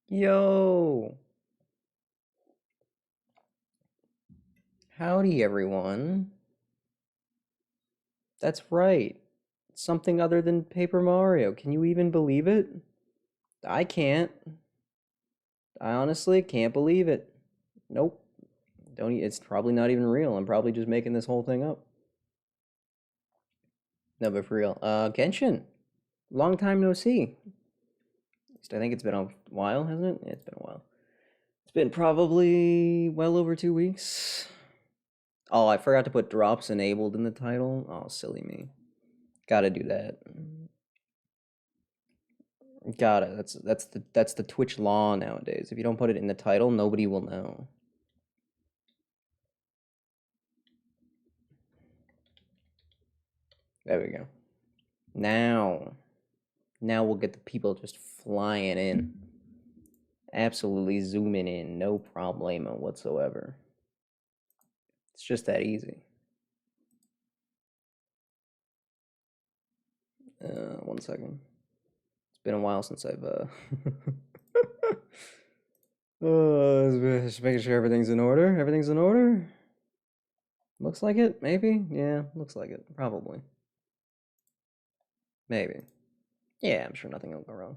Yo! Howdy, everyone. That's right. Something other than Paper Mario. Can you even believe it? I can't. I honestly can't believe it. Nope. It's probably not even real. I'm probably just making this whole thing up. No, but for real. Genshin. Long time no see. At least I think it's been a while, hasn't it? Yeah, it's been a while. It's been probably well over 2 weeks. Oh, I forgot to put drops enabled in the title. Oh, silly me. Gotta do that. Got it. That's the Twitch law nowadays. If you don't put it in the title, nobody will know. There we go. Now we'll get the people just flying in. Absolutely zooming in, no problemo whatsoever. It's just that easy. 1 second. It's been a while since I've just making sure everything's in order. Everything's in order. Looks like it, maybe? Yeah, looks like it. Probably. Maybe. Yeah, I'm sure nothing will go wrong.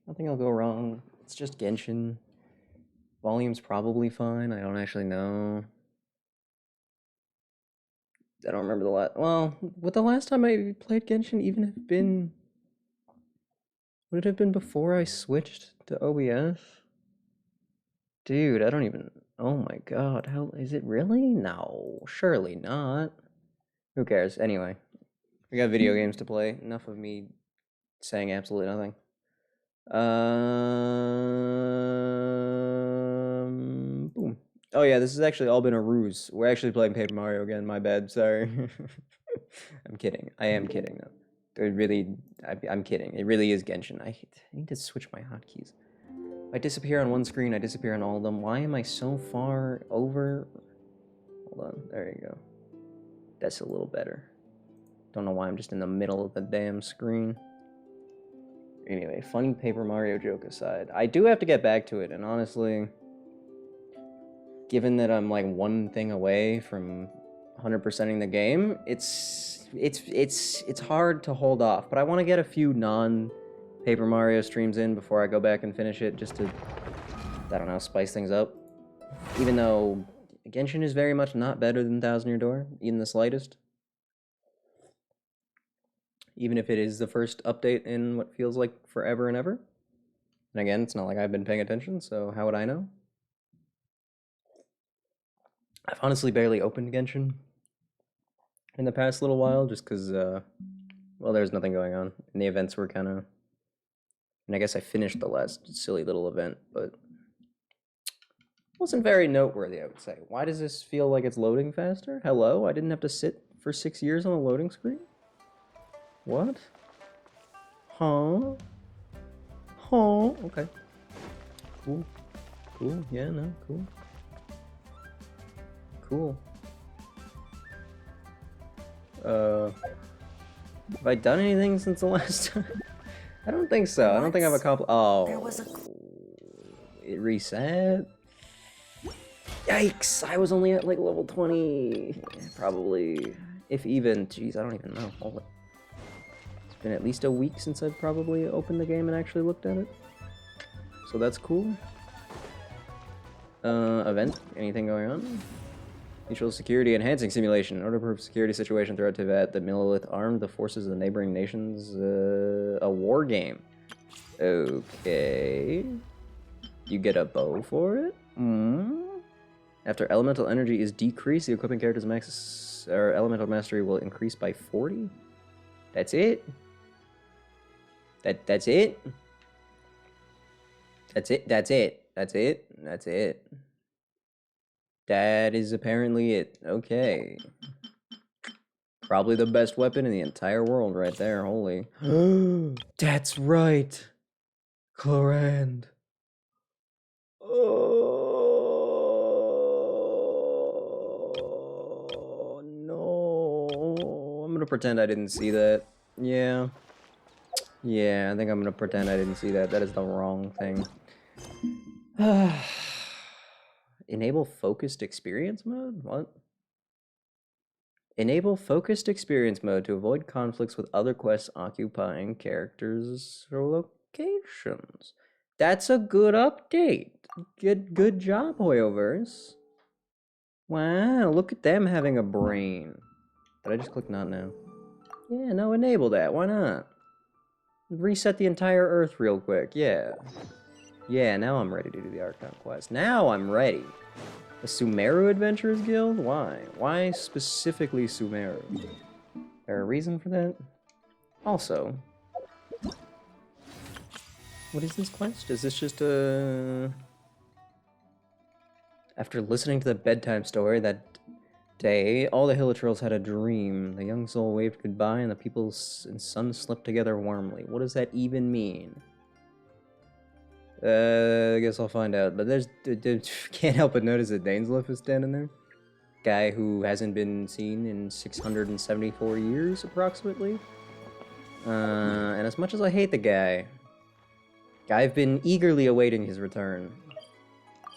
Nothing will go wrong. It's just Genshin. Volume's probably fine. I don't actually know. I don't remember the last. Well, would the last time I played Genshin even have been? Would it have been before I switched to OBS? Dude, I don't even. Oh my god, how is it really? No, surely not. Who cares? Anyway, we got video games to play. Enough of me saying absolutely nothing. Boom. Oh yeah, this has actually all been a ruse. We're actually playing Paper Mario again. My bad. Sorry. I'm kidding. I am kidding though. It really, I'm kidding. It really is Genshin. I need to switch my hotkeys. I disappear on one screen. I disappear on all of them. Why am I so far over? Hold on. There you go. That's a little better. Don't know why I'm just in the middle of the damn screen. Anyway, funny Paper Mario joke aside, I do have to get back to it, and honestly, given that I'm like one thing away from 100%ing the game, it's hard to hold off. But I want to get a few non-Paper Mario streams in before I go back and finish it, just to, I don't know, spice things up. Even though Genshin is very much not better than Thousand Year Door, even the slightest. Even if it is the first update in what feels like forever and ever. And again, it's not like I've been paying attention, so how would I know? I've honestly barely opened Genshin in the past little while, just because, well, there's nothing going on. And the events were kind of... And I guess I finished the last silly little event, but... wasn't very noteworthy, I would say. Why does this feel like it's loading faster? Hello? I didn't have to sit for 6 years on a loading screen? What? Huh? Huh? Okay. Cool. Cool. Yeah, no, cool. Cool. Have I done anything since the last time? I don't think so. I don't think I've accomplished. Oh, it reset. Yikes! I was only at like level 20, probably, if even. Jeez, I don't even know. Hold it. It's been at least a week since I've probably opened the game and actually looked at it. So that's cool. Event? Anything going on? Mutual security enhancing simulation. In order to improve security situation throughout Tibet, the Millelith armed the forces of the neighboring nations. A war game. Okay. You get a bow for it? After elemental energy is decreased, the equipping character's max or elemental mastery will increase by 40. That's it? That's it? That's it? That's it? That's it? That's it. That is apparently it. Okay. Probably the best weapon in the entire world right there. Holy. That's right. Clorand. Oh, no. I'm gonna pretend I didn't see that. Yeah. Yeah, I think I'm gonna pretend I didn't see that. That is the wrong thing. Enable focused experience mode? What? Enable focused experience mode to avoid conflicts with other quests occupying characters or locations. That's a good update. Good job, Hoyoverse. Wow, look at them having a brain. Did I just click not now? Yeah, no, enable that. Why not? Reset the entire Earth real quick. Yeah. Yeah, now I'm ready to do the Archon quest. Now I'm ready. The Sumeru Adventurers Guild? Why? Why specifically Sumeru? There a reason for that? Also, what is this quest? Is this just a... After listening to the bedtime story that day, all the Hilichurls had a dream. The young soul waved goodbye and the people and sun slept together warmly. What does that even mean? I guess I'll find out. But there's... can't help but notice that Dainsleif is standing there. Guy who hasn't been seen in 674 years, approximately. And as much as I hate the guy, I've been eagerly awaiting his return.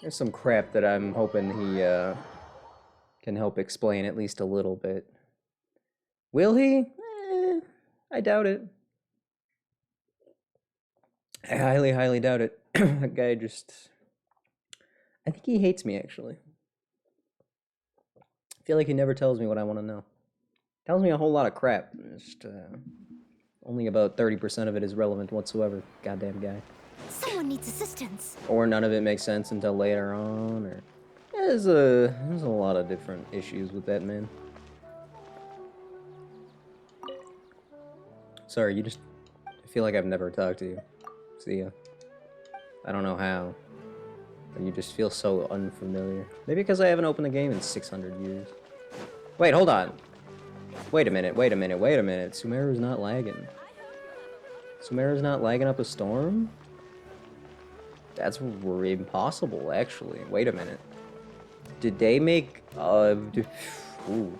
There's some crap that I'm hoping he can help explain at least a little bit. Will he? I doubt it. I highly, highly doubt it. That guy just... I think he hates me, actually. I feel like he never tells me what I want to know. Tells me a whole lot of crap. Just, only about 30% of it is relevant whatsoever. Goddamn guy. Someone needs assistance. Or none of it makes sense until later on, or... There's a lot of different issues with that man. Sorry, you just... I feel like I've never talked to you. See ya. I don't know how. But you just feel so unfamiliar. Maybe because I haven't opened the game in 600 years. Wait, hold on. Wait a minute. Sumeru's not lagging. Sumeru's not lagging up a storm? That's impossible, actually. Wait a minute. Did they make... Ooh.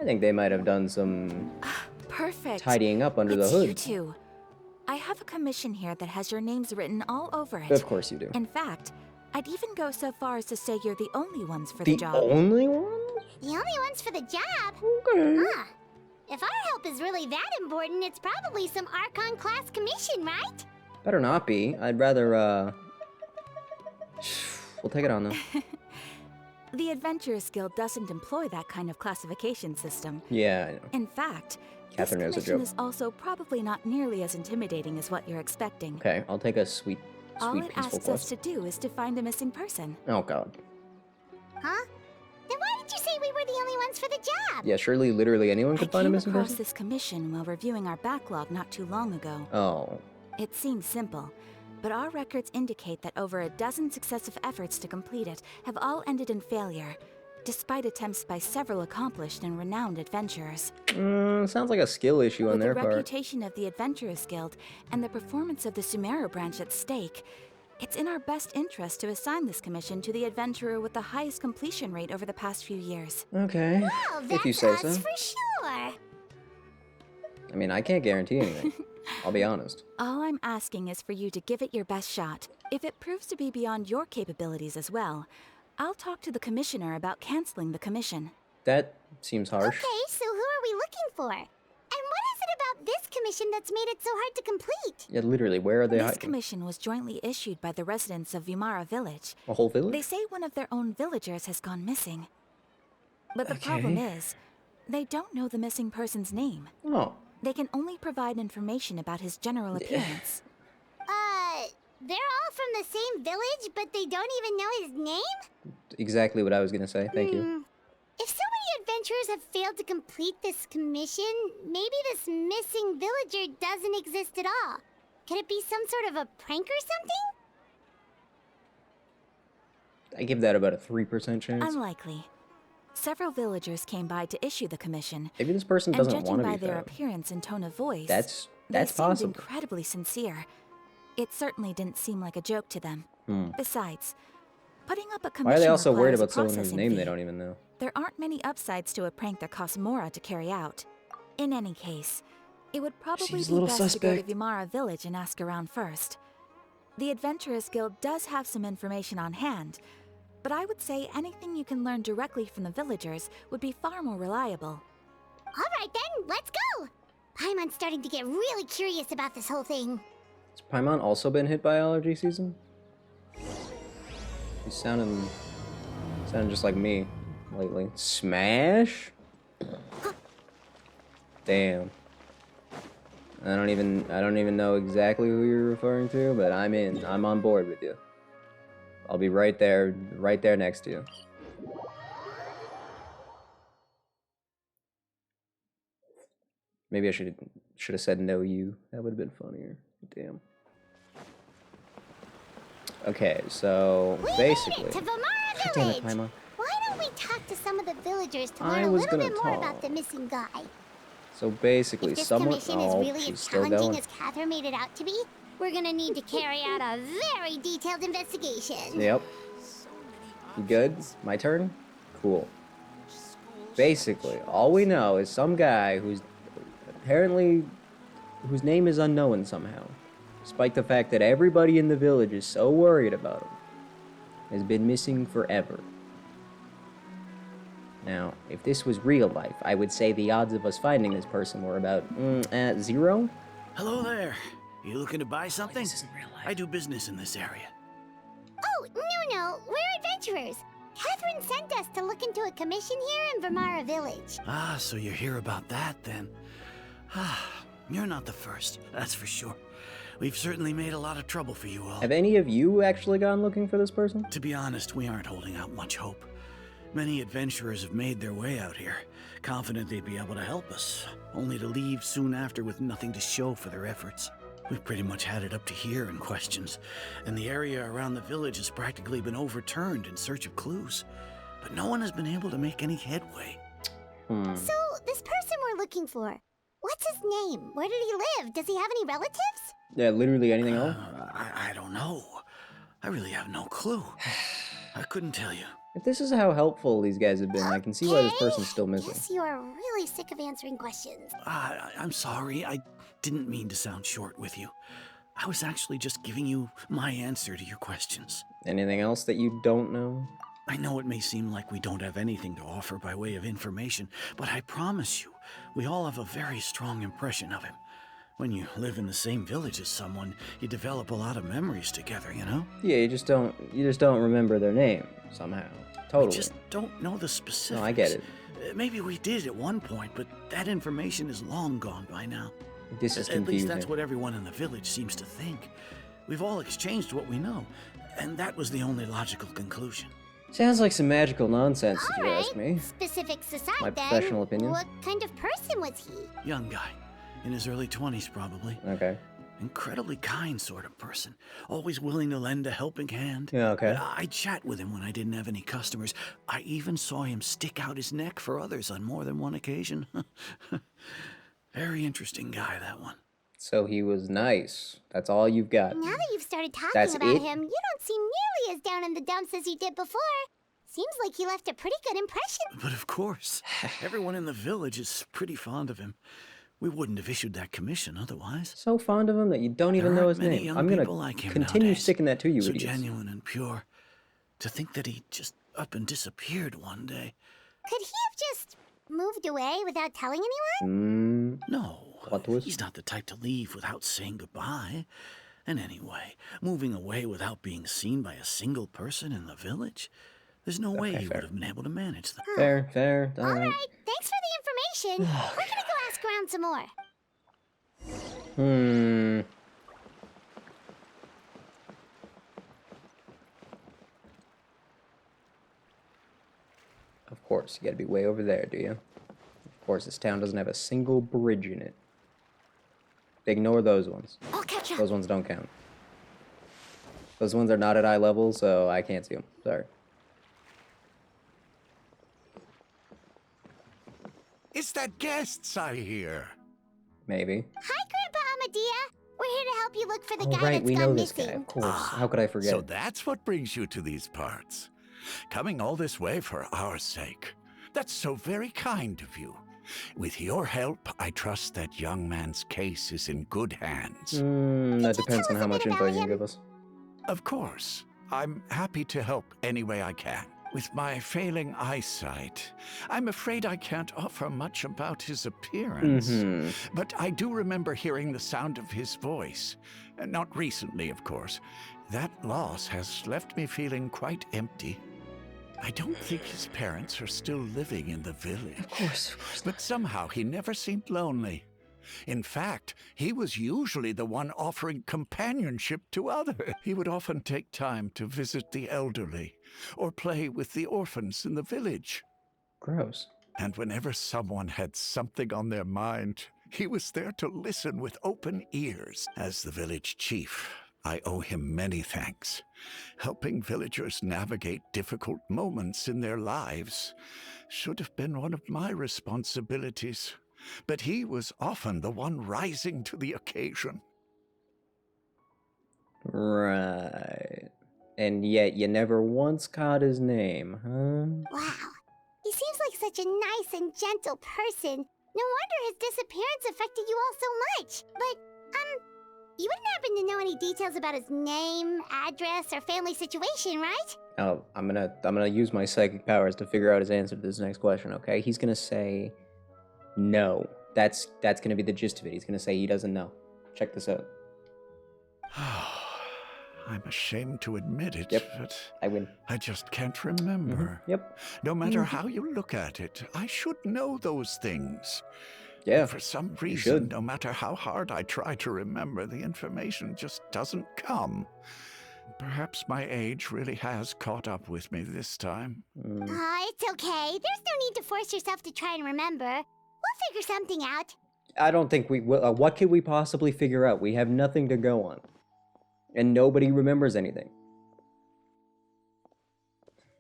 I think they might have done some... Perfect. Tidying up under the hood. You two. I have a commission here that has your names written all over it. Of course you do. In fact, I'd even go so far as to say you're the only ones for the job. The only ones? The only ones for the job? Okay. Huh. If our help is really that important, it's probably some Archon class commission, right? Better not be. I'd rather, We'll take it on, though. The Adventurers Guild doesn't employ that kind of classification system. Yeah, I know. In fact, Catherine knows a this commission joke. is also probably not nearly as intimidating as what you're expecting. Okay, I'll take a sweet, All it peaceful asks us quest. to do is to find a missing person. Oh, God. Huh? Then why did you say we were the only ones for the job? Yeah, surely literally anyone could find a missing I came across person? this commission while reviewing our backlog not too long ago. Oh. It seems simple, but our records indicate that over a dozen successive efforts to complete it have all ended in failure, despite attempts by several accomplished and renowned adventurers. Sounds like a skill issue on With their the part. reputation of the Adventurers Guild and the performance of the Sumeru branch at stake, it's in our best interest to assign this commission to the adventurer with the highest completion rate over the past few years. Okay, Well, if you that's say us so. for sure. I mean, I can't guarantee anything. I'll be honest. All I'm asking is for you to give it your best shot. If it proves to be beyond your capabilities as well, I'll talk to the commissioner about canceling the commission. That seems harsh. Okay, so who are we looking for? And what is it about this commission that's made it so hard to complete? Yeah, literally, where are they This hiding? commission was jointly issued by the residents of Vimara village. A whole village? They say one of their own villagers has gone missing. But the problem is, they don't know the missing person's name. Oh. They can only provide information about his general appearance. They're all from the same village, but they don't even know his name? Exactly what I was gonna say. Thank you. If so many adventurers have failed to complete this commission, maybe this missing villager doesn't exist at all. Could it be some sort of a prank or something? I give that about a 3% chance. Unlikely. Several villagers came by to issue the commission, Maybe this person and doesn't judging want to by be their found. appearance and tone of voice, That's they seemed possible. incredibly sincere. It certainly didn't seem like a joke to them. Besides, putting up a commission Why are they also worried requires a about someone whose processing name they fee. don't even know? There aren't many upsides to a prank that costs Mora to carry out. In any case, It would probably She's a be little best to suspect. go to Vimara Village and ask around first. The Adventurers Guild does have some information on hand, but I would say anything you can learn directly from the villagers would be far more reliable. Alright then, let's go! Paimon's starting to get really curious about this whole thing. Has Paimon also been hit by allergy season? He's sounding just like me lately. Smash? Damn. I don't even know exactly who you're referring to, but I'm in. I'm on board with you. I'll be right there next to you. Maybe I should have said no you. That would have been funnier. Damn. Okay, so We basically, made it to Vimara God damn it, Village! Paimon. Why don't we talk to some of the villagers to I learn a was little gonna bit more talk. about the missing guy? So basically, If this someone. commission is Oh, really she's as still challenging going. as Catherine made it out to be, we're gonna need to carry out a very detailed investigation. Yep. You good? My turn? Cool. Basically, all we know is some guy whose name is unknown somehow, despite the fact that everybody in the village is so worried about him, has been missing forever. Now, if this was real life, I would say the odds of us finding this person were about 0. Hello there. You looking to buy something? This isn't real life. I do business in this area. Oh, no, we're adventurers. Catherine sent us to look into a commission here in Vimara Village. Ah, so you're here about that then. Ah, you're not the first, that's for sure. We've certainly made a lot of trouble for you all. Have any of you actually gone looking for this person? To be honest, we aren't holding out much hope. Many adventurers have made their way out here, confident they'd be able to help us, only to leave soon after with nothing to show for their efforts. We've pretty much had it up to here in questions, and the area around the village has practically been overturned in search of clues. But no one has been able to make any headway. So, this person we're looking for, what's his name? Where did he live? Does he have any relatives? Yeah, literally anything else? I don't know. I really have no clue. I couldn't tell you. If this is how helpful these guys have been, I can see why this person's still missing. Yes, you are really sick of answering questions. I'm sorry. I didn't mean to sound short with you. I was actually just giving you my answer to your questions. Anything else that you don't know? I know it may seem like we don't have anything to offer by way of information, but I promise you, we all have a very strong impression of him. When you live in the same village as someone, you develop a lot of memories together, you know? Yeah, you just don't remember their name somehow. Totally. We just don't know the specifics. No, I get it. Maybe we did at one point, but that information is long gone by now. This is At confusing. least that's what everyone in the village seems to think. We've all exchanged what we know, and that was the only logical conclusion. Sounds like some magical nonsense, if you ask me. Specifics aside, My then, professional opinion. what kind of person was he? Young guy, in his early 20s probably. Okay. Incredibly kind sort of person, always willing to lend a helping hand. Yeah, okay. I'd chat with him when I didn't have any customers. I even saw him stick out his neck for others on more than one occasion. Very interesting guy, that one. So he was nice. That's all you've got. Now that you've started talking That's about it? him, you don't seem nearly as down in the dumps as you did before. Seems like he left a pretty good impression. But of course, everyone in the village is pretty fond of him. We wouldn't have issued that commission otherwise. So fond of him that you don't even There know aren't his many name. young I'm gonna people like him continue nowadays. sticking that to you, So idiots. genuine and pure. To think that he just up and disappeared one day. Could he have just moved away without telling anyone? No, Plot twist? he's not the type to leave without saying goodbye. And anyway, moving away without being seen by a single person in the village, there's no way he fair. would have been able to manage them. Fair. All right. Alright, thanks for the information. We're gonna go ask around some more. Of course, you gotta be way over there, do you? Of course, this town doesn't have a single bridge in it. Ignore those ones. I'll catch up. Those ones don't count. Those ones are not at eye level, so I can't see them. Sorry. It's that guests I hear. Maybe. Hi, Grandpa Amadea. We're here to help you look for the Oh, guy right, that's we gone know this missing. guy, of course. How could I forget? So that's what brings you to these parts. Coming all this way for our sake. That's so very kind of you. With your help, I trust that young man's case is in good hands. That you depends tell on us how a much bit info about you can him? give us. Of course. I'm happy to help any way I can. With my failing eyesight, I'm afraid I can't offer much about his appearance. But I do remember hearing the sound of his voice. Not recently, of course. That loss has left me feeling quite empty. I don't think his parents are still living in the village. Of course. But somehow he never seemed lonely. In fact, he was usually the one offering companionship to others. He would often take time to visit the elderly or play with the orphans in the village. Gross. And whenever someone had something on their mind, he was there to listen with open ears. As the village chief, I owe him many thanks. Helping villagers navigate difficult moments in their lives should have been one of my responsibilities. But he was often the one rising to the occasion. Right. And yet you never once caught his name, huh? Wow. He seems like such a nice and gentle person. No wonder his disappearance affected you all so much. But, you wouldn't happen to know any details about his name, address, or family situation, right? Oh, I'm gonna use my psychic powers to figure out his answer to this next question, okay? He's gonna say no. That's gonna be the gist of it. He's gonna say he doesn't know. Check this out. I'm ashamed to admit it, Yep. but I win. I just can't remember. Yep. No matter how you look at it, I should know those things. Yeah. For some should. reason, no matter how hard I try to remember, the information just doesn't come. Perhaps my age really has caught up with me this time. It's okay. There's no need to force yourself to try and remember. We'll figure something out. I don't think we will. What could we possibly figure out? We have nothing to go on. And nobody remembers anything.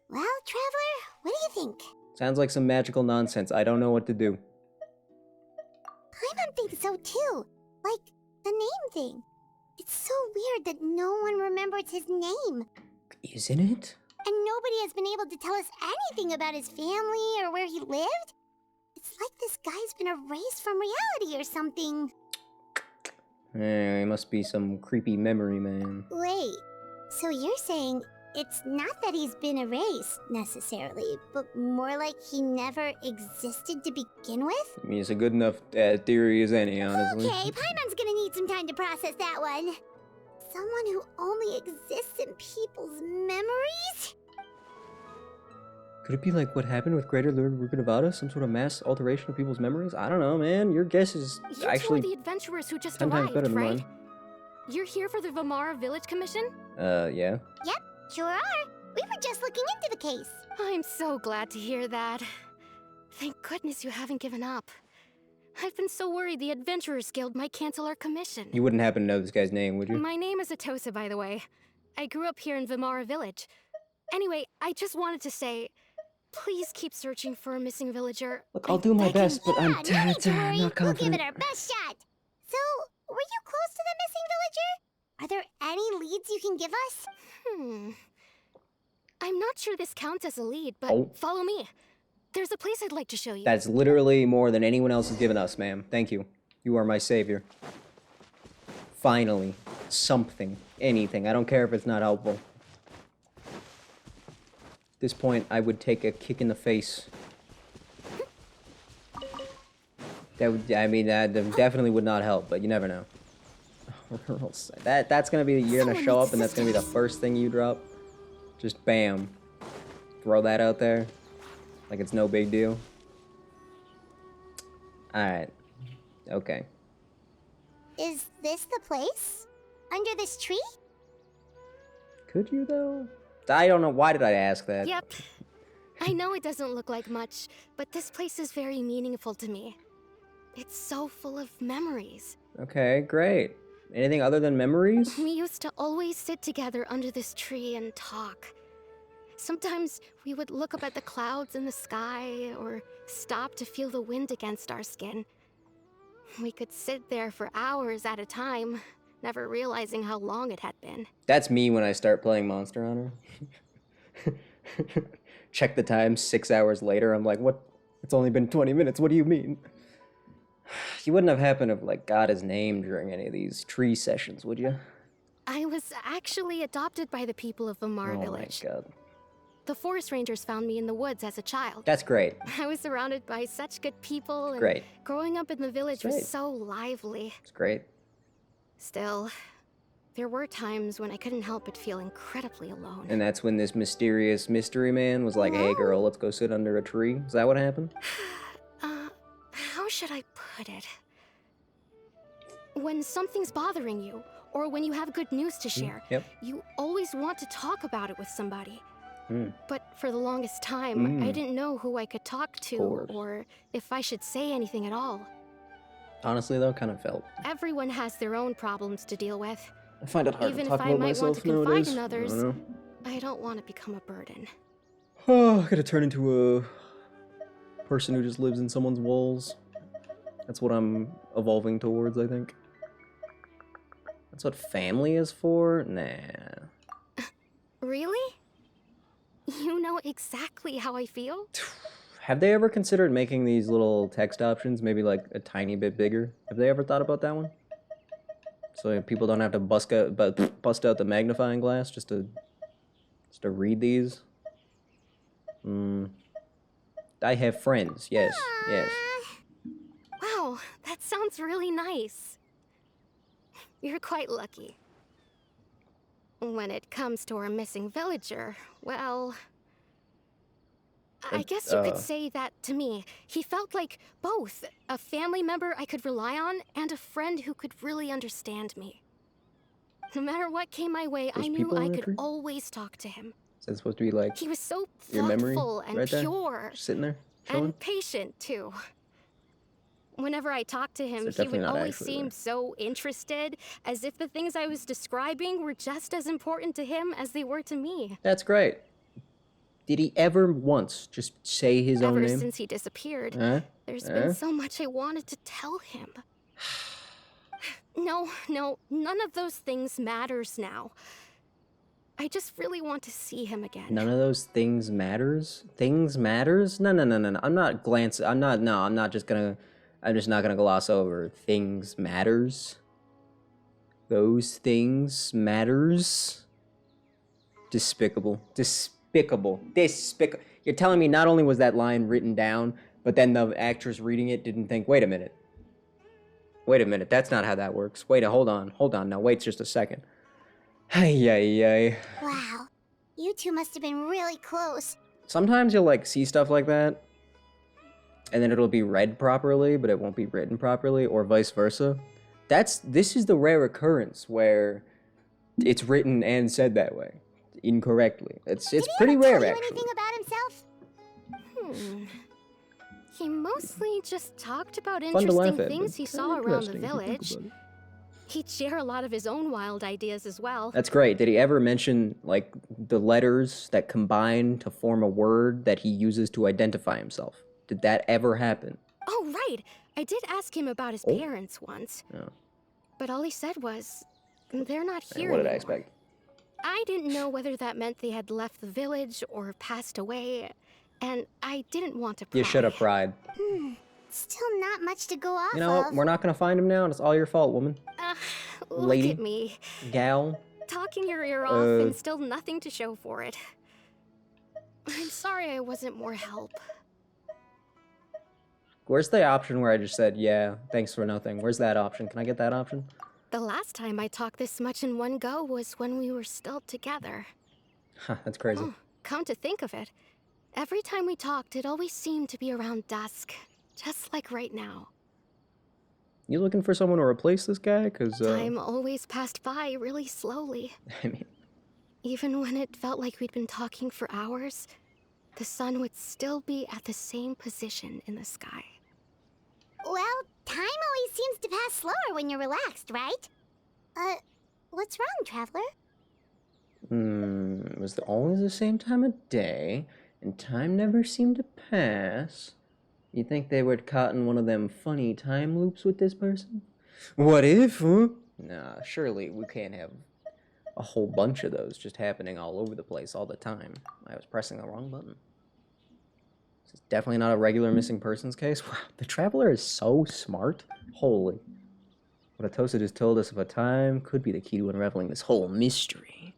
Well, Traveler, what do you think? Sounds like some magical nonsense. I don't know what to do. Paimon thinks so too. Like, the name thing. It's so weird that no one remembers his name. Isn't it? And nobody has been able to tell us anything about his family or where he lived. It's like this guy's been erased from reality or something. He must be some creepy memory man. Wait, so you're saying it's not that he's been erased, necessarily, but more like he never existed to begin with? I mean, it's a good enough theory as any, honestly. Okay, Paimon's gonna need some time to process that one. Someone who only exists in people's memories? Could it be like what happened with Greater Lord Rukadavada? Some sort of mass alteration of people's memories? I don't know, man. Your guess is You actually two are the adventurers who just 10 times arrived, better than right? mine. You're here for the Vamara Village Commission? Yeah. Sure are. We were just looking into the case. I'm so glad to hear that. Thank goodness you haven't given up. I've been so worried the Adventurers Guild might cancel our commission. You wouldn't happen to know this guy's name, would you? My name is Atosa, by the way. I grew up here in Vamara Village. Anyway, I just wanted to say, please keep searching for a missing villager. Look, I'll do my best, but Yeah, I'm no need to worry. not We'll give confident. it our best shot. So, were you close to the missing villager? Are there any leads you can give us? I'm not sure this counts as a lead, but Oh. follow me. There's a place I'd like to show you. That's literally more than anyone else has given us, ma'am. Thank you. You are my savior. Finally. Something. Anything. I don't care if it's not helpful. At this point, I would take a kick in the face. That would, I mean, that definitely would not help, but you never know. That's gonna be, you're gonna show up and that's gonna be the first thing you drop. Just bam. Throw that out there. Like it's no big deal. Alright. Okay. Is this the place? Under this tree? Could you though? I don't know. Why did I ask that? Yep. I know it doesn't look like much, but this place is very meaningful to me. It's so full of memories. Okay, great. Anything other than memories? We used to always sit together under this tree and talk. Sometimes we would look up at the clouds in the sky or stop to feel the wind against our skin. We could sit there for hours at a time, never realizing how long it had been. That's me when I start playing Monster Hunter. Check the time, 6 hours later. I'm like, what It's only been 20 minutes. What do you mean? You wouldn't have happened to have, like, got his name during any of these tree sessions, would you? I was actually adopted by the people of Vamar Village. Oh my god. The forest rangers found me in the woods as a child. That's great. I was surrounded by such good people, and Great. growing up in the village Great. was so lively. It's great. Still, there were times when I couldn't help but feel incredibly alone. And that's when this mysterious mystery man was like, hey girl, let's go sit under a tree. Is that what happened? How should I put it? When something's bothering you, or when you have good news to share, Yep. you always want to talk about it with somebody. But for the longest time, I didn't know who I could talk to, or if I should say anything at all. Honestly, though, kind of felt. Everyone has their own problems to deal with. I find it hard Even to talk if I about might want to myself confide nowadays. in others, I don't know. I don't want to become a burden. Oh, I gotta turn into a person who just lives in someone's walls. That's what I'm evolving towards, I think. That's what family is for? Nah. Really? You know exactly how I feel? Have they ever considered making these little text options maybe like a tiny bit bigger? Have they ever thought about that one? So people don't have to bust out the magnifying glass just to read these. I have friends. Yes, yes. Wow, that sounds really nice. You're quite lucky. When it comes to our missing villager, well, I guess you could say that to me. He felt like both a family member I could rely on and a friend who could really understand me. No matter what came my way, I knew I could always talk to him. Is that supposed to be like He was so your memory thoughtful and right there? pure. Just sitting there, chilling? And patient, too. Whenever I talked to him, So he would definitely not always actually seem there. so interested, as if the things I was describing were just as important to him as they were to me. That's great. Did he ever once just say his own Ever name? since he disappeared, Huh? there's been so much I wanted to tell him. No, none of those things matters now. I just really want to see him again. None of those things matters? Things matters? No. I'm not glancing. I'm just not gonna gloss over things matters. Those things matters. Despicable. You're telling me not only was that line written down, but then the actress reading it didn't think, wait a minute, that's not how that works. Hold on, now wait just a second. Ay. Wow. You two must have been really close. Sometimes you'll like see stuff like that, and then it'll be read properly, but it won't be written properly, or vice versa. This is the rare occurrence where it's written and said that way, incorrectly. It's pretty rare, Did he ever tell you actually. anything about himself? He mostly just talked about Fun to laugh interesting at, things but he kinda saw around the interesting if you think village. about it. He'd share a lot of his own wild ideas as well. That's great. Did he ever mention like the letters that combine to form a word that he uses to identify himself? Did that ever happen? Oh, right. I did ask him about his parents once. No. But all he said was, they're not here What did I anymore. expect? I didn't know whether that meant they had left the village or passed away, and I didn't want to pry. You should have pried. Still not much to go off You know, of. we're not gonna find him now, and it's all your fault, woman. Look Lady. at me, Gal. talking your ear off and still nothing to show for it. I'm sorry I wasn't more help. Where's the option where I just said, yeah, thanks for nothing? Where's that option? Can I get that option? The last time I talked this much in one go was when we were still together. Huh, that's crazy. Oh, come to think of it, every time we talked, it always seemed to be around dusk, just like right now. You looking for someone to replace this guy? Because, Time always passed by really slowly. I mean, Even when it felt like we'd been talking for hours, the sun would still be at the same position in the sky. Well, time always seems to pass slower when you're relaxed, right? What's wrong, Traveler? it was always the same time of day, and time never seemed to pass. You think they were caught in one of them funny time loops with this person? What if, huh? Nah, surely we can't have a whole bunch of those just happening all over the place all the time. I was pressing the wrong button. It's definitely not a regular missing persons case. Wow, the Traveler is so smart. Holy. What Atosa just told us of a time could be the key to unraveling this whole mystery.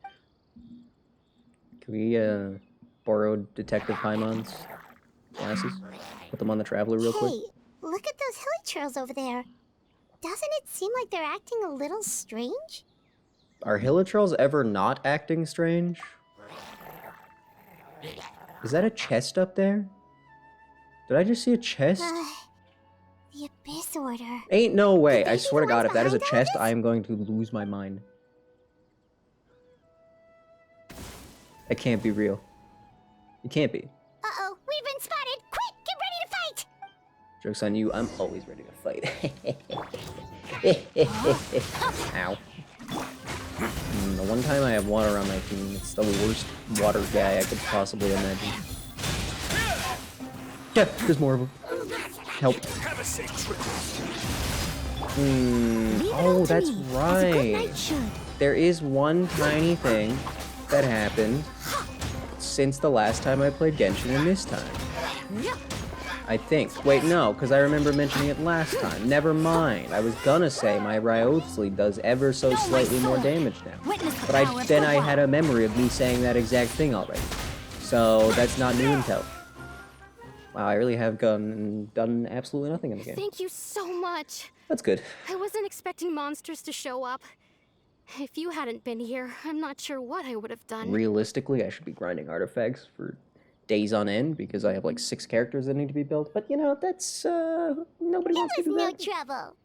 Can we, borrow Detective Paimon's glasses? Put them on the Traveler real quick. Hey, look at those hilichurls over there. Doesn't it seem like they're acting a little strange? Are hilichurls ever not acting strange? Is that a chest up there? Did I just see a chest? The Abyss Order. Ain't no way. Could they I be swear the to God, ones if that is a behind all chest, this? I am going to lose my mind. That can't be real. It can't be. Uh-oh, we've been spotted! Quick, get ready to fight! Joke's on you, I'm always ready to fight. Ow. The one time I have water on my team, it's the worst water guy I could possibly imagine. Yeah, there's more of them. Help. Oh, that's right. There is one tiny thing that happened since the last time I played Genshin and this time. I think. Wait, no, because I remember mentioning it last time. Never mind. I was gonna say my Ryothsley does ever so slightly more damage now. But then I had a memory of me saying that exact thing already. So that's not new intel. Wow, I really have gone and done absolutely nothing in the game. Thank you so much. That's good. I wasn't expecting monsters to show up. If you hadn't been here, I'm not sure what I would have done. Realistically, I should be grinding artifacts for days on end because I have like 6 characters that need to be built. But you know, that's nobody wants to It do was no that. trouble.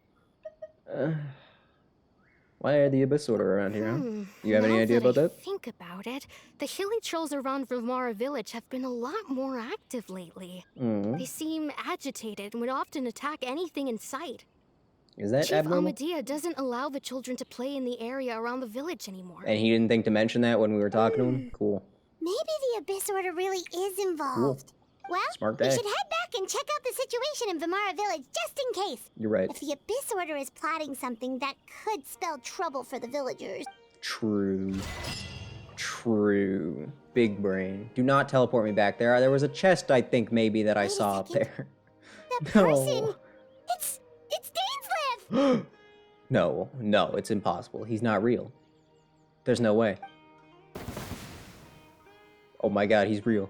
Why are the Abyss Order around here, huh? You have any Now idea about I that? think about it, the hilichurls around Vimara village have been a lot more active lately. They seem agitated and would often attack anything in sight. Is that Chief abnormal? Amadea doesn't allow the children to play in the area around the village anymore. And he didn't think to mention that when we were talking to him? Cool. Maybe the Abyss Order really is involved. Well, Smart we guy. should head back and check out the situation in Vimara village just in case. You're right. If the Abyss Order is plotting something that could spell trouble for the villagers. True. True. Big brain. Do not teleport me back there. There was a chest, I think, maybe, that I Wait a saw up second. there. The No. person... It's Dainsleif! No, it's impossible. He's not real. There's no way. Oh my god, he's real.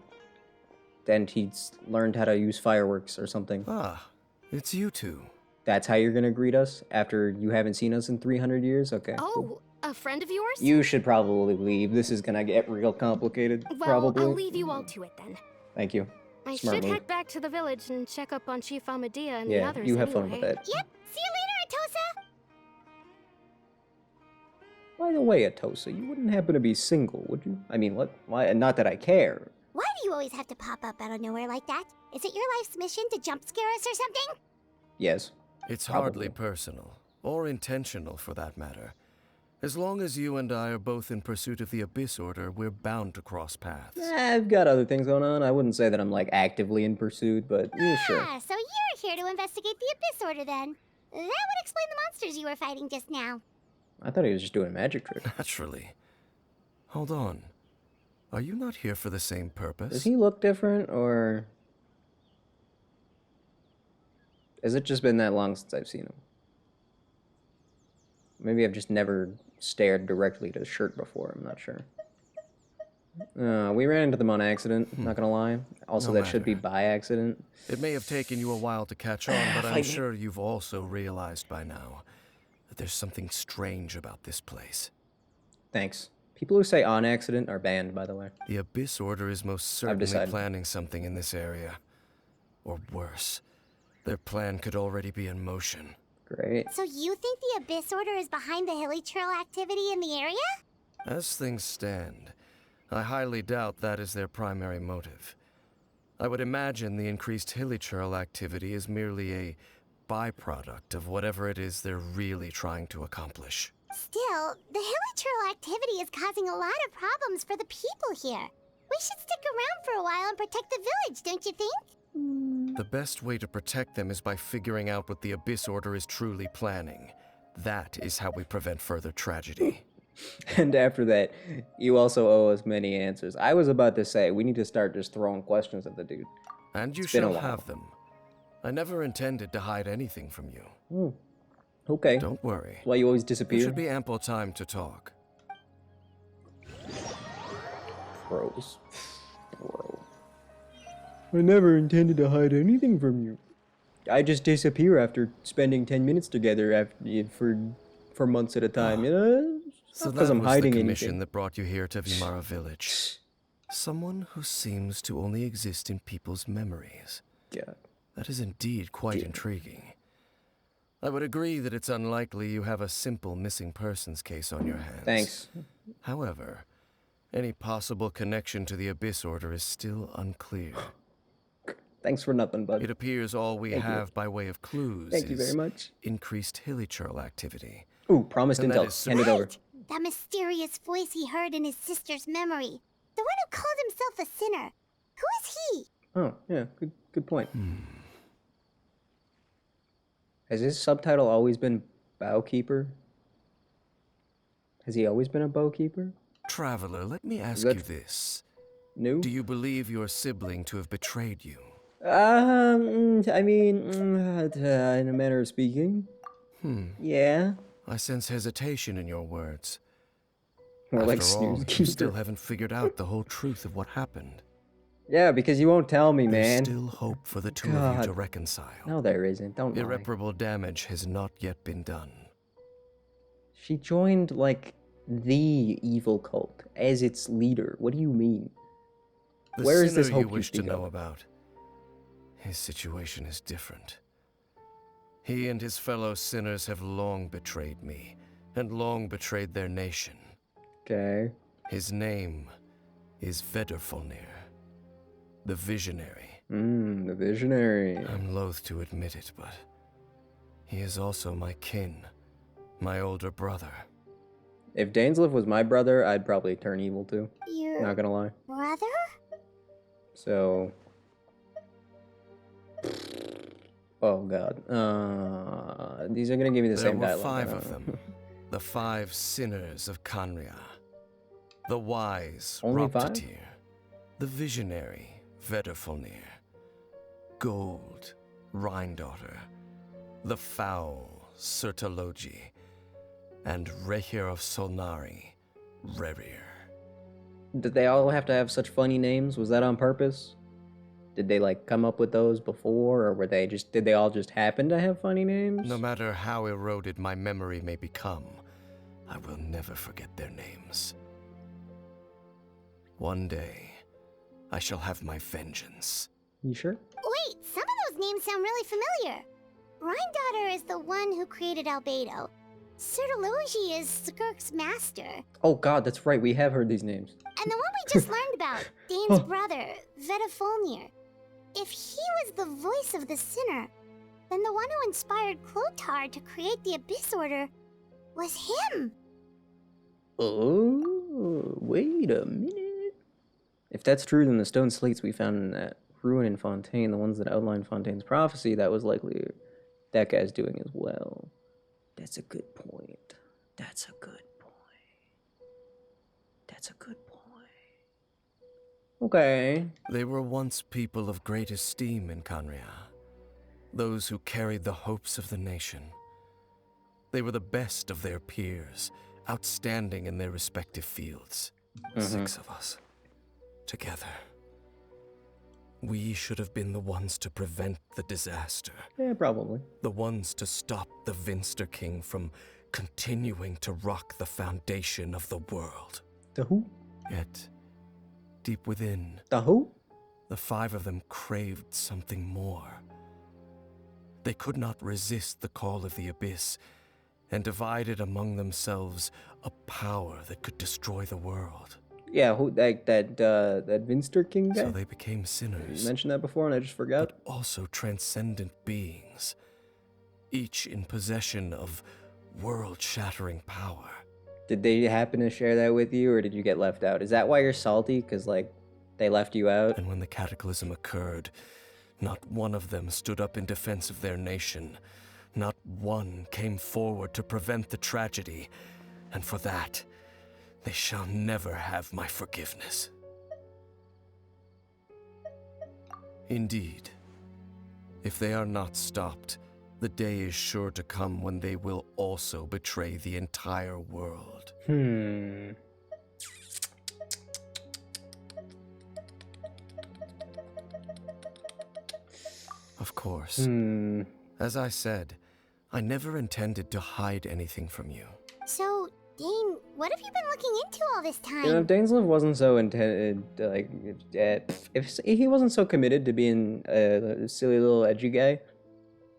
And he's learned how to use fireworks or something. Ah, it's you two. That's how you're gonna greet us after you haven't seen us in 300 years? Okay. Cool. Oh, a friend of yours? You should probably leave. This is gonna get real complicated. Well, probably. I'll leave you all to it then. Thank you. I Smart should move. head back to the village and check up on Chief Amadea and the Yeah, others you have fun with anyway. that. Yep, see you later, Atosa! By the way, Atosa, you wouldn't happen to be single, would you? I mean, what? Why? Not that I care. Why do you always have to pop up out of nowhere like that? Is it your life's mission to jump scare us or something? Yes. It's Probably. hardly personal, or intentional for that matter. As long as you and I are both in pursuit of the Abyss Order, we're bound to cross paths. I've got other things going on. I wouldn't say that I'm, like, actively in pursuit, but yeah, sure. Ah, so you're here to investigate the Abyss Order then. That would explain the monsters you were fighting just now. I thought he was just doing a magic trick. Naturally. Hold on. Are you not here for the same purpose? Does he look different, or... Has it just been that long since I've seen him? Maybe I've just never stared directly at his shirt before, I'm not sure. We ran into them on accident, not gonna lie. Also, No that should be matter. by accident. It may have taken you a while to catch on, but I'm sure you've also realized by now that there's something strange about this place. Thanks. People who say on accident are banned, by the way. The Abyss Order is most certainly decided. planning something in this area. Or worse, their plan could already be in motion. Great. So you think the Abyss Order is behind the hilichurl activity in the area? As things stand, I highly doubt that is their primary motive. I would imagine the increased hilichurl activity is merely a byproduct of whatever it is they're really trying to accomplish. Still, the hilichurl activity is causing a lot of problems for the people here. We should stick around for a while and protect the village, don't you think? The best way to protect them is by figuring out what the Abyss Order is truly planning. That is how we prevent further tragedy. And after that, you also owe us many answers. I was about to say, we need to start just throwing questions at the dude. And you It's been a shall while. have them. I never intended to hide anything from you. Oh, okay. Don't worry. Why you always There disappear? should be ample time to talk. Bros. Bro. I never intended to hide anything from you. I just disappear after spending 10 minutes together for months at a time, you know? So Because that I'm was hiding the commission anything. that brought you here to Vimara Village. Someone who seems to only exist in people's memories. God. That is indeed quite intriguing. I would agree that it's unlikely you have a simple missing persons case on your hands. Thanks. However, any possible connection to the Abyss Order is still unclear. Thanks for nothing, bud. It appears all we Thank you. have by way of clues Thank you is very much. increased hilichurl activity. Ooh, promised And that intel. is Hand it over. Right! That mysterious voice he heard in his sister's memory. The one who called himself a sinner. Who is he? Oh, yeah, good point. Has his subtitle always been Bowkeeper? Has he always been a bowkeeper? Traveler, let me ask that- you this. No? Do you believe your sibling to have betrayed you? I mean, in a manner of speaking. Yeah. I sense hesitation in your words. More like After all, snooze you still keeper. haven't figured out the whole truth of what happened. Yeah, because you won't tell me, There's man. still hope for the two of you to God. reconcile. No, there isn't. Don't lie. Irreparable damage has not yet been done. She joined, like, the evil cult as its leader. What do you mean? The Where is sinner this hope you you wish to speak know of? about? His situation is different. He and his fellow sinners have long betrayed me, and long betrayed their nation. Okay. His name is Vedrfolnir, the Visionary. The visionary. I'm loath to admit it, but he is also my kin, my older brother. If Dainsleif was my brother, I'd probably turn evil too. Your Not gonna lie. brother? So. Oh god. These are gonna give me the There same were dialogue. 5 of them, the 5 sinners of Kanria. The wise Only 5? Roptatir, the visionary Vedrfolnir, Gold Rhindaughter, the foul Sertologi, and Rehir of Solnari, Rerir. Did they all have to have such funny names? Was that on purpose? Did they like come up with those before, or did they all just happen to have funny names? No matter how eroded my memory may become, I will never forget their names. One day, I shall have my vengeance. You sure? Wait, some of those names sound really familiar. Rhindaughter is the one who created Albedo. Sertologi is Skirk's master. Oh god, that's right. We have heard these names. And the one we just learned about, Dane's brother, Vedrfolnir. If he was the voice of the sinner, then the one who inspired Clotar to create the Abyss Order was him. Oh, wait a minute. If that's true, then the stone slates we found in that ruin in Fontaine, the ones that outline Fontaine's prophecy, that was likely that guy's doing as well. That's a good point. That's a good point. That's a good point. Okay. They were once people of great esteem in Kanria, those who carried the hopes of the nation. They were the best of their peers, outstanding in their respective fields. 6 of us, together. We should have been the ones to prevent the disaster. Yeah, probably. The ones to stop the Vinster King from continuing to rock the foundation of the world. The who? Yet, deep within, The who? the 5 of them craved something more. They could not resist the call of the Abyss, and divided among themselves a power that could destroy the world. Yeah, who? That Vinster King guy? So they became You sinners, mentioned that before and I just forgot. but also transcendent beings, each in possession of world-shattering power. Did they happen to share that with you, or did you get left out? Is that why you're salty? Because, like, they left you out? And when the cataclysm occurred, not one of them stood up in defense of their nation. Not one came forward to prevent the tragedy. And for that, they shall never have my forgiveness. Indeed. If they are not stopped, the day is sure to come when they will also betray the entire world. Of course. As I said, I never intended to hide anything from you. So, Dane, what have you been looking into all this time? You know, if Dainsleif wasn't so intended, like, if he wasn't so committed to being a silly little edgy guy,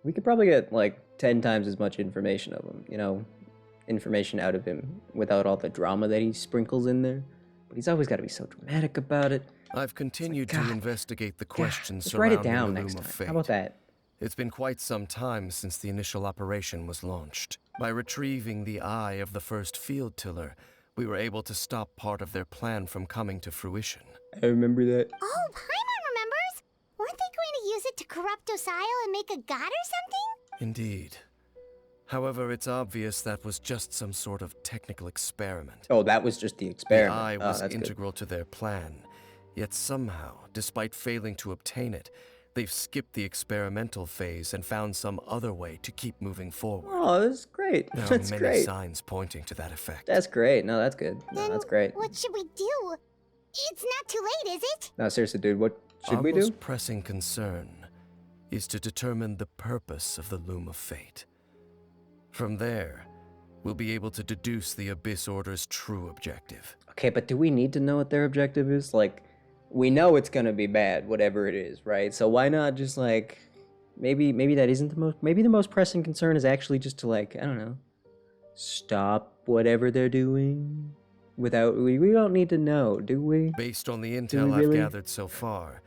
we could probably get, like, 10 times as much information of him, you know, information out of him without all the drama that he sprinkles in there. But he's always got to be so dramatic about it. I've continued to investigate the questions just write it surrounding down the next Loom of time. Fate. How about that? It's been quite some time since the initial operation was launched. By retrieving the eye of the first field tiller, we were able to stop part of their plan from coming to fruition. I remember that. Oh, Paimon remembers! Weren't they going to use it to corrupt Osile and make a god or something? Indeed. However, it's obvious that was just some sort of technical experiment. Oh, that was just the The experiment. eye Oh, was that's good. integral to their plan, yet somehow, despite failing to obtain it, they've skipped the experimental phase and found some other way to keep moving forward. Oh, that's great. There That's are many great. signs pointing to that effect. That's great. No, that's good. No, Then that's great. what should we do? It's not too late, is it? No, seriously, dude, what should Our we do? most pressing concern is to determine the purpose of the Loom of Fate. From there, we'll be able to deduce the Abyss Order's true objective. Okay, but do we need to know what their objective is? Like, we know it's gonna be bad, whatever it is, right? So why not just like, maybe that isn't the most. Maybe the most pressing concern is actually just to like, I don't know, stop whatever they're doing. Without we don't need to know, do we? Based on the we intel I've really? gathered so far,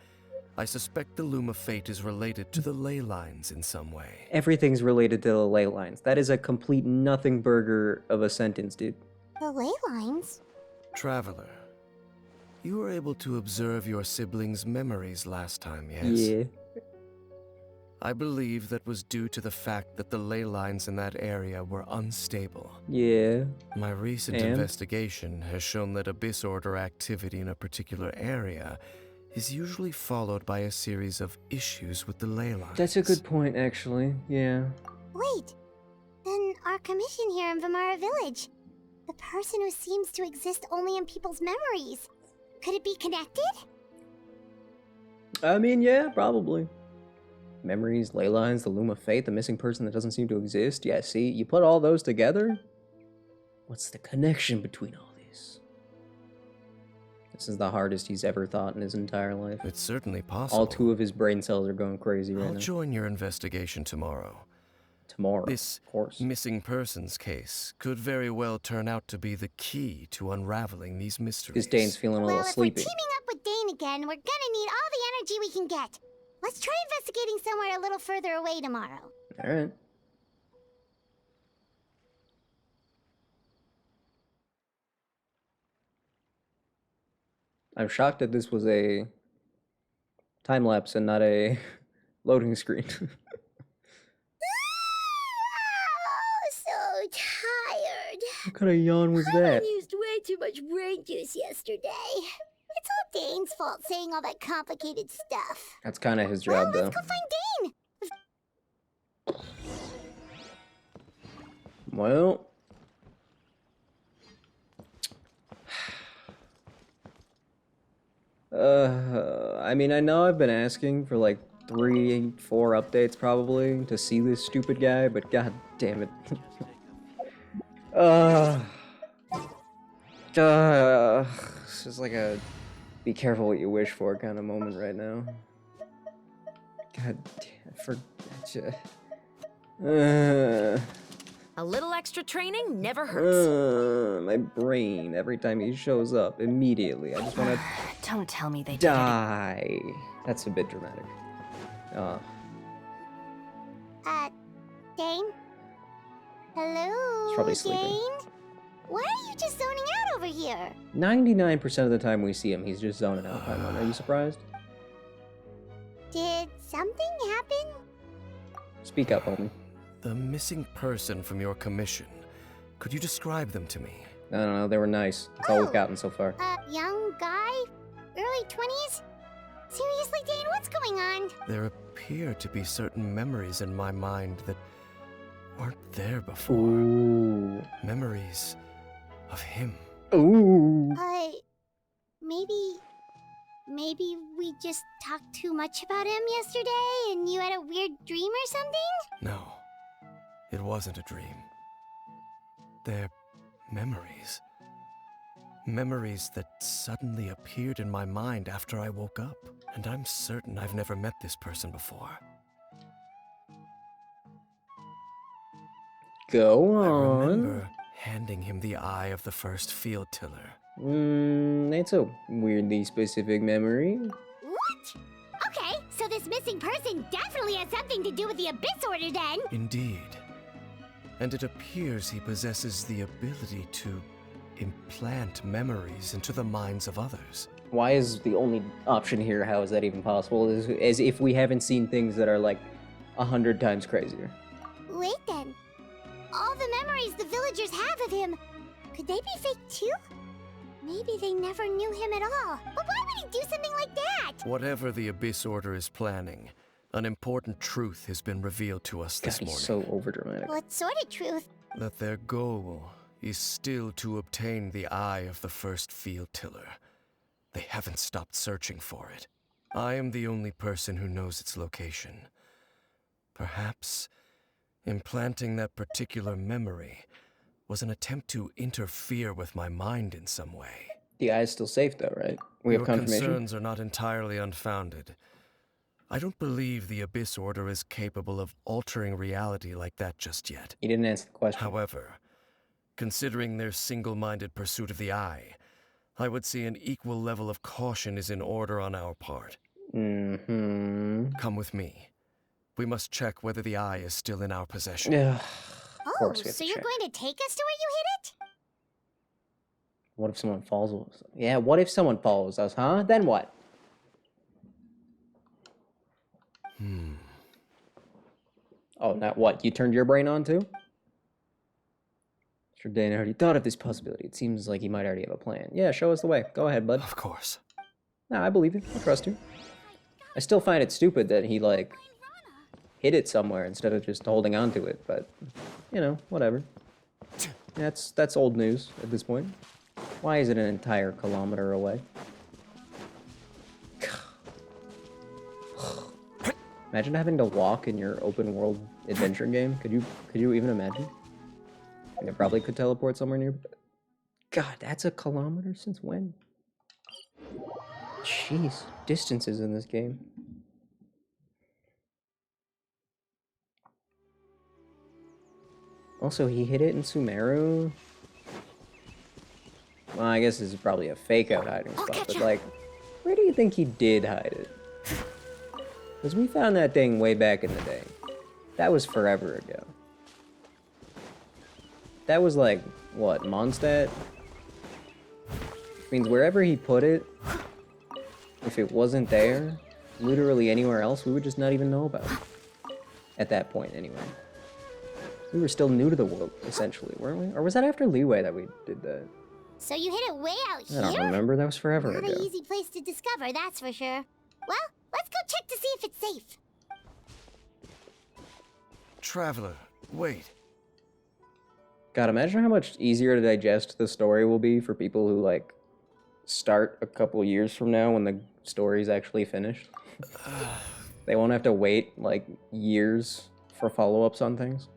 I suspect the Loom of Fate is related to the ley lines in some way. Everything's related to the ley lines. That is a complete nothing burger of a sentence, dude. The ley lines? Traveler, you were able to observe your siblings' memories last time, yes? Yeah. I believe that was due to the fact that the ley lines in that area were unstable. Yeah. My recent And? investigation has shown that Abyss Order activity in a particular area is usually followed by a series of issues with the ley lines. That's a good point, actually. Yeah. Wait. Then our commission here in Vimara Village. The person who seems to exist only in people's memories. Could it be connected? I mean, yeah, probably. Memories, ley lines, the Loom of Fate, the missing person that doesn't seem to exist. Yeah, see, you put all those together. What's the connection between all these? This is the hardest he's ever thought in his entire life. It's certainly possible. All 2 of his brain cells are going crazy right I'll now. join your investigation tomorrow. Tomorrow, This of course. missing persons case could very well turn out to be the key to unraveling these mysteries. Because Dane's feeling a Well, little if we're sleepy. teaming up with Dane again, we're gonna need all the energy we can get. Let's try investigating somewhere a little further away tomorrow. Alright. I'm shocked that this was a time lapse and not a loading screen. Oh, so tired. What kind of yawn was that? used way too much brain juice yesterday. It's all Dane's fault saying all that complicated stuff. That's kind of his Well, job, though. let's go find Dane. Well. I mean, I know I've been asking for like 3, 4 updates probably to see this stupid guy, but god damn it. It's just like a be careful what you wish for kind of moment right now. God damn, A little extra training never hurts. my brain, every time he shows up, immediately, I just want to Don't tell me they did it. die. That's a bit dramatic. Dane? Hello, He's probably sleeping. Dane? Why are you just zoning out over here? 99% of the time we see him, he's just zoning out. Paimon. Are you surprised? Did something happen? Speak up, homie. The missing person from your commission. Could you describe them to me? I don't know, they were nice. That's all we've gotten so far. Young guy? Early 20s? Seriously, Dane, what's going on? There appear to be certain memories in my mind that weren't there before. Ooh. Memories of him. Ooh. Maybe we just talked too much about him yesterday and you had a weird dream or something? No, it wasn't a dream. They're memories. Memories that suddenly appeared in my mind after I woke up. And I'm certain I've never met this person before. Go I on. remember handing him the eye of the first field tiller. It's a weirdly specific memory. What? Okay, so this missing person definitely has something to do with the Abyss Order then. Indeed. And it appears he possesses the ability to implant memories into the minds of others. Why is the only option here? How is that even possible? As if we haven't seen things that are like 100 times crazier. Wait then. All the memories the villagers have of him, could they be fake too? Maybe they never knew him at all. But why would he do something like that? Whatever the Abyss Order is planning, an important truth has been revealed to us this God, he's morning. so overdramatic. What sort of truth? That their goal is still to obtain the eye of the first field tiller. They haven't stopped searching for it. I am the only person who knows its location. Perhaps implanting that particular memory was an attempt to interfere with my mind in some way. The eye is still safe though, right? We have Your confirmation. concerns are not entirely unfounded. I don't believe the Abyss Order is capable of altering reality like that just yet. He didn't answer the question. However, considering their single-minded pursuit of the eye, I would say an equal level of caution is in order on our part. Come with me. We must check whether the eye is still in our possession. Yeah. Oh, so you're going to take us to where you hid it? What if someone follows us? Yeah, what if someone follows us, huh? Then what? Oh, now what? You turned your brain on too? Sure, Dan already thought of this possibility. It seems like he might already have a plan. Yeah, show us the way. Go ahead, bud. Of course. No, I believe you. I trust you. I still find it stupid that he, like, hid it somewhere instead of just holding on to it, but, you know, whatever. That's old news at this point. Why is it an entire kilometer away? Imagine having to walk in your open world adventure game. Could you even imagine? And it probably could teleport somewhere near. God, that's a kilometer? Since when? Jeez, distances in this game. Also, he hid it in Sumeru. Well, I guess this is probably a fake out hiding spot, but like, where do you think he did hide it? Because we found that thing way back in the day. That was forever ago. That was like, what, Mondstadt? Means wherever he put it, if it wasn't there, literally anywhere else, we would just not even know about it. At that point, anyway. We were still new to the world, essentially, weren't we? Or was that after Leeway that we did that? So you hid it way out here? I don't remember. That was forever Not ago. an easy place to discover, that's for sure. Well, let's go check to see if it's safe. Traveler, wait. God, imagine how much easier to digest the story will be for people who, like, start a couple years from now when the story's actually finished. They won't have to wait, like, years for follow-ups on things.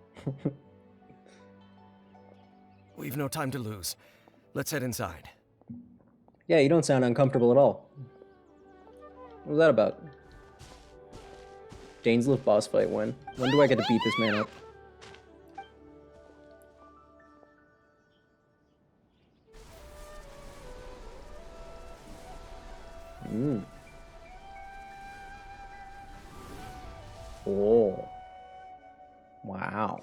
We've no time to lose. Let's head inside. Yeah, you don't sound uncomfortable at all. What was that about? Dainsleif boss fight when? When do I get to beat this man up? Oh. Wow.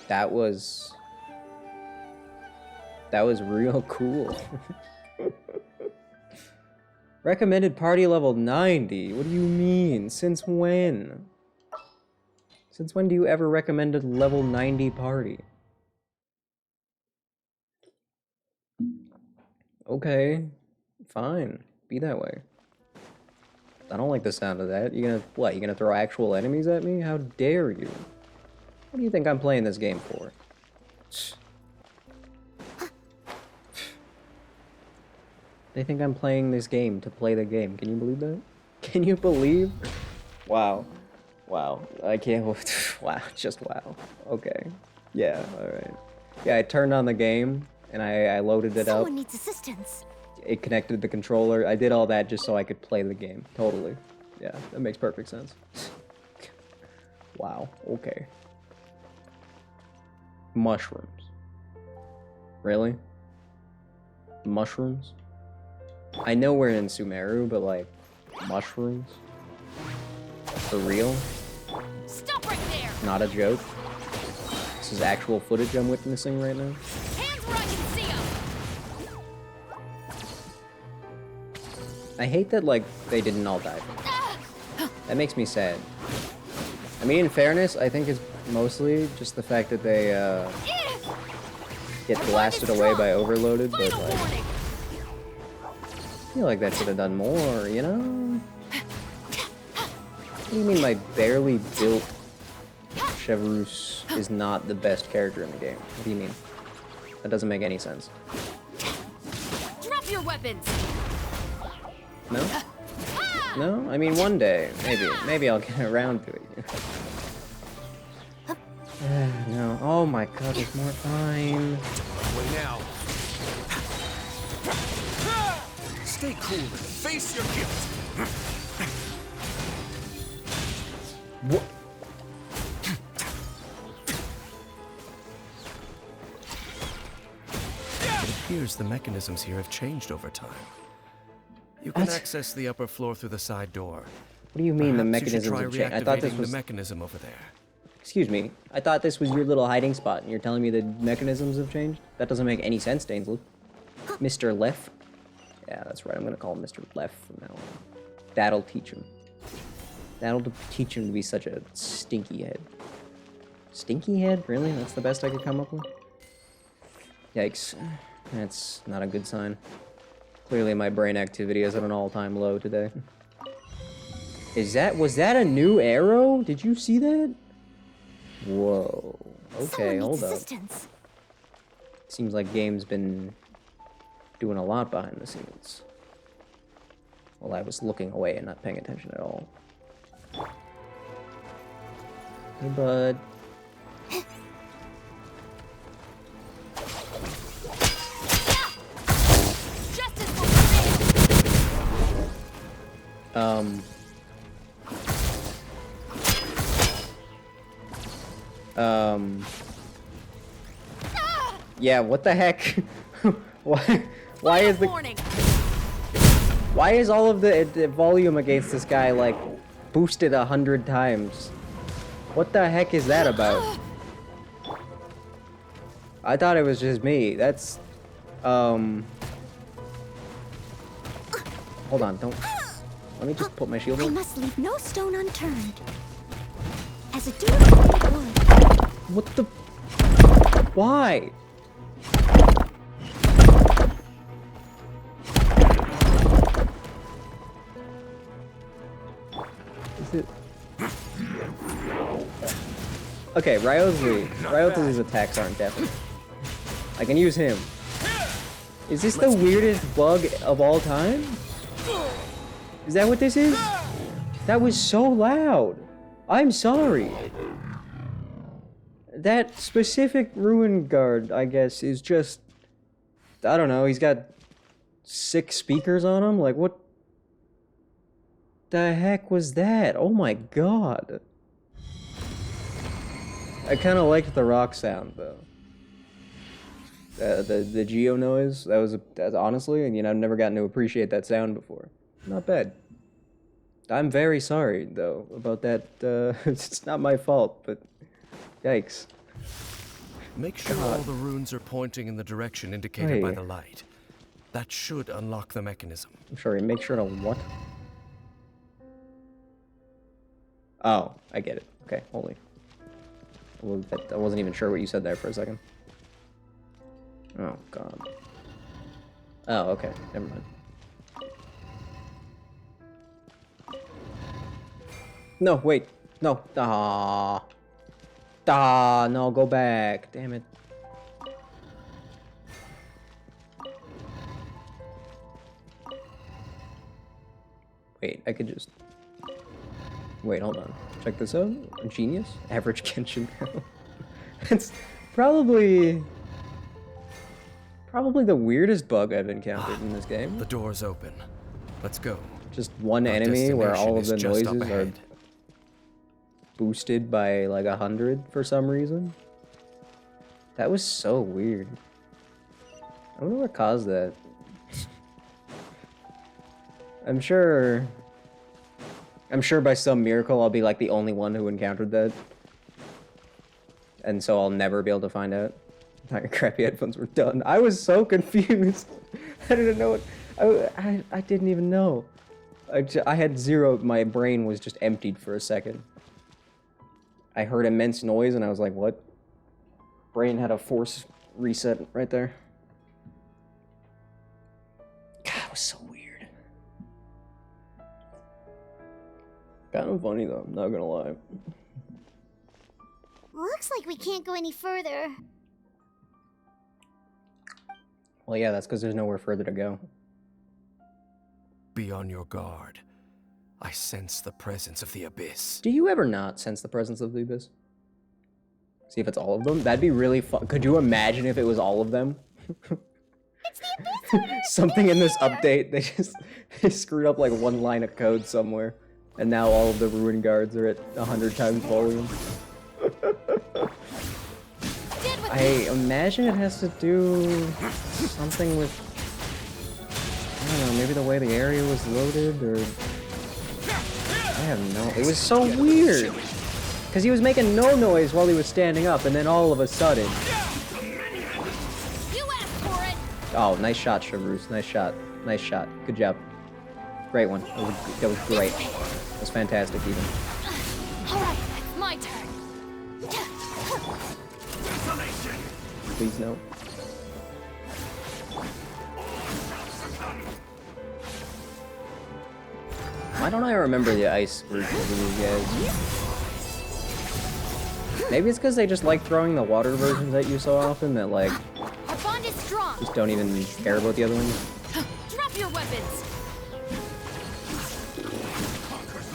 That was real cool. Recommended party level 90. What do you mean? Since when? Since when do you ever recommend a level 90 party? Okay. Fine. Be that way. I don't like the sound of that. You gonna, what, you gonna throw actual enemies at me? How dare you? What do you think I'm playing this game for? They think I'm playing this game to play the game. Can you believe that? Can you believe? Wow. Wow. I can't... Wow. Just wow. Okay. Yeah, alright. Yeah, I turned on the game, and I loaded it up. Someone needs assistance. It connected the controller. I did all that just so I could play the game. Totally. Yeah, that makes perfect sense. Wow. Okay. Mushrooms. Really? Mushrooms? I know we're in Sumeru, but like, mushrooms? For real? Stop right there! Not a joke? This is actual footage I'm witnessing right now? Hands where I can see 'em! I hate that, like, they didn't all die. That makes me sad. I mean, in fairness, I think it's mostly just the fact that they, get blasted away by Overloaded, but, Final like, warning! I feel like that should have done more, you know? What do you mean my barely built Chevreuse is not the best character in the game? What do you mean? That doesn't make any sense. Drop your weapons! No? No? I mean, one day, maybe. Maybe I'll get around to it. No. Oh my god, there's more time. Now. Stay cool and face your guilt. What? It appears the mechanisms here have changed over time. You can What? access the upper floor through the side door. What do you mean the Perhaps you should mechanisms try have changed? I thought this reactivating was... the mechanism over there. Excuse me. I thought this was your little hiding spot, and you're telling me the mechanisms have changed? That doesn't make any sense, Dainsleif. Mr. Leff? Yeah, that's right. I'm gonna call him Mr. Leff from now on. That'll teach him. That'll teach him to be such a stinky head. Stinky head? Really? That's the best I could come up with? Yikes. That's not a good sign. Clearly my brain activity is at an all-time low today. Was that a new arrow? Did you see that? Whoa. Okay, Someone needs hold up. assistance. Seems like game's been doing a lot behind the scenes. Well, I was looking away and not paying attention at all. Hey, bud. Justice will prevail! Yeah, what the heck? Why is the... Warning! Why is all of the volume against this guy, like, boosted 100 times? What the heck is that about? I thought it was just me. That's, Hold on, don't... Let me just put my shield I on. must leave no stone unturned. As a dutiful would. What the... Why? Is it... Okay, Ryozu's attacks aren't deafening. I can use him. Is this the weirdest bug of all time? Is that what this is? That was so loud. I'm sorry. That specific Ruin Guard, I guess, is just... I don't know, he's got 6 speakers on him? Like, what the heck was that? Oh my god. I kind of liked the rock sound, though. The Geo noise, that's honestly, and you know, I've never gotten to appreciate that sound before. Not bad. I'm very sorry, though, about that. It's not my fault, but yikes. Make sure all the runes are pointing in the direction indicated by Hey. the light. That should unlock the mechanism. I'm sorry, make sure to what? Oh, I get it. Okay, holy. Well, I wasn't even sure what you said there for a second. Oh, God. Oh, okay, never mind. No, wait. No. Ah. Ah, no, go back. Damn it. Wait, I could just... Wait, hold on. Check this out. Genius. Average Genshin. It's probably the weirdest bug I've encountered in this game. The door's open. Let's go. Just one Our enemy where all of destination the is just up noises are ahead. boosted by like 100 for some reason. That was so weird. I wonder what caused that. I'm sure by some miracle I'll be like the only one who encountered that. And so I'll never be able to find out. My crappy headphones were done. I was so confused. I didn't know what... I didn't even know. I had zero... My brain was just emptied for a second. I heard immense noise and I was like, what? Brain had a force reset right there. God, it was so weird. Kind of funny though, I'm not gonna lie. Looks like we can't go any further. Well, yeah, that's because there's nowhere further to go. Be on your guard. I sense the presence of the Abyss. Do you ever not sense the presence of the Abyss? See if it's all of them? That'd be really fun. Could you imagine if it was all of them? It's the Abyss! Something in this update, they screwed up like one line of code somewhere. And now all of the Ruin Guards are at 100 times volume. I imagine it has to do something with, I don't know, maybe the way the area was loaded, or... I have no... It was so weird! Because he was making no noise while he was standing up, and then all of a sudden... You asked for it! Oh, nice shot, Chevreuse. Nice shot. Nice shot. Good job. Great one. That was great. That was fantastic, even. Alright, it's my turn. Please no. Why don't I remember the ice version of these guys? Maybe it's because they just like throwing the water versions at you so often that like Our bond is strong. just don't even care about the other ones. Drop your weapons.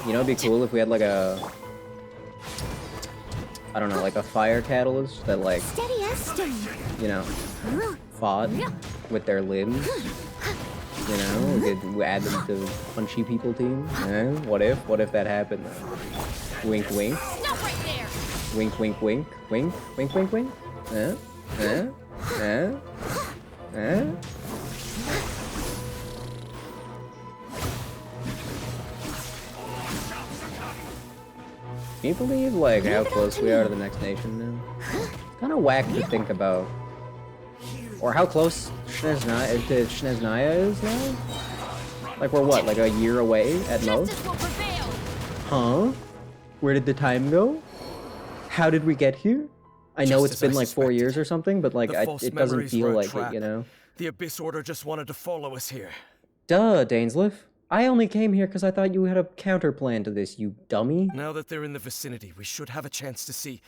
You know, it'd be cool if we had like a, I don't know, like a fire catalyst that like, Steady as stone. you know, fought with their limbs. You know, we could add them to punchy people team. Eh? What if that happened? Wink, wink. Stop right there. Wink, wink, wink. Wink, wink, wink, wink. Eh? Eh? Eh? Eh? Can you believe, like, how close we are to the next nation now? Kind of whack to think about. Or how close Snezhnaya is now? Like, we're what, like a year away at most? Justice will prevail. Huh? Where did the time go? How did we get here? I know Just it's as been I like 4 suspected. years or something, but like, The false it doesn't memories feel were a like it, trap. you know? The Abyss Order just wanted to follow us here. Duh, Dainsleif. I only came here because I thought you had a counter plan to this, you dummy. Now that they're in the vicinity, we should have a chance to see.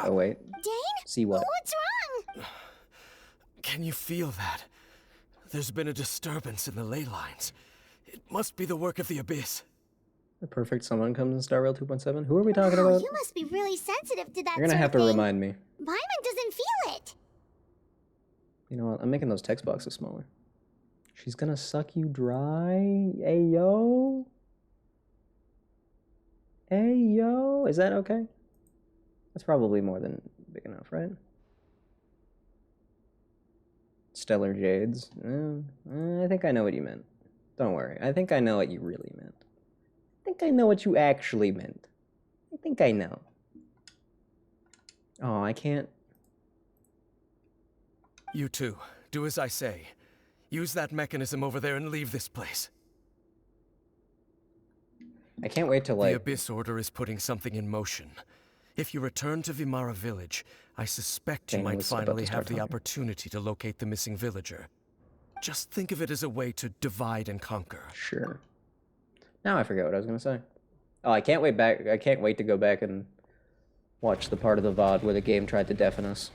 Oh, wait. Dane? See what? What's wrong? Can you feel that? There's been a disturbance in the ley lines. It must be the work of the Abyss. The perfect someone comes in Star Rail 2.7? Who are we talking Wow, about? you must be really sensitive to that You're gonna sort have to of thing. remind me. Paimon doesn't feel it. You know what? I'm making those text boxes smaller. She's gonna suck you dry? Ayo? Ayo? Is that okay? That's probably more than big enough, right? Stellar Jades. I think I know what you meant. Don't worry. I think I know what you really meant. I think I know what you actually meant. I think I know. Oh, I can't. You two, do as I say. Use that mechanism over there and leave this place. I can't wait to The like. Abyss Order is putting something in motion. If you return to Vimara Village, I suspect you Dana might was about to finally start have the talking. opportunity to locate the missing villager. Just think of it as a way to divide and conquer. Sure. Now I forget what I was gonna say. Oh, I can't wait to go back and watch the part of the VOD where the game tried to deafen us.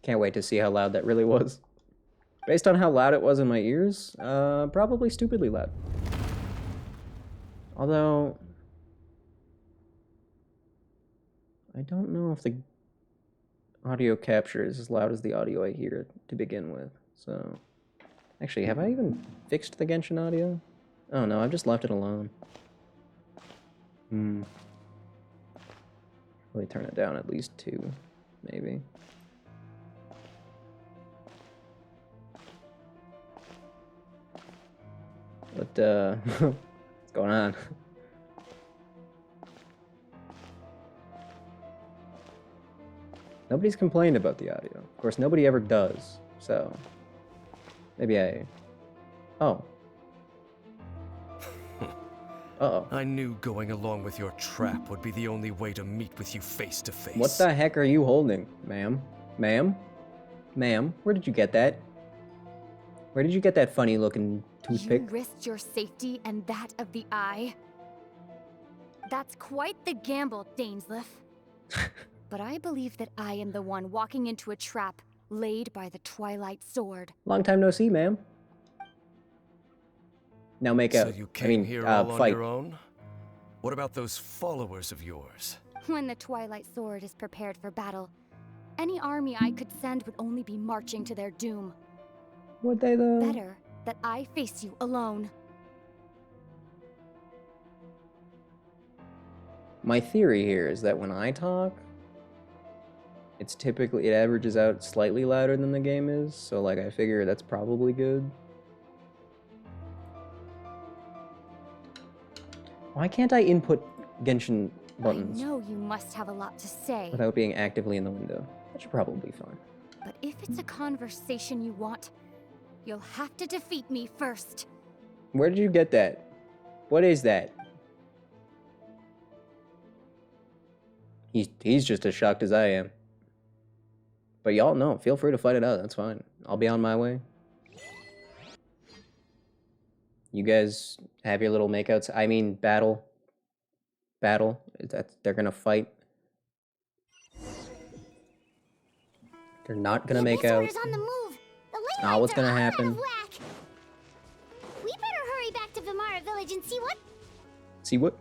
Can't wait to see how loud that really was. Based on how loud it was in my ears, probably stupidly loud. Although, I don't know if the audio capture is as loud as the audio I hear to begin with. So, actually, have I even fixed the Genshin audio? Oh no, I've just left it alone. Really turn it down at least 2, maybe. What, what's going on? Nobody's complained about the audio. Of course, nobody ever does, so... Maybe I... Oh. Uh-oh. I knew going along with your trap would be the only way to meet with you face to face. What the heck are you holding, ma'am? Ma'am? Ma'am, where did you get that? Where did you get that funny-looking toothpick? You risked your safety and that of the Eye? That's quite the gamble, Dainsleif. But I believe that I am the one walking into a trap laid by the Twilight Sword. Long time no see, ma'am. Now make So out. you came here all on fight. your own? What about those followers of yours? When the Twilight Sword is prepared for battle, any army I could send would only be marching to their doom. Would they though? Better that I face you alone. My theory here is that when I talk, it averages out slightly louder than the game is, so like I figure that's probably good. Why can't I input Genshin buttons I know you must have a lot to say, without being actively in the window? That should probably be fine. but if it's a conversation you want, you'll have to defeat me first. Where did you get that? What is that? He's just as shocked as I am. But y'all know, feel free to fight it out, that's fine. I'll be on my way. You guys have your little makeouts. I mean, battle. They're gonna fight. They're not gonna make out. On the move. The ley Now what's lines are gonna all out happen? of whack. We better hurry back to Vimara Village and see what... See what?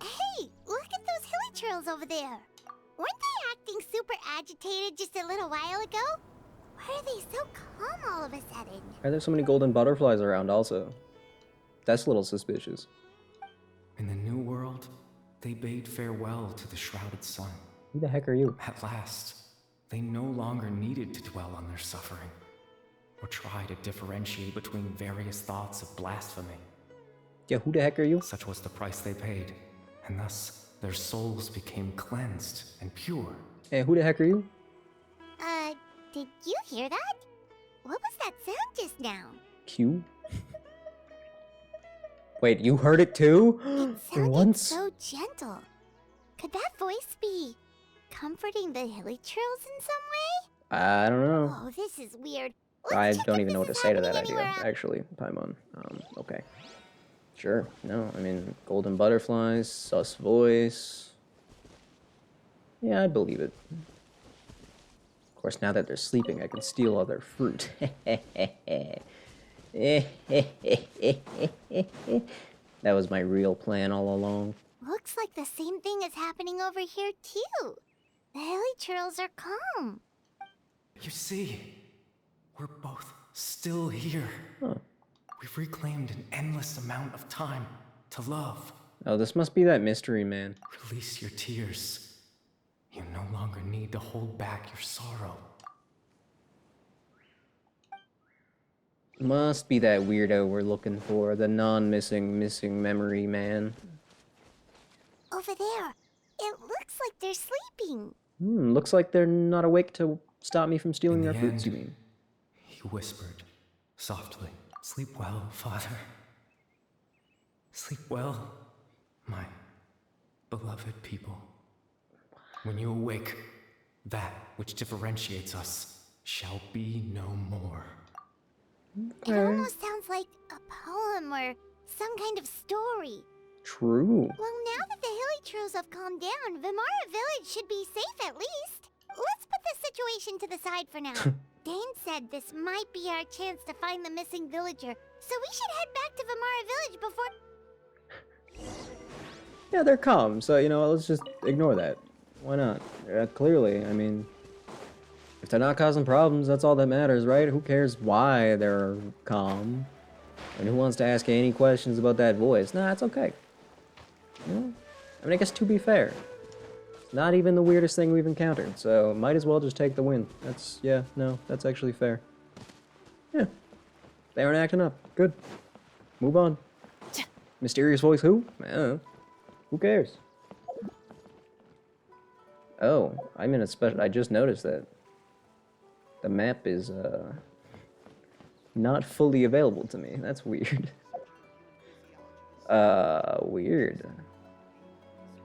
Hey, look at those hilly churls over there. Weren't they acting super agitated just a little while ago? Why are they so calm all of a sudden? Why are there so many golden butterflies around also? That's a little suspicious. In the new world, they bade farewell to the shrouded sun. Who the heck are you? At last, they no longer needed to dwell on their suffering, or try to differentiate between various thoughts of blasphemy. Yeah, who the heck are you? Such was the price they paid, and thus their souls became cleansed and pure. Hey, who the heck are you? Did you hear that? What was that sound just now? Q? Wait, you heard it too? It For sounded once? so gentle. Could that voice be comforting the hilly churls in some way? I don't know. Oh, this is weird. I Let's check don't if even know this what to is say to that happening idea, anywhere else. actually, Paimon. Okay. Sure, no, I mean, golden butterflies, sus voice. Yeah, I'd believe it. Of course, now that they're sleeping, I can steal all their fruit. That was my real plan all along. Looks like the same thing is happening over here, too. The hilly churls are calm. You see, we're both still here. Huh. We've reclaimed an endless amount of time to love. Oh, this must be that mystery man. Release your tears. You no longer need to hold back your sorrow. Must be that weirdo we're looking for, the missing memory man. Over there. It looks like they're sleeping. Looks like they're not awake to stop me from stealing In their the fruits, you end, mean? He whispered softly, "Sleep well, Father. Sleep well, my beloved people. When you awake, that which differentiates us shall be no more." It almost sounds like a poem or some kind of story. True. Well, now that the Hilichurls have calmed down, Vimara Village should be safe at least. Let's put this situation to the side for now. Dane said this might be our chance to find the missing villager, so we should head back to Vimara Village before... Yeah, they're calm, so, you know, let's just ignore that. Why not? Clearly, I mean, if they're not causing problems, that's all that matters, right? Who cares why they're calm? And who wants to ask any questions about that voice? Nah, it's okay. You know? I mean, I guess to be fair, it's not even the weirdest thing we've encountered, so might as well just take the win. That's, yeah, no, that's actually fair. Yeah. They aren't acting up. Good. Move on. Mysterious voice who? I don't know. Who cares? Oh, I'm in a special... I just noticed that. The map is, not fully available to me. That's weird. Weird.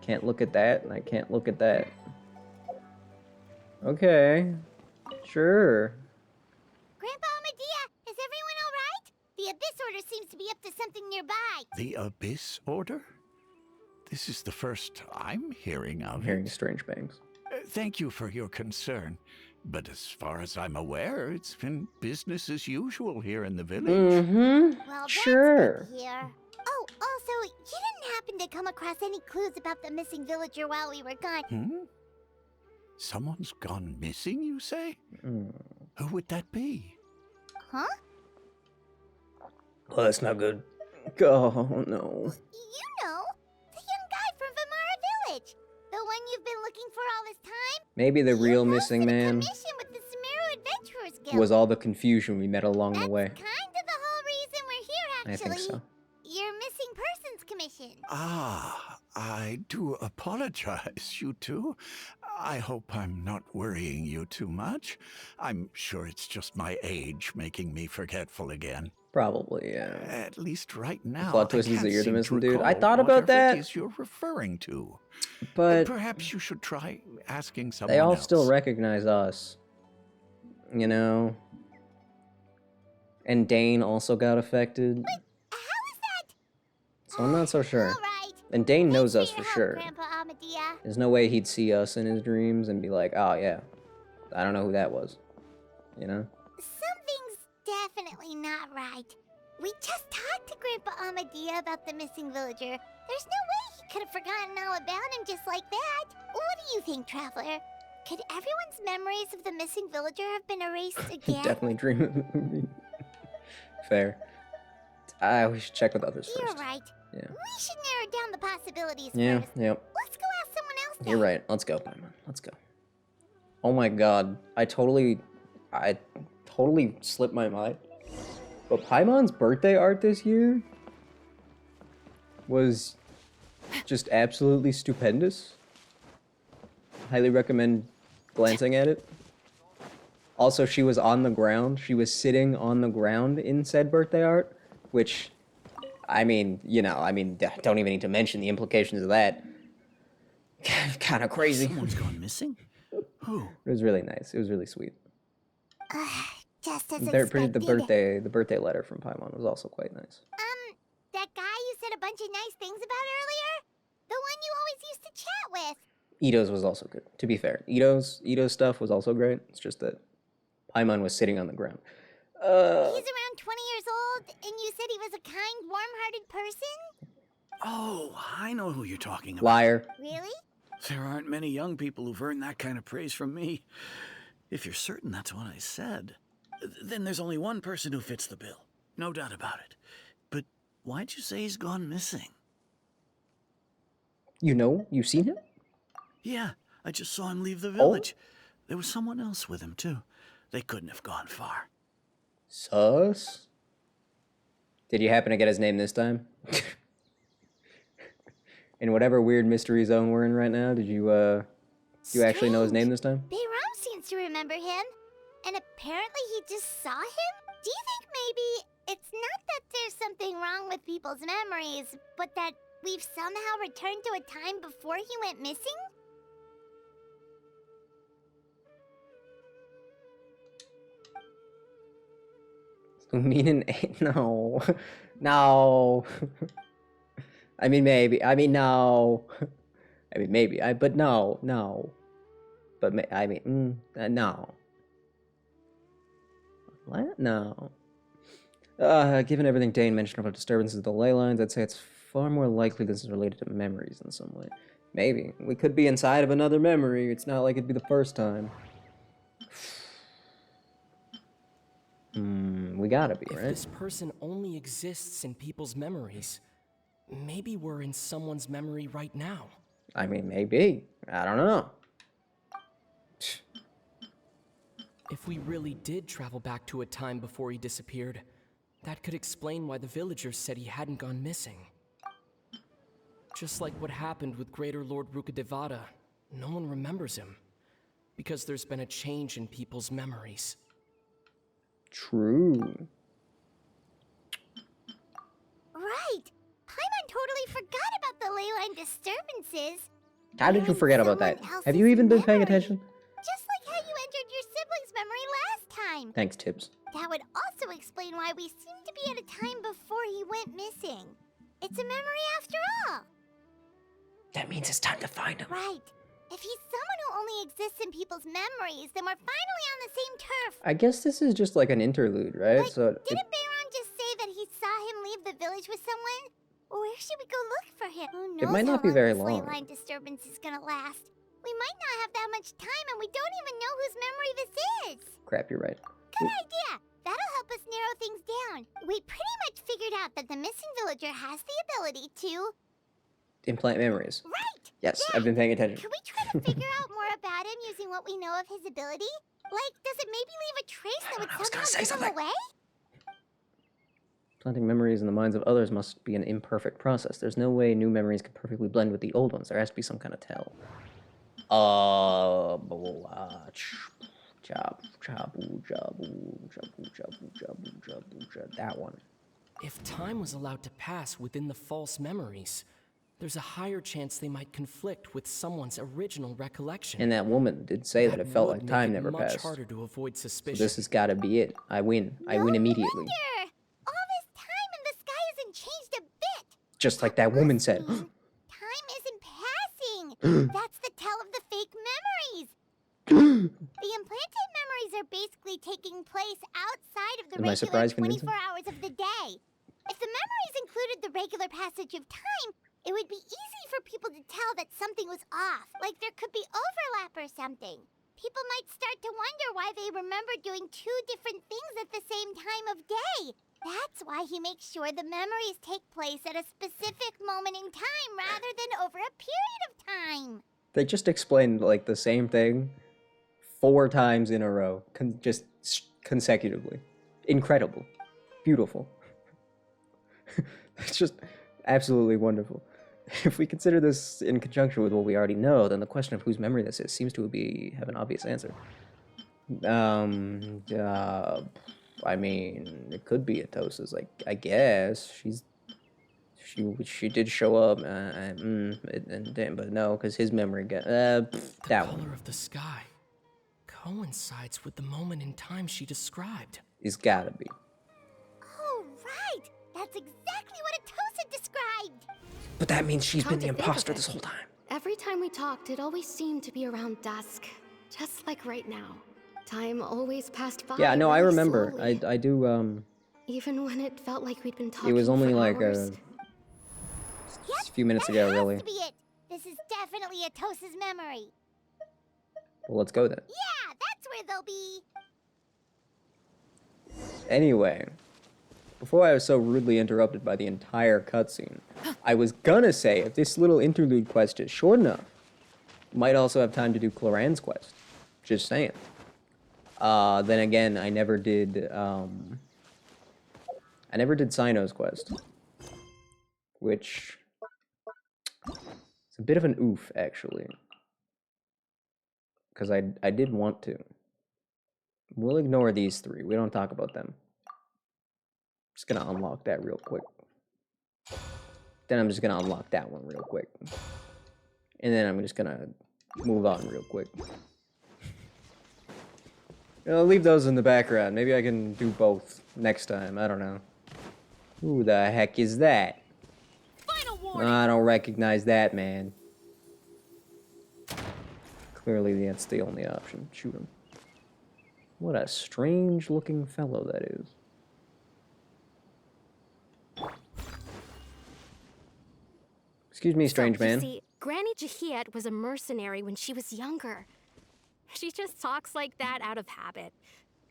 Can't look at that, and I can't look at that. Okay. Sure. Grandpa Medea, is everyone alright? The Abyss Order seems to be up to something nearby. The Abyss Order? This is the first I'm hearing of I'm hearing it. strange bangs. Thank you for your concern. But as far as I'm aware, it's been business as usual here in the village. Mm-hmm. Well, Sure. that's good to hear. Oh, also, you didn't happen to come across any clues about the missing villager while we were gone? Hmm? Someone's gone missing, you say? Mm. Who would that be? Huh? Well, that's not good. Oh, no. You know, the young guy from Vimara Village. The one you've been looking for all this time. Maybe the He real posted missing a man commission with the Sumeru Adventurers Guild. was all the confusion we met along the way. That's kind of the whole reason we're here, I actually. think so. Your missing persons commission. Ah, I do apologize, you two. I hope I'm not worrying you too much. I'm sure it's just my age making me forgetful again. Probably, yeah. At least right now, Plot twist I is that can't you're the seem to missing dude. I recall thought about whatever that. it is you're referring to. But Perhaps you should try asking someone they all else. still recognize us. You know? And Dane also got affected. How is that? So I'm not so sure. All right. And Dane knows Thanks us for for your sure. help, Grandpa Amadea. There's no way he'd see us in his dreams and be like, oh yeah, I don't know who that was. You know? Something's definitely not right. We just talked to Grandpa Amadea about the missing villager. There's no way he could have forgotten all about him just like that. What do you think, Traveler? Could everyone's memories of the missing villager have been erased again? Definitely dream of the movie. Fair. We should check with others You're first. right. Yeah. We should narrow down the possibilities Yeah, first. yep. Let's go ask someone else You're then. right. Let's go, Paimon. Let's go. Oh my god. I totally slipped my mind. But Paimon's birthday art this year was just absolutely stupendous. Highly recommend glancing at it. Also, she was on the ground. She was sitting on the ground in said birthday art, which, I mean, you know, don't even need to mention the implications of that. Kind of crazy. Someone's gone missing? Who? It was really nice. It was really sweet. Just as The expected. birthday letter from Paimon was also quite nice. That guy you said a bunch of nice things about earlier? The one you always used to chat with. Ito's was also good. To be fair, Ito's stuff was also great. It's just that Paimon was sitting on the ground. He's around 20 years old, and you said he was a kind, warm-hearted person? Oh, I know who you're talking about. Liar. Really? There aren't many young people who've earned that kind of praise from me. If you're certain that's what I said, then there's only one person who fits the bill. No doubt about it. But why'd you say he's gone missing? You know? You've seen him? Yeah, I just saw him leave the village. There was someone else with him, too. They couldn't have gone far. Sus? Did you happen to get his name this time? In whatever weird mystery zone we're in right now, did you actually know his name this time? Bayram seems to remember him. And apparently he just saw him? Do you think maybe it's not that there's something wrong with people's memories, but that we've somehow returned to a time before he went missing? Lumine 8? No. No. I mean, maybe. I mean, no. I mean, maybe. But no. No. But I mean, no. What? No. Given everything Dane mentioned about disturbances of the ley lines, I'd say it's far more likely this is related to memories in some way. Maybe. We could be inside of another memory. It's not like it'd be the first time. We gotta be, If right? this person only exists in people's memories, maybe we're in someone's memory right now. I mean, maybe. I don't know. If we really did travel back to a time before he disappeared, that could explain why the villagers said he hadn't gone missing. Just like what happened with Greater Lord Rukadevada, no one remembers him, because there's been a change in people's memories. True. Right. Paimon totally forgot about the ley line disturbances. How did you You're in forget about that? someone else's Have you even been paying memory. attention? Just like how you entered your sibling's memory last time. Thanks, Tibbs. That would also explain why we seem to be at a time before he went missing. It's a memory after all. That means it's time to find him. Right. If he's someone who only exists in people's memories, then we're finally on the same turf. I guess this is just like an interlude, right? Like, didn't Bayron just say that he saw him leave the village with someone? Where should we go look for him? Who knows It might not how be very this ley long. line disturbance is gonna last. We might not have that much time, and we don't even know whose memory this is. Crap, you're right. Good idea. That'll help us narrow things down. We pretty much figured out that the missing villager has the ability to... Implant memories. Right! Yes, Yeah. I've been paying attention. Can we try to figure out more about him using what we know of his ability? Like, does it maybe leave a trace that would somehow give him away? Planting memories in the minds of others must be an imperfect process. There's no way new memories can perfectly blend with the old ones. There has to be some kind of tell. That one. If time was allowed to pass within the false memories, there's a higher chance they might conflict with someone's original recollection. And that woman did say that it felt would like make time it never much passed. harder to avoid So suspicion. this has got to be it. I win. I win immediately. Wonder. All this time and the sky hasn't changed a bit. Just like that woman said. Time isn't passing. That's the tell of the fake memories. The implanted memories are basically taking place outside of the Is my regular surprise 24 convincing? hours of the day. If the memories included the regular passage of time, it would be easy for people to tell that something was off, like there could be overlap or something. People might start to wonder why they remember doing two different things at the same time of day. That's why he makes sure the memories take place at a specific moment in time rather than over a period of time. They just explained like the same thing 4 times in a row, just consecutively. Incredible. Beautiful. It's just absolutely wonderful. If we consider this in conjunction with what we already know, then the question of whose memory this is seems to have an obvious answer. I mean, it could be Atosa's, like, I guess. She did show up, but no, because his memory got, that The one. color of the sky coincides with the moment in time she described. It's gotta be. Oh, right! That's exactly what Atosa described! But that means she's Come been the to think of imposter it, this whole time. Every time we talked, it always seemed to be around dusk. Just like right now. Time always passed by. Yeah, no, I really remember. slowly. I do, Even when it felt like we'd been talking it was only for like hours. a few minutes ago, really. Has to be it. This is definitely Atosa's memory. Well, let's go then. Yeah, that's where they'll be. Anyway, before I was so rudely interrupted by the entire cutscene, I was gonna say if this little interlude quest is short enough, might also have time to do Cloran's quest. Just saying. Then again, I never did Sino's quest, which it's a bit of an oof actually, because I did want to. We'll ignore these 3. We don't talk about them. Just gonna unlock that real quick. Then I'm just gonna unlock that one real quick. And then I'm just gonna move on real quick. I'll leave those in the background. Maybe I can do both next time. I don't know. Who the heck is that? Final warning. I don't recognize that man. Clearly, that's the only option. Shoot him. What a strange looking fellow that is. Excuse me, strange man. You see, Granny Jahiet was a mercenary when she was younger. She just talks like that out of habit.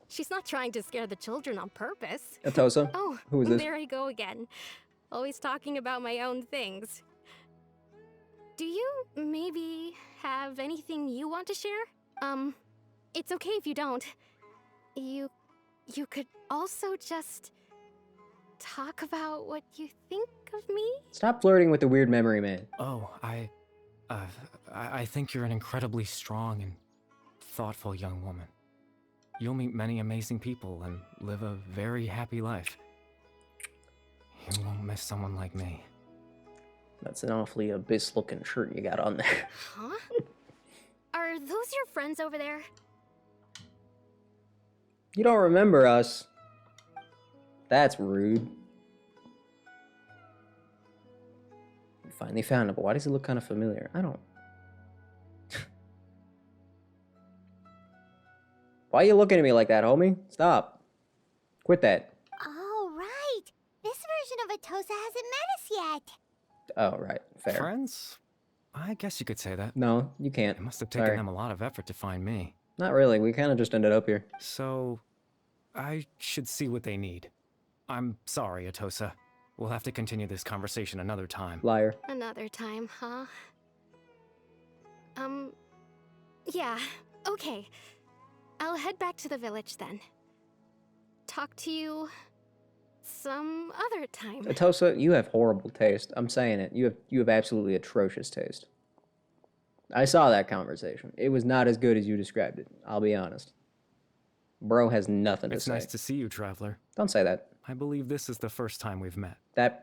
She's not trying to scare the children on purpose. Atosa? Oh, who is this? There I go again. Always talking about my own things. Do you maybe have anything you want to share? It's okay if you don't. You could also just talk about what you think of me? Stop flirting with the weird memory man. Oh, I think you're an incredibly strong and thoughtful young woman. You'll meet many amazing people and live a very happy life. You won't miss someone like me. That's an awfully abyss-looking shirt you got on there. Huh? Are those your friends over there? You don't remember us. That's rude. You finally found him, but why does he look kind of familiar? I don't... Why are you looking at me like that, homie? Stop. Quit that. Oh, right. This version of Atosa hasn't met us yet. Oh, right. Fair. Friends? I guess you could say that. No, you can't. It must have taken Sorry. them a lot of effort to find me. Not really. We kind of just ended up here. So, I should see what they need. I'm sorry, Atosa. We'll have to continue this conversation another time. Liar. Another time, huh? Yeah, okay. I'll head back to the village then. Talk to you some other time. Atosa, you have horrible taste. I'm saying it. You have absolutely atrocious taste. I saw that conversation. It was not as good as you described it. I'll be honest. Bro has nothing to It's say. nice to see you, Traveler. Don't say that. I believe this is the first time we've met.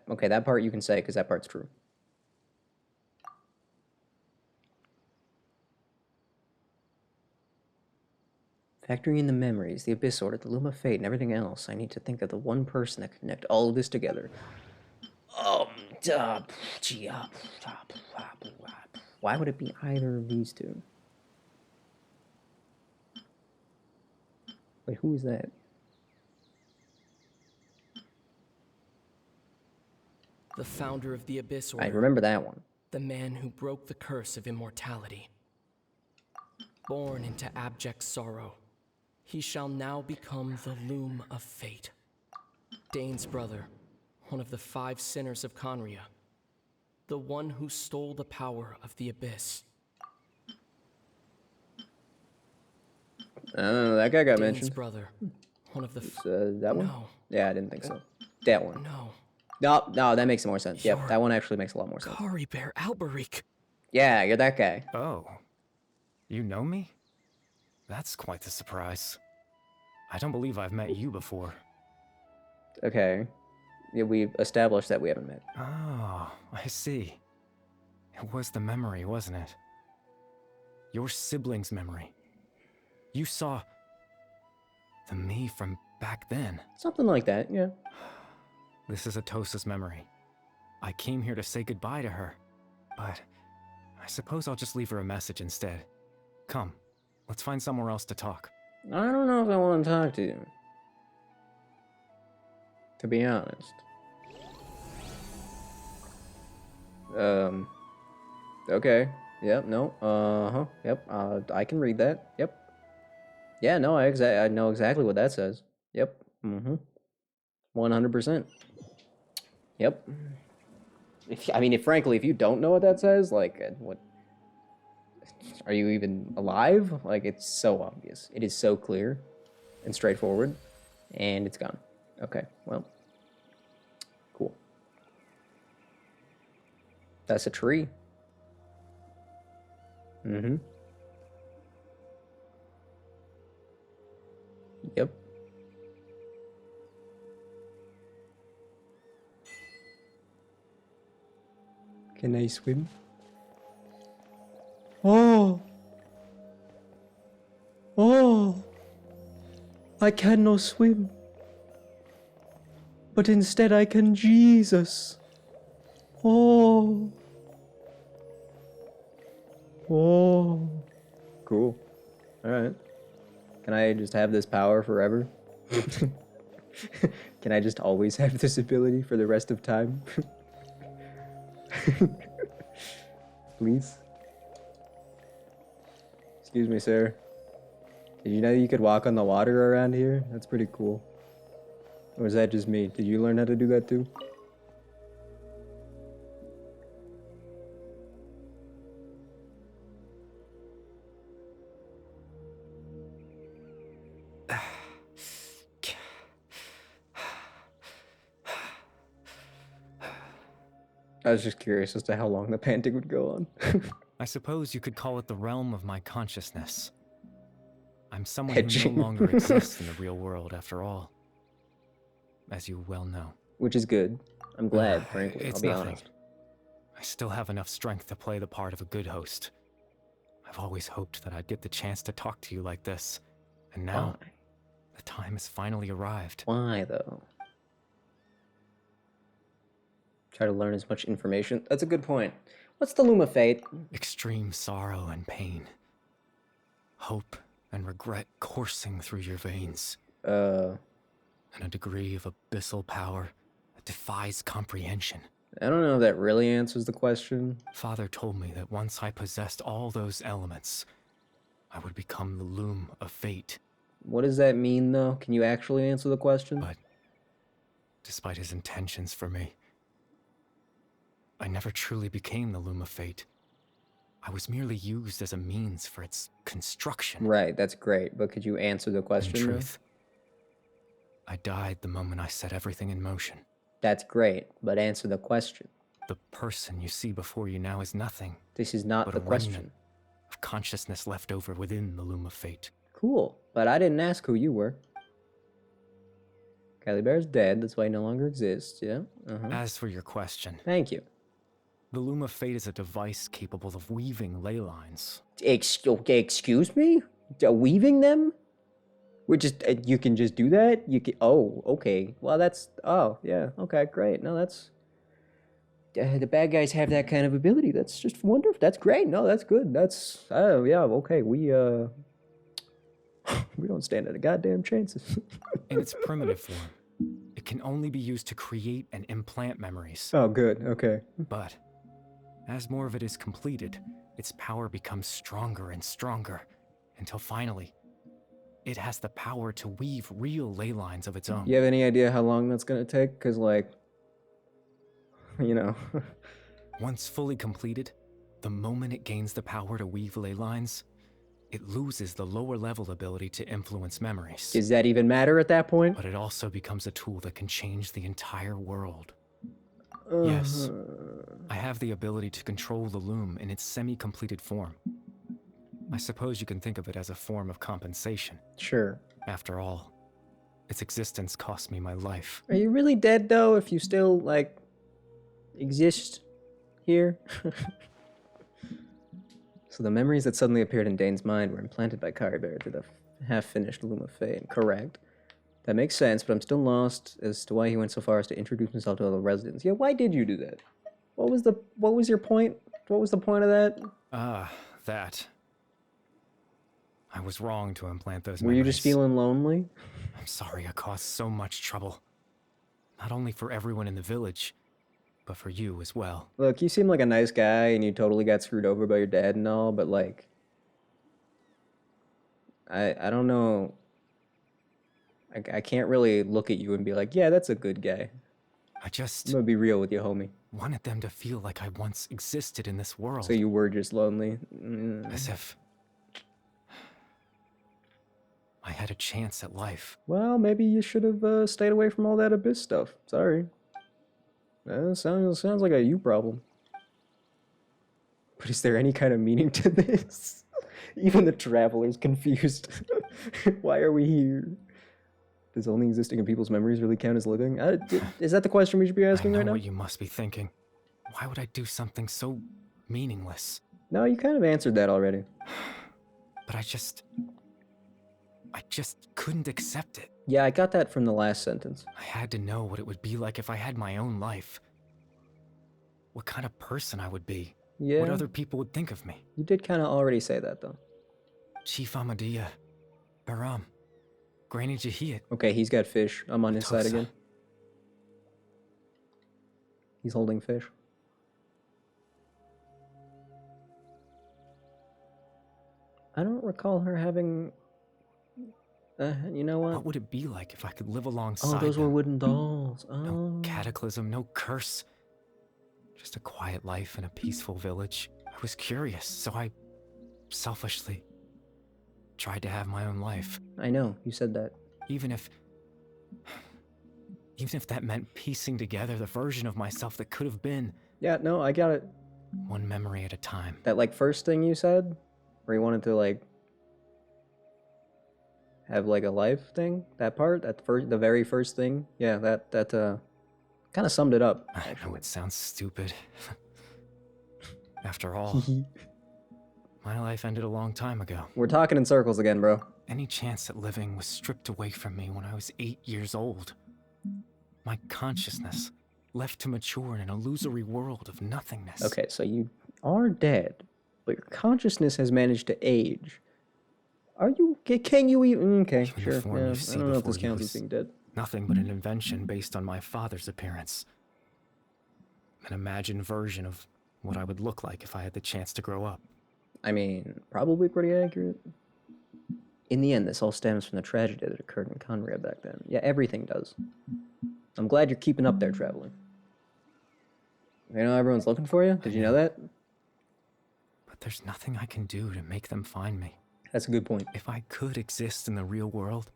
Okay, that part you can say because that part's true. Factoring in the memories, the Abyss Order, the Loom of Fate, and everything else, I need to think of the one person that can connect all of this together. Why would it be either of these two? Wait, who is that? The founder of the Abyss I Order. remember that one. The man who broke the curse of immortality. Born into abject sorrow, he shall now become the Loom of Fate. Dane's brother, one of the 5 sinners of Conria. The one who stole the power of the Abyss. That guy got Dane's mentioned. brother, one of the... That one? No. Yeah, I didn't think so. That one. No. No, that makes more sense. Yep, You're that one actually makes a lot more sense. Kari Bear Alberik. Yeah, you're that guy. Oh. You know me? That's quite the surprise. I don't believe I've met you before. Okay. Yeah, we've established that we haven't met. Oh, I see. It was the memory, wasn't it? Your sibling's memory. You saw the me from back then. Something like that, yeah. This is Atosa's memory. I came here to say goodbye to her, but I suppose I'll just leave her a message instead. Come, let's find somewhere else to talk. I don't know if I want to talk to you. To be honest. Okay. Yep, no. Uh-huh. Yep. I can read that. Yep. Yeah, no, I know exactly what that says. Yep. Mm-hmm. 100%. Yep. Frankly, if you don't know what that says, like, what? Are you even alive? Like, it's so obvious. It is so clear and straightforward, and it's gone. Okay, well. Cool. That's a tree. Mm-hmm. Yep. Can I swim? Oh! Oh! I cannot swim. But instead I can Jesus. Oh. Oh. Cool. Alright. Can I just have this power forever? Can I just always have this ability for the rest of time? Please? Excuse me, sir. Did you know you could walk on the water around here? That's pretty cool. Or is that just me? Did you learn how to do that too? I was just curious as to how long the panting would go on. I suppose you could call it the realm of my consciousness. I'm someone who Edging. no longer exists in the real world, after all. As you well know. Which is good. I'm glad, frankly. It's I'll be nothing. honest. I still have enough strength to play the part of a good host. I've always hoped that I'd get the chance to talk to you like this. And now, Why? the time has finally arrived. Why, though? Try to learn as much information. That's a good point. What's the Loom of Fate? Extreme sorrow and pain. Hope and regret coursing through your veins. And a degree of abyssal power that defies comprehension. I don't know if that really answers the question. Father told me that once I possessed all those elements, I would become the Loom of Fate. What does that mean, though? Can you actually answer the question? But, despite his intentions for me, I never truly became the Loom of Fate. I was merely used as a means for its construction. Right, that's great, but could you answer the question? In truth, I died the moment I set everything in motion. That's great, but answer the question. The person you see before you now is nothing. This is not but the a question. remnant of consciousness left over within the Loom of Fate. Cool, but I didn't ask who you were. Kylie Bear's dead, that's why he no longer exists, yeah? As for your question, Thank you. the Loom of Fate is a device capable of weaving ley lines. Okay, excuse me? Weaving them? We're just, you can just do that? You can, oh, okay. Well, that's, oh, yeah, okay, great. No, that's, the bad guys have that kind of ability. That's just wonderful. That's great. No, that's good. That's, oh, yeah, okay, we don't stand a goddamn chances. In its primitive form, it can only be used to create and implant memories. Oh, good, okay. But, as more of it is completed, its power becomes stronger and stronger, until finally, it has the power to weave real ley lines of its own. You have any idea how long that's gonna take? Because, like, you know. Once fully completed, the moment it gains the power to weave ley lines, it loses the lower level ability to influence memories. Does that even matter at that point? But it also becomes a tool that can change the entire world. Yes, I have the ability to control the Loom in its semi-completed form. I suppose you can think of it as a form of compensation. Sure. After all, its existence cost me my life. Are you really dead, though, if you still, like, exist here? So the memories that suddenly appeared in Dane's mind were implanted by Karibear to the half-finished Loom of Fate. Correct. That makes sense, but I'm still lost as to why he went so far as to introduce himself to other residents. Yeah, why did you do that? What was your point? What was the point of that? That. I was wrong to implant those Were memories. you just feeling lonely? I'm sorry I caused so much trouble. Not only for everyone in the village, but for you as well. Look, you seem like a nice guy, and you totally got screwed over by your dad and all, but, like, I don't know. I can't really look at you and be like, yeah, that's a good guy. I just I'm gonna be real with you, homie. wanted them to feel like I once existed in this world. So you were just lonely? As if I had a chance at life. Well, maybe you should have stayed away from all that abyss stuff. Sorry. Sounds like a you problem. But is there any kind of meaning to this? Even the traveler's confused. Why are we here? Does only existing in people's memories really count as living? Is that the question we should be asking I know right now? what you must be thinking. Why would I do something so meaningless? No, you kind of answered that already. But I just... I just couldn't accept it. Yeah, I got that from the last sentence. I had to know what it would be like if I had my own life. What kind of person I would be. Yeah. What other people would think of me. You did kind of already say that, though. Chief Ahmadiyya. Baram. Granny Jahiyat. Okay, he's got fish. I'm on his side Atosa. again. He's holding fish. I don't recall her having... you know what? What would it be like if I could live alongside Oh, those were them? wooden dolls. Oh. No cataclysm, no curse. Just a quiet life in a peaceful village. I was curious, so I selfishly tried to have my own life. I know, you said that. Even if that meant piecing together the version of myself that could have been. Yeah, no, I got it. One memory at a time. That, like, first thing you said? Where you wanted to, like... have, like, a life thing? That part? The very first thing? Yeah, that kind of summed it up, I actually. know it sounds stupid. After all, my life ended a long time ago. We're talking in circles again, bro. Any chance at living was stripped away from me when I was 8 years old. My consciousness left to mature in an illusory world of nothingness. Okay, so you are dead, but your consciousness has managed to age. Are you... Can you even... Okay, Even the sure. form Yeah, you I see don't know if before this you counts was as being dead. Nothing but an invention based on my father's appearance. An imagined version of what I would look like if I had the chance to grow up. I mean, probably pretty accurate. In the end, this all stems from the tragedy that occurred in Conrad back then. Yeah, everything does. I'm glad you're keeping up there, traveler. You know everyone's looking for you? Did you know that? But there's nothing I can do to make them find me. That's a good point. If I could exist in the real world,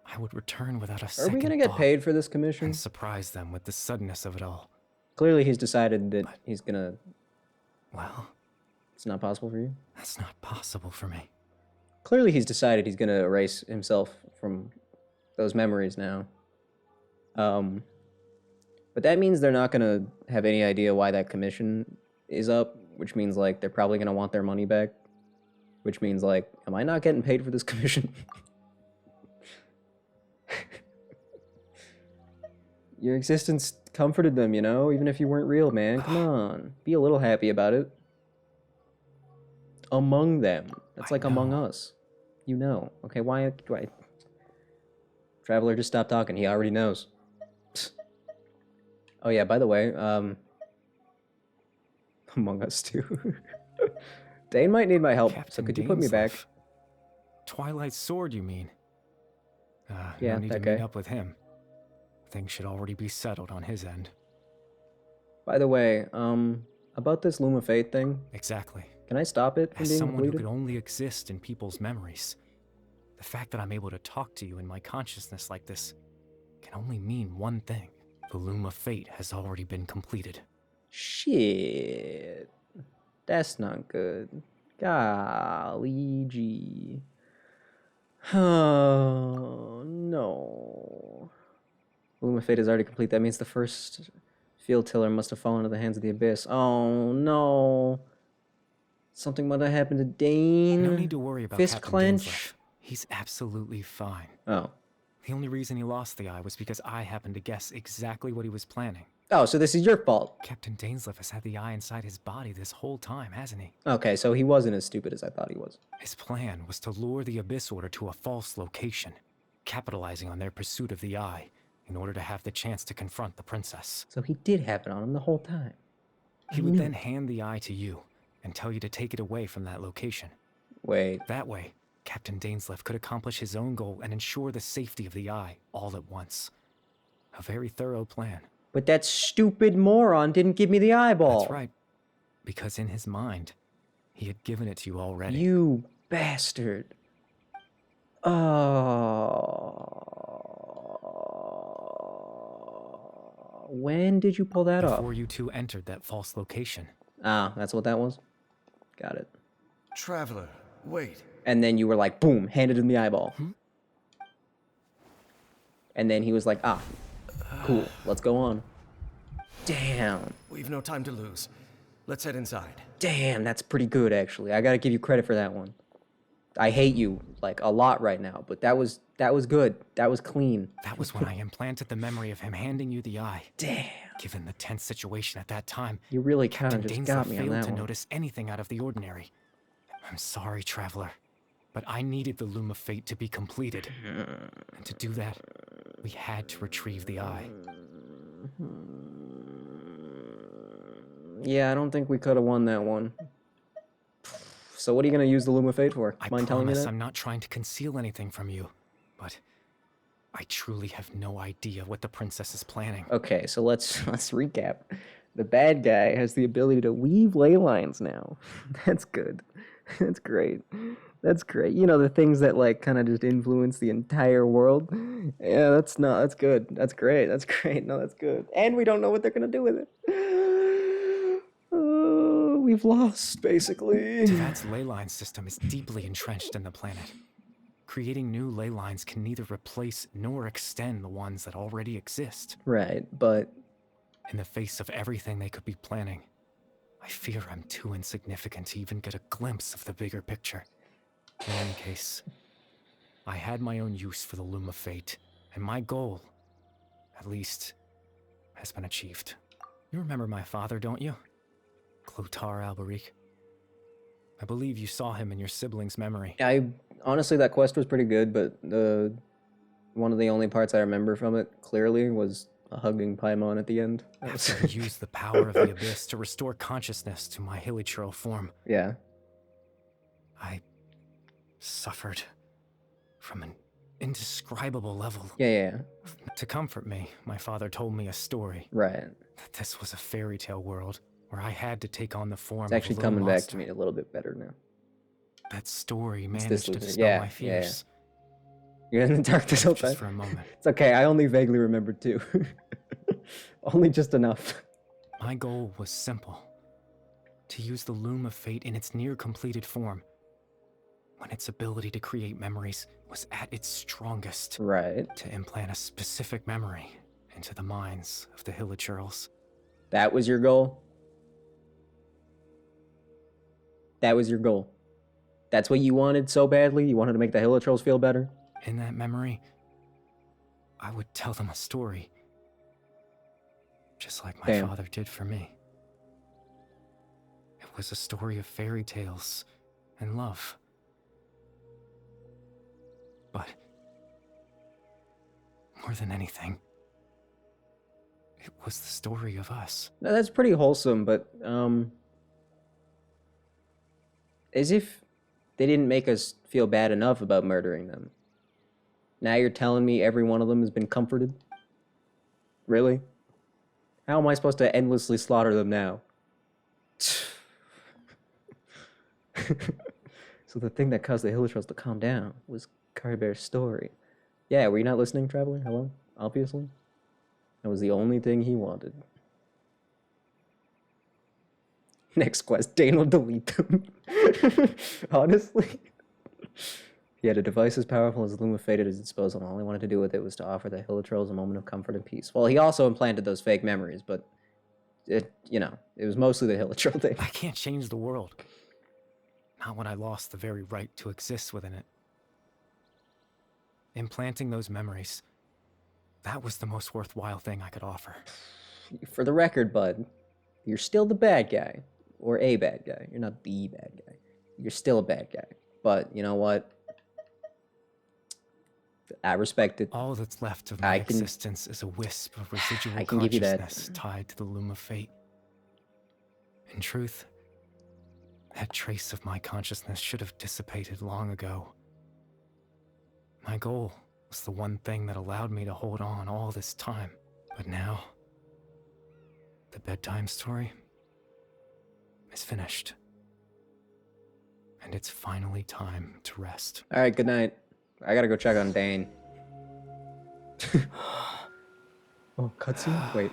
I would return without a Are second we gonna get thought paid for this commission? and surprise them with the suddenness of it all. Clearly he's decided that he's gonna... Well, It's not possible for you? that's not possible for me. Clearly he's decided he's gonna erase himself from those memories now. But that means they're not gonna have any idea why that commission is up, which means, like, they're probably gonna want their money back. Which means, like, am I not getting paid for this commission? Your existence comforted them, you know? Even if you weren't real, man. Come on. Be a little happy about it. Among them. That's like Among Us. You know. Okay, why do I... Traveler, just stop talking. He already knows. Oh yeah, by the way, Among Us too. Dane might need my help, so could you put me back? Dainsleif. Twilight Sword, you mean? Yeah, no need to that guy. meet up with him. Things should already be settled on his end. By the way, about this Loom of Fate thing, Exactly. can I stop it from As being someone who completed? could only exist in people's memories, the fact that I'm able to talk to you in my consciousness like this can only mean one thing. The Loom of Fate has already been completed. Shit. That's not good. Golly gee. Oh, no. Loom of Fate is already complete. That means the first field tiller must have fallen into the hands of the Abyss. Oh, no. Something might have happened to Dane. No need to worry about Fist Captain clench. Dainsleif. He's absolutely fine. Oh. The only reason he lost the eye was because I happened to guess exactly what he was planning. Oh, so this is your fault. Captain Dainsleif has had the eye inside his body this whole time, hasn't he? Okay, so he wasn't as stupid as I thought he was. His plan was to lure the Abyss Order to a false location, capitalizing on their pursuit of the eye in order to have the chance to confront the princess. So he did have it on him the whole time. He would then hand the eye to you and tell you to take it away from that location. Wait. That way, Captain Dainsleif could accomplish his own goal and ensure the safety of the eye all at once. A very thorough plan. But that stupid moron didn't give me the eyeball. That's right. Because in his mind, he had given it to you already. You bastard. Oh. When did you pull that off? Before you two entered that false location. Ah, that's what that was? Got it. Traveler, wait. And then you were like, boom, handed him the eyeball. And then he was like, ah, cool, let's go on. Damn. We've no time to lose. Let's head inside. Damn, that's pretty good, actually. I gotta give you credit for that one. I hate you like a lot right now, but that was good. That was clean. That was when I implanted the memory of him handing you the eye. Damn. Given the tense situation at that time, You really kind of Captain just Dainsleif got me on failed that to one. notice anything out of the ordinary. I'm sorry, Traveler, but I needed the Loom of Fate to be completed. And to do that, we had to retrieve the eye. Yeah, I don't think we could have won that one. So what are you going to use the Loom of Fate for? I Mind telling me promise that? I'm not trying to conceal anything from you, but I truly have no idea what the princess is planning. Okay, so let's recap. The bad guy has the ability to weave ley lines now. That's good. That's great. That's great. You know, the things that like kind of just influence the entire world. Yeah, that's good. That's great. That's great. No, that's good. And we don't know what they're gonna do with it. We've lost, basically. Tivat's ley line system is deeply entrenched in the planet. Creating new ley lines can neither replace nor extend the ones that already exist. Right, but in the face of everything they could be planning, I fear I'm too insignificant to even get a glimpse of the bigger picture. In any case, I had my own use for the Loom of Fate, and my goal, at least, has been achieved. You remember my father, don't you? Clotar Alberic. I believe you saw him in your sibling's memory. Honestly, that quest was pretty good, but one of the only parts I remember from it clearly was hugging Paimon at the end. After I used the power of the Abyss to restore consciousness to my hilichurl form, yeah, I suffered from an indescribable level. Yeah. To comfort me, my father told me a story. Right. That this was a fairy tale world where I had to take on the form It's actually of a little coming monster. back to me a little bit better now. That story managed this to losing. dispel my fears. You're in the dark this whole time. Just for a moment. It's okay, I only vaguely remembered too. Only just enough. My goal was simple. To use the Loom of Fate in its near completed form, when its ability to create memories was at its strongest. Right. To implant a specific memory into the minds of the hilichurls. That was your goal? That was your goal? That's what you wanted so badly? You wanted to make the hilichurls feel better? In that memory, I would tell them a story. Just like my father did for me. It was a story of fairy tales and love. But more than anything, it was the story of us. No, that's pretty wholesome, but as if they didn't make us feel bad enough about murdering them. Now you're telling me every one of them has been comforted? Really? How am I supposed to endlessly slaughter them now? So the thing that caused the hilichurls to calm down was Caribear's story. Yeah, were you not listening, Traveler? Hello? Obviously. That was the only thing he wanted. Next quest, Dane will delete them. Honestly. He had a device as powerful as the Loom of Fate at his disposal, and all he wanted to do with it was to offer the hilichurls a moment of comfort and peace. Well, he also implanted those fake memories, but it was mostly the hilichurl thing. I can't change the world. Not when I lost the very right to exist within it. Implanting those memories, that was the most worthwhile thing I could offer. For the record, bud, you're still the bad guy. Or a bad guy. You're not the bad guy. You're still a bad guy. But, you know what? I respect it. All that's left of my existence is a wisp of residual I can give you that. consciousness tied to the Loom of Fate. In truth, that trace of my consciousness should have dissipated long ago. My goal was the one thing that allowed me to hold on all this time. But now, the bedtime story is finished. And it's finally time to rest. Alright, good night. I gotta go check on Dane. Oh, cutscene? Wait.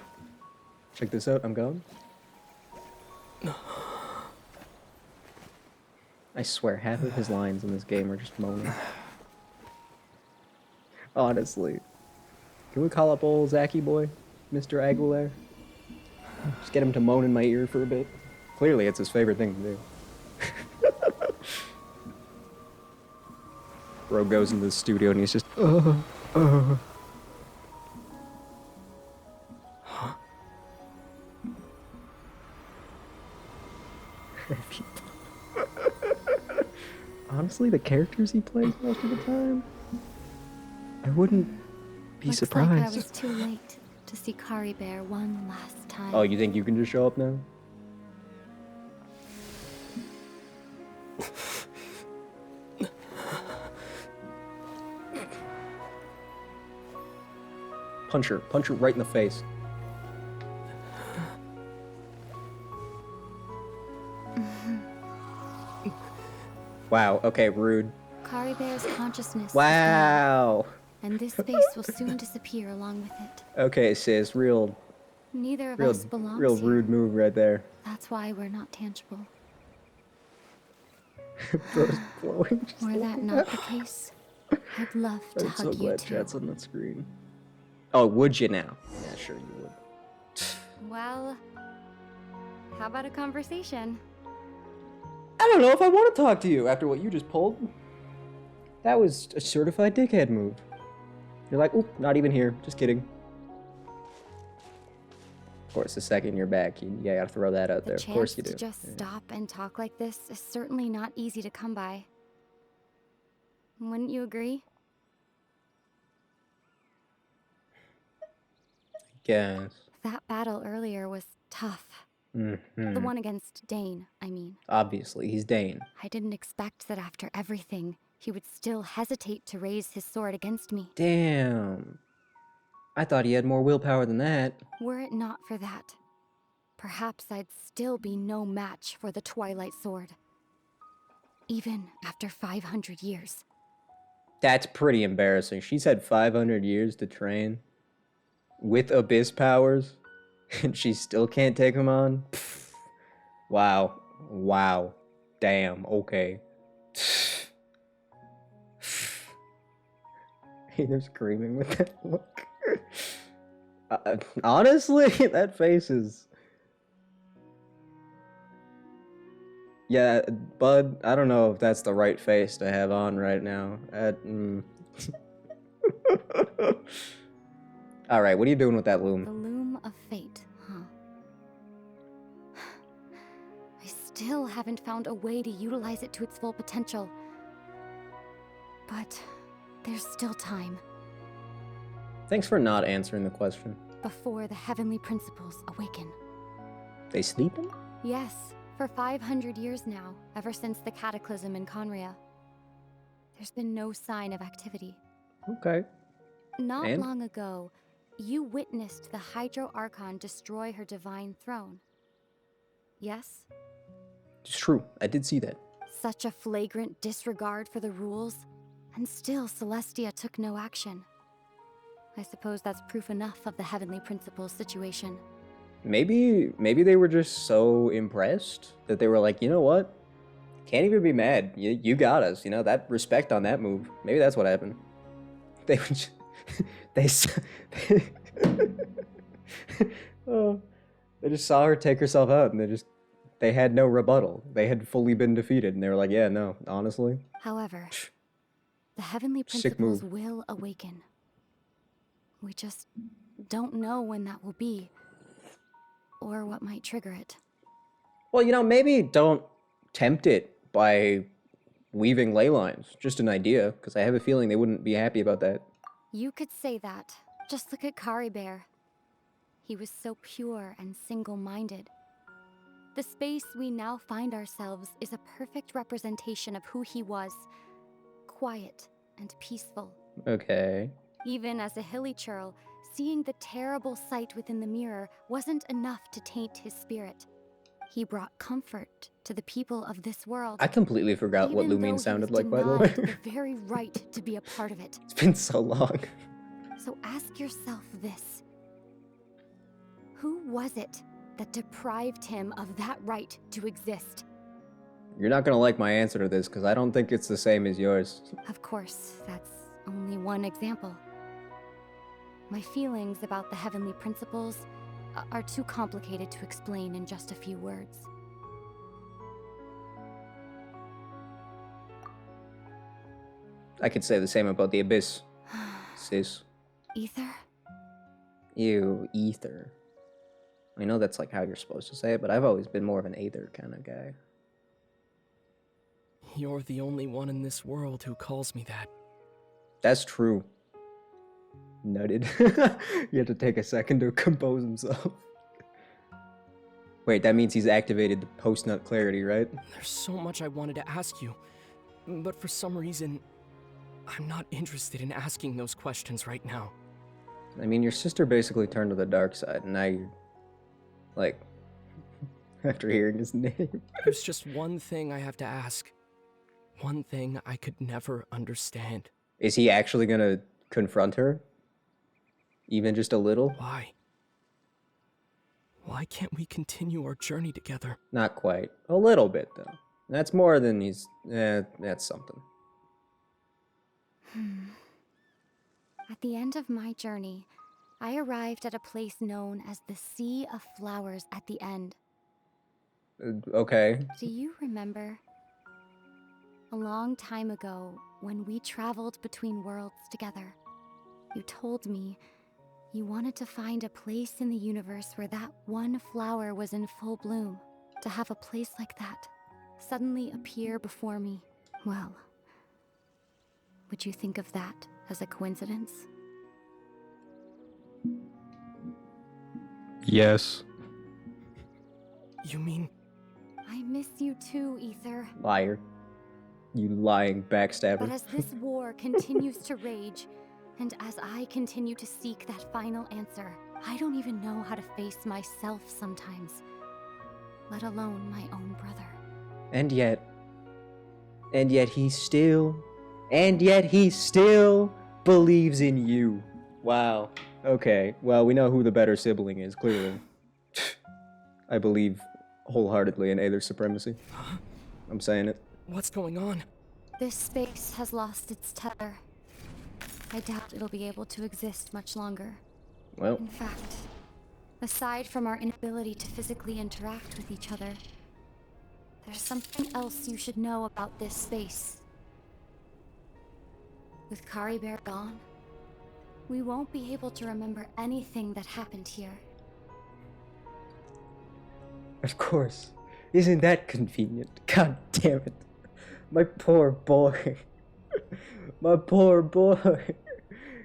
Check this out, I'm gone. I swear, half of his lines in this game are just moaning. Honestly. Can we call up old Zachy boy? Mr. Aguilar? Just get him to moan in my ear for a bit. Clearly, it's his favorite thing to do. Bro goes into the studio and he's just, Honestly, the characters he plays most of the time, I wouldn't be Looks surprised. like I was too late to see Kari Bear one last time. Oh, you think you can just show up now? Punch her right in the face. Wow, okay, rude. Kari Bear's consciousness is Wow. gone, and this space will soon disappear along with it. Okay, sis, real Neither of us belongs here. rude move right there. That's why we're not tangible. Bro's glowing. Just Were that not the case, I'd love to I'm so hug you glad too. chat's on that screen. Oh, would you now? Yeah, sure you would. Well, how about a conversation? I don't know if I want to talk to you after what you just pulled. That was a certified dickhead move. You're like, oop, not even here. Just kidding. Of course, the second you're back, you gotta throw that out there. Of course you do. To just stop and talk like this is certainly not easy to come by. Wouldn't you agree? Guess. That battle earlier was tough. The one against Dane, I mean. Obviously, he's Dane. I didn't expect that after everything, he would still hesitate to raise his sword against me. Damn. I thought he had more willpower than that. Were it not for that, perhaps I'd still be no match for the Twilight Sword. Even after 500 years. That's pretty embarrassing. She's had 500 years to train with abyss powers, and she still can't take him on? Pfft. Wow. Wow. Damn. Okay. Hey, they're screaming with that look. Honestly, that face is... Yeah, bud, I don't know if that's the right face to have on right now. Alright, what are you doing with that loom? The loom of fate, huh? I still haven't found a way to utilize it to its full potential. But there's still time. Thanks for not answering the question. Before the heavenly principles awaken. They sleeping? Yes, for 500 years now, ever since the cataclysm in Conria. There's been no sign of activity. Okay. Not And? long ago, you witnessed the Hydro Archon destroy her divine throne. Yes? It's true, I did see that. Such a flagrant disregard for the rules, and still Celestia took no action. I suppose that's proof enough of the heavenly principles situation. Maybe they were just so impressed that they were like, you know what? Can't even be mad. You got us. You know, that respect on that move. Maybe that's what happened. They were just, oh, they just saw her take herself out, and they had no rebuttal. They had fully been defeated, and they were like, yeah, no, honestly. However, the heavenly Sick move. principles will awaken. We just don't know when that will be, or what might trigger it. Well, you know, maybe don't tempt it by weaving ley lines. Just an idea, because I have a feeling they wouldn't be happy about that. You could say that. Just look at Kari Bear. He was so pure and single-minded. The space we now find ourselves is a perfect representation of who he was. Quiet and peaceful. Okay. Even as a hilly churl, seeing the terrible sight within the mirror wasn't enough to taint his spirit. He brought comfort to the people of this world. I completely forgot what even though Lumine he sounded was like, by the way. denied the very right to be a part of it. It's been so long. So ask yourself this. Who was it that deprived him of that right to exist? You're not gonna like my answer to this, because I don't think it's the same as yours. Of course, that's only one example. My feelings about the heavenly principles are too complicated to explain in just a few words. I could say the same about the Abyss, sis. Ether? Ew, ether. I know that's like how you're supposed to say it, but I've always been more of an aether kind of guy. You're the only one in this world who calls me that. That's true. Nutted. He had to take a second to compose himself. Wait, that means he's activated the post-nut clarity, right? There's so much I wanted to ask you, but for some reason, I'm not interested in asking those questions right now. I mean, your sister basically turned to the dark side, and now you're, like, after hearing his name. There's just one thing I have to ask. One thing I could never understand. Is he actually gonna confront her? Even just a little? Why? Why can't we continue our journey together? Not quite. A little bit, though. That's more than he's... that's something. At the end of my journey, I arrived at a place known as the Sea of Flowers at the end. Okay. Do you remember? A long time ago, when we traveled between worlds together, you told me you wanted to find a place in the universe where that one flower was in full bloom. To have a place like that suddenly appear before me, well, would you think of that as a coincidence? Yes. You mean... I miss you too, Ether. Liar. You lying backstabber. But as this war continues to rage, and as I continue to seek that final answer, I don't even know how to face myself sometimes, let alone my own brother. And yet he still believes in you. Wow. Okay, well, we know who the better sibling is, clearly. I believe wholeheartedly in Aether's supremacy. I'm saying it. What's going on? This space has lost its tether. I doubt it'll be able to exist much longer. Well, In fact, aside from our inability to physically interact with each other, there's something else you should know about this space. With Kari Bear gone, we won't be able to remember anything that happened here. of course. Isn't that convenient? God damn it. My poor boy. My poor boy.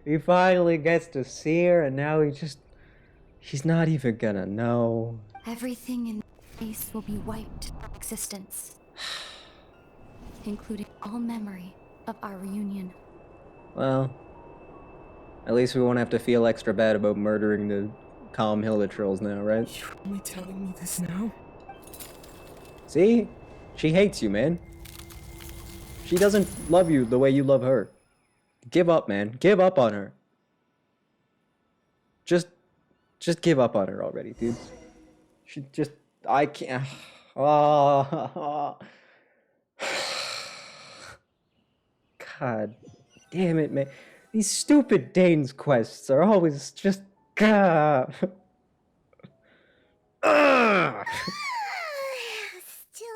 He finally gets to see her, and now he's not even gonna know. Everything in space will be wiped from existence, including all memory of our reunion. Well, at least we won't have to feel extra bad about murdering the calm Hilichurls now, right? You're only telling me this now? See? She hates you, man. She doesn't love you the way you love her. Give up, man. Give up on her. Just give up on her already, dude. She just... I can't... Oh. God damn it, man. These stupid Dane's quests are always just... Still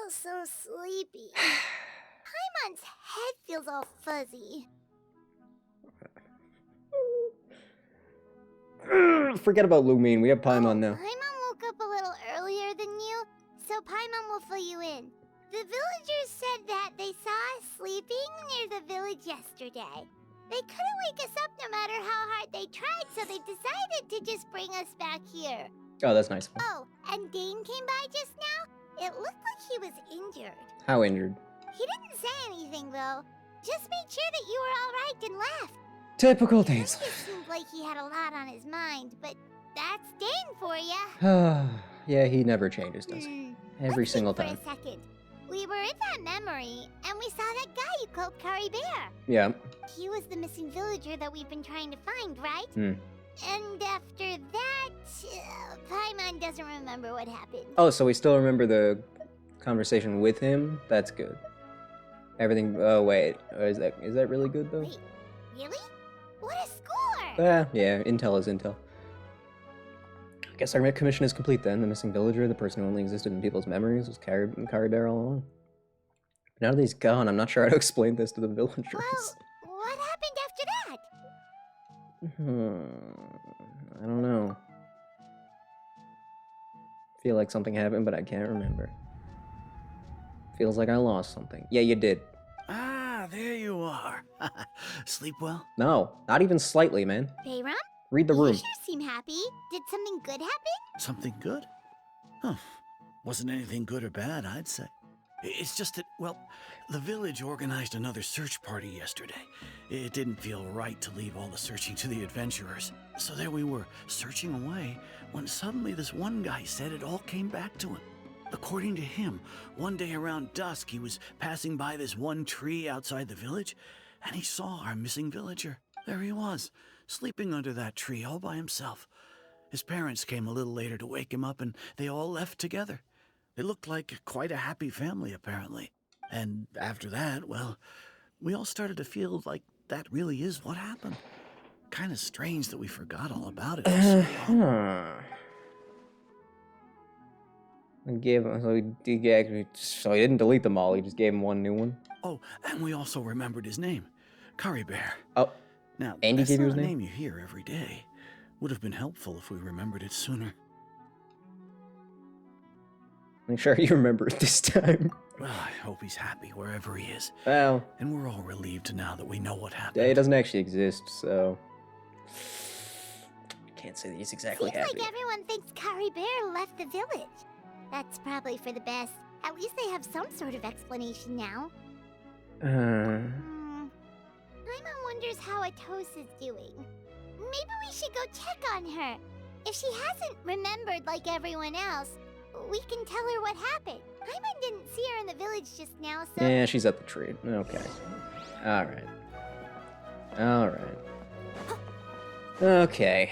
so sleepy. Paimon's head feels all fuzzy. Forget about Lumine. We have Paimon now. Paimon woke up a little earlier than you, so Paimon will fill you in. The villagers said that they saw us sleeping near the village yesterday. They couldn't wake us up no matter how hard they tried, so they decided to just bring us back here. Oh, that's nice. Oh, and Dane came by just now. It looked like he was injured. How injured? He didn't say anything, though. Just made sure that you were all right and left. Typical It Dainsleif. seemed like he had a lot on his mind, but that's Dane for ya. Yeah, he never changes, does he? Every Let's single think time. For a second. We were in that memory, and we saw that guy you called Kari Bear. Yeah. He was the missing villager that we've been trying to find, right? Hmm. And after that, Paimon doesn't remember what happened. Oh, so we still remember the conversation with him? That's good. Everything... Oh, wait. Is that really good, though? Wait, really? What a score! Yeah, intel is intel. I guess our commission is complete then. The missing villager, the person who only existed in people's memories, was Kari Bear all along. Now that he's gone, I'm not sure how to explain this to the villagers. Well, I don't know. Feel like something happened, but I can't remember. Feels like I lost something. Yeah, you did. Ah, there you are. Sleep well? No, not even slightly, man. Bayram? Read the You room. sure seem happy. Did something good happen? Something good? Huh. Wasn't anything good or bad, I'd say. It's just that, well, the village organized another search party yesterday. It didn't feel right to leave all the searching to the adventurers. So there we were, searching away, when suddenly this one guy said it all came back to him. According to him, one day around dusk, he was passing by this one tree outside the village, and he saw our missing villager. There he was, sleeping under that tree all by himself. His parents came a little later to wake him up, and they all left together. They looked like quite a happy family, apparently. And after that, well, we all started to feel like that really is what happened. Kind of strange that we forgot all about it for so long. I gave him, so he didn't delete them all, he just gave him one new one. Oh, and we also remembered his name, Curry Bear. Oh, now, Andy that's gave you not his a name? name you hear every day. Would have been helpful if we remembered it sooner. I'm sure you remember it this time. Well, I hope he's happy wherever he is. Well, and we're all relieved now that we know what happened. yeah, it doesn't actually exist, so I can't say that he's exactly Seems happy. like everyone thinks Curry Bear left the village. That's probably for the best. At least they have some sort of explanation now. Paimon wonders how Atosa's doing. Maybe we should go check on her. If she hasn't remembered like everyone else, we can tell her what happened. Paimon didn't see her in the village just now, so... Yeah, she's at the tree. Okay. Alright. Alright. Okay.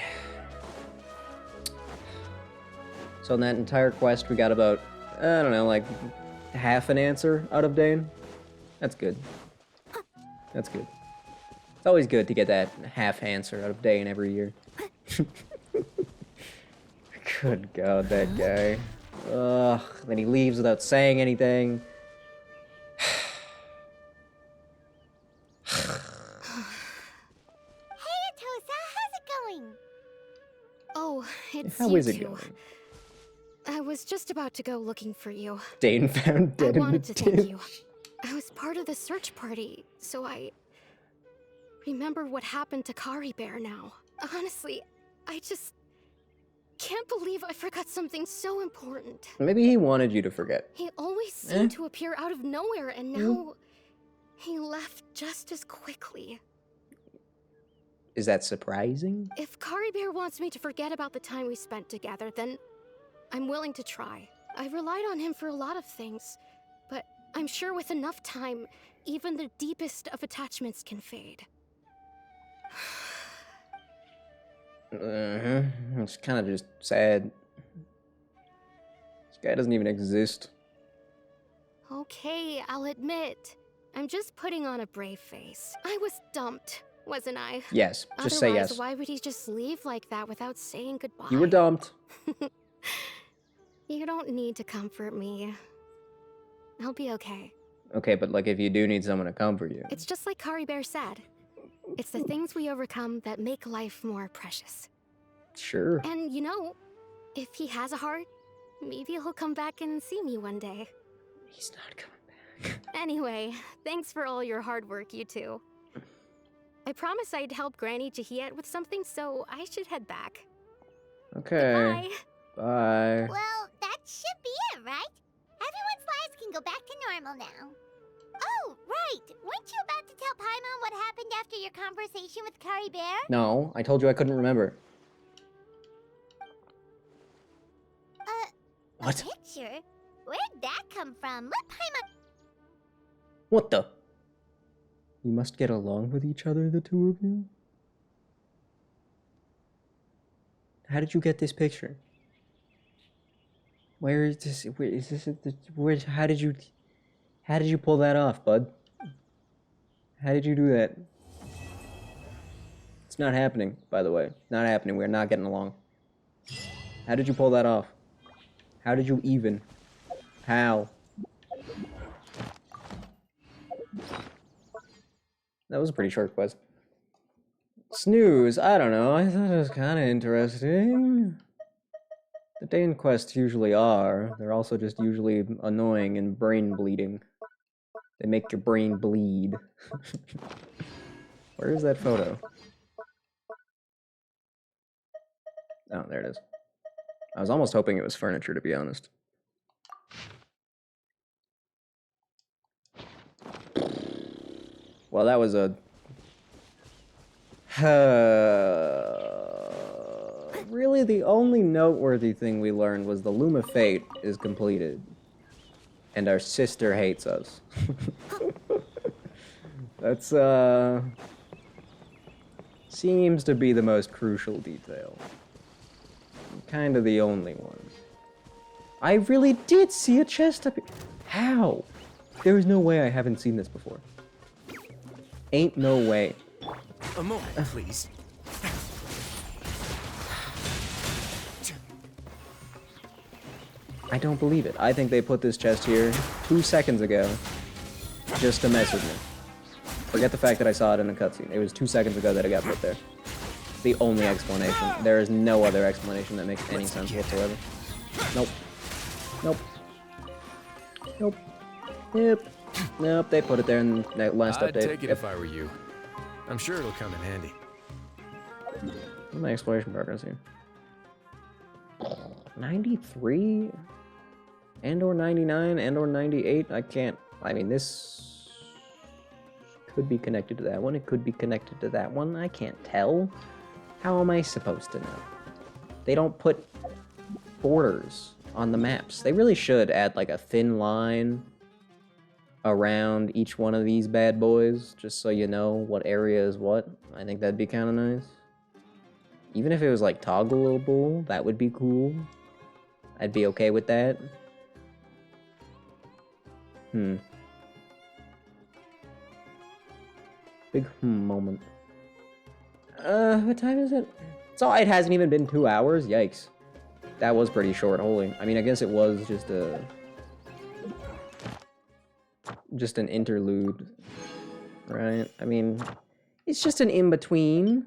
So in that entire quest, we got about, I don't know, like half an answer out of Dane. That's good. That's good. It's always good to get that half answer out of Dane every year. Good God, that guy. Ugh, then he leaves without saying anything. Hey, Atosa, how's it going? Oh, it's How you is it two. going? I was just about to go looking for you. Dane found I dead in the wanted to thank ditch. you. I was part of the search party, so I remember what happened to Kari Bear now. Honestly, I just can't believe I forgot something so important. Maybe he wanted you to forget. He always seemed to appear out of nowhere, and now he left just as quickly. Is that surprising? If Kari Bear wants me to forget about the time we spent together, then I'm willing to try. I relied on him for a lot of things, but I'm sure with enough time, even the deepest of attachments can fade. It's kind of just sad. This guy doesn't even exist. Okay, I'll admit. I'm just putting on a brave face. I was dumped, wasn't I? Yes, just say Otherwise, yes. why would he just leave like that without saying goodbye? You were dumped. You don't need to comfort me. I'll be okay. Okay, but like if you do need someone to comfort you. It's just like Kari Bear said. It's the things we overcome that make life more precious. Sure. And you know, if he has a heart, maybe he'll come back and see me one day. He's not coming back. Anyway, thanks for all your hard work, you two. I promised I'd help Granny Jahiet with something, so I should head back. Okay. Bye. Bye. Well, that should be it, right? Everyone's lives can go back to normal now. Oh, right. Weren't you about to tell Paimon what happened after your conversation with Curry Bear? No, I told you I couldn't remember. What? A picture? Where'd that come from? Let Paimon... What the? You must get along with each other, the two of you? How did you get this picture? Where is this? Where is this? Where? How did you pull that off, bud? How did you do that? It's not happening, by the way. Not happening. We're not getting along. How did you pull that off? How did you even? How? That was a pretty short quest. Snooze, I don't know. I thought it was kind of interesting. The Dane quests usually are. They're also just usually annoying and brain bleeding. They make your brain bleed. Where is that photo? Oh, there it is. I was almost hoping it was furniture, to be honest. Well, that was a... really, the only noteworthy thing we learned was the Loom of Fate is completed. And our sister hates us. That's, seems to be the most crucial detail. Kind of the only one. I really did see a chest up here. How? There is no way I haven't seen this before. Ain't no way. A moment, please. I don't believe it. I think they put this chest here 2 seconds ago just to mess with me. Forget the fact that I saw it in a cutscene. It was 2 seconds ago that it got put there. The only explanation. There is no other explanation that makes any sense whatsoever. Nope. Nope. Nope. Nope. Nope, they put it there in that last update. I'd take it if I were you. I'm sure it'll come in handy. What's my exploration progress here? 93? And or 99? And or 98? I can't... I mean, this... could be connected to that one. It could be connected to that one. I can't tell. How am I supposed to know? They don't put borders on the maps. They really should add like a thin line around each one of these bad boys, just so you know what area is what. I think that'd be kind of nice. Even if it was like toggleable, that would be cool. I'd be okay with that. Big moment. What time is it? So it hasn't even been 2 hours? Yikes. That was pretty short, holy. I mean, I guess it was just an interlude, right? I mean, it's just an in-between.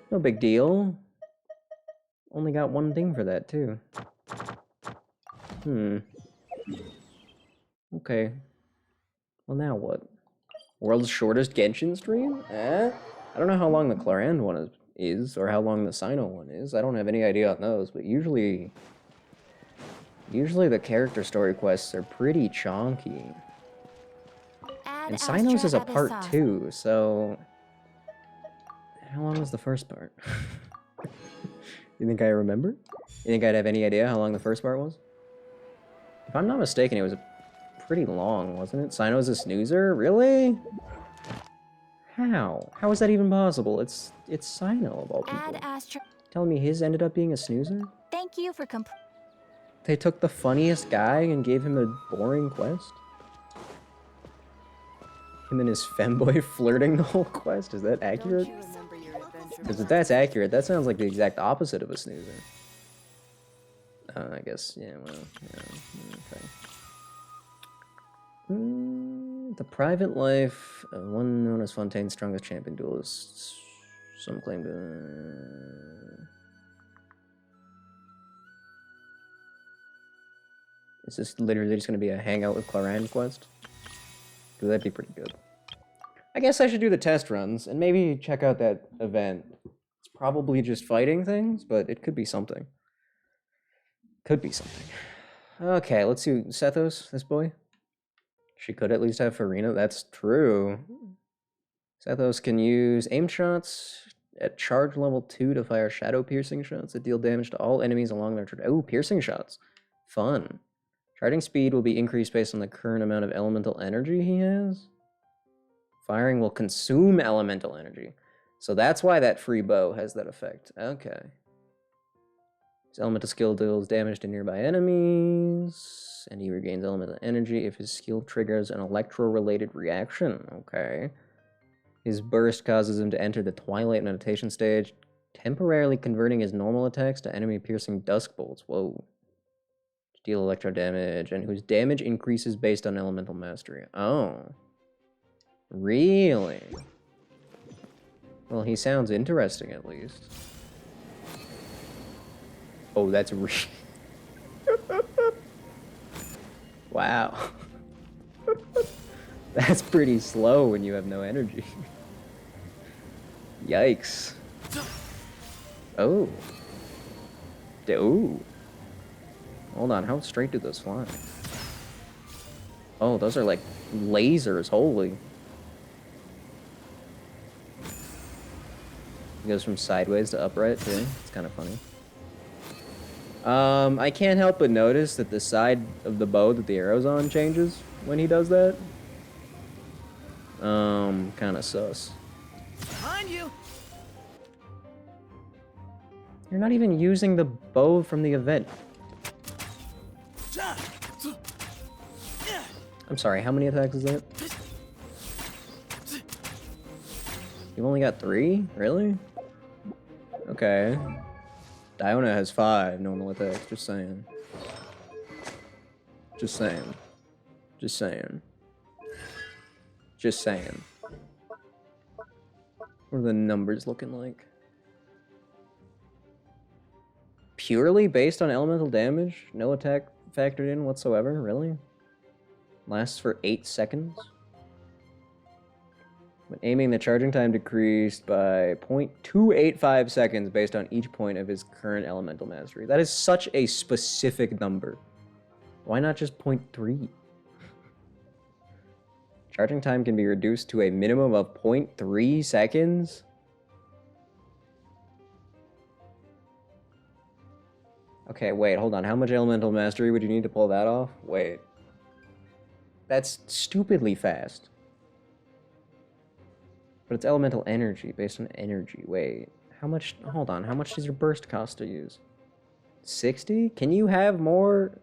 No big deal. Only got one thing for that, too. Okay. Well, now what? World's shortest Genshin stream? I don't know how long the Clarand one is, or how long the Sino one is. I don't have any idea on those, but usually the character story quests are pretty chonky. And Sino's is a part 2, so... How long was the first part? You think I remember? You think I'd have any idea how long the first part was? If I'm not mistaken, it was pretty long, wasn't it? Sino's a snoozer? Really? How? How is that even possible? It's Sino of all people. Telling me his ended up being a snoozer? Thank you for They took the funniest guy and gave him a boring quest? Him and his femboy flirting the whole quest? Is that accurate? Because if that's accurate, that sounds like the exact opposite of a snoozer. I guess, yeah, well, yeah, okay. The private life of one known as Fontaine's strongest champion duelists. Some claim to... Is this literally just going to be a hangout with Clarand quest? Because that'd be pretty good. I guess I should do the test runs and maybe check out that event. It's probably just fighting things, but it could be something. Could be something. Okay, let's see. Sethos, this boy. She could at least have Farina. That's true. Sethos can use aim shots at charge level 2 to fire shadow piercing shots that deal damage to all enemies along their trajectory. Oh, piercing shots. Fun. Charging speed will be increased based on the current amount of elemental energy he has. Firing will consume elemental energy. So that's why that free bow has that effect. Okay. His elemental skill deals damage to nearby enemies, and he regains elemental energy if his skill triggers an electro-related reaction. Okay. His burst causes him to enter the Twilight Meditation stage, temporarily converting his normal attacks to enemy-piercing dusk bolts. Whoa. Deal electro damage, and whose damage increases based on elemental mastery. Oh. Really? Well, he sounds interesting at least. Oh, that's wow. That's pretty slow when you have no energy. Yikes. Oh. Ooh. Hold on, how straight do those fly? Oh, those are like lasers, holy. It goes from sideways to upright too. It's kind of funny. I can't help but notice that the side of the bow that the arrow's on changes when he does that. Kind of sus. Behind you. You're not even using the bow from the event. I'm sorry, how many attacks is that? You've only got 3? Really? Okay. Diona has 5 normal attacks, just saying. Just saying. Just saying. Just saying. What are the numbers looking like? Purely based on elemental damage? No attack factored in whatsoever? Really? Lasts for 8 seconds? When aiming, the charging time decreased by 0.285 seconds based on each point of his current elemental mastery. That is such a specific number. Why not just 0.3? Charging time can be reduced to a minimum of 0.3 seconds? Okay, wait, hold on. How much elemental mastery would you need to pull that off? Wait. That's stupidly fast. But it's elemental energy, based on energy. Wait, how much? Hold on, how much does your burst cost to use? 60? Can you have more?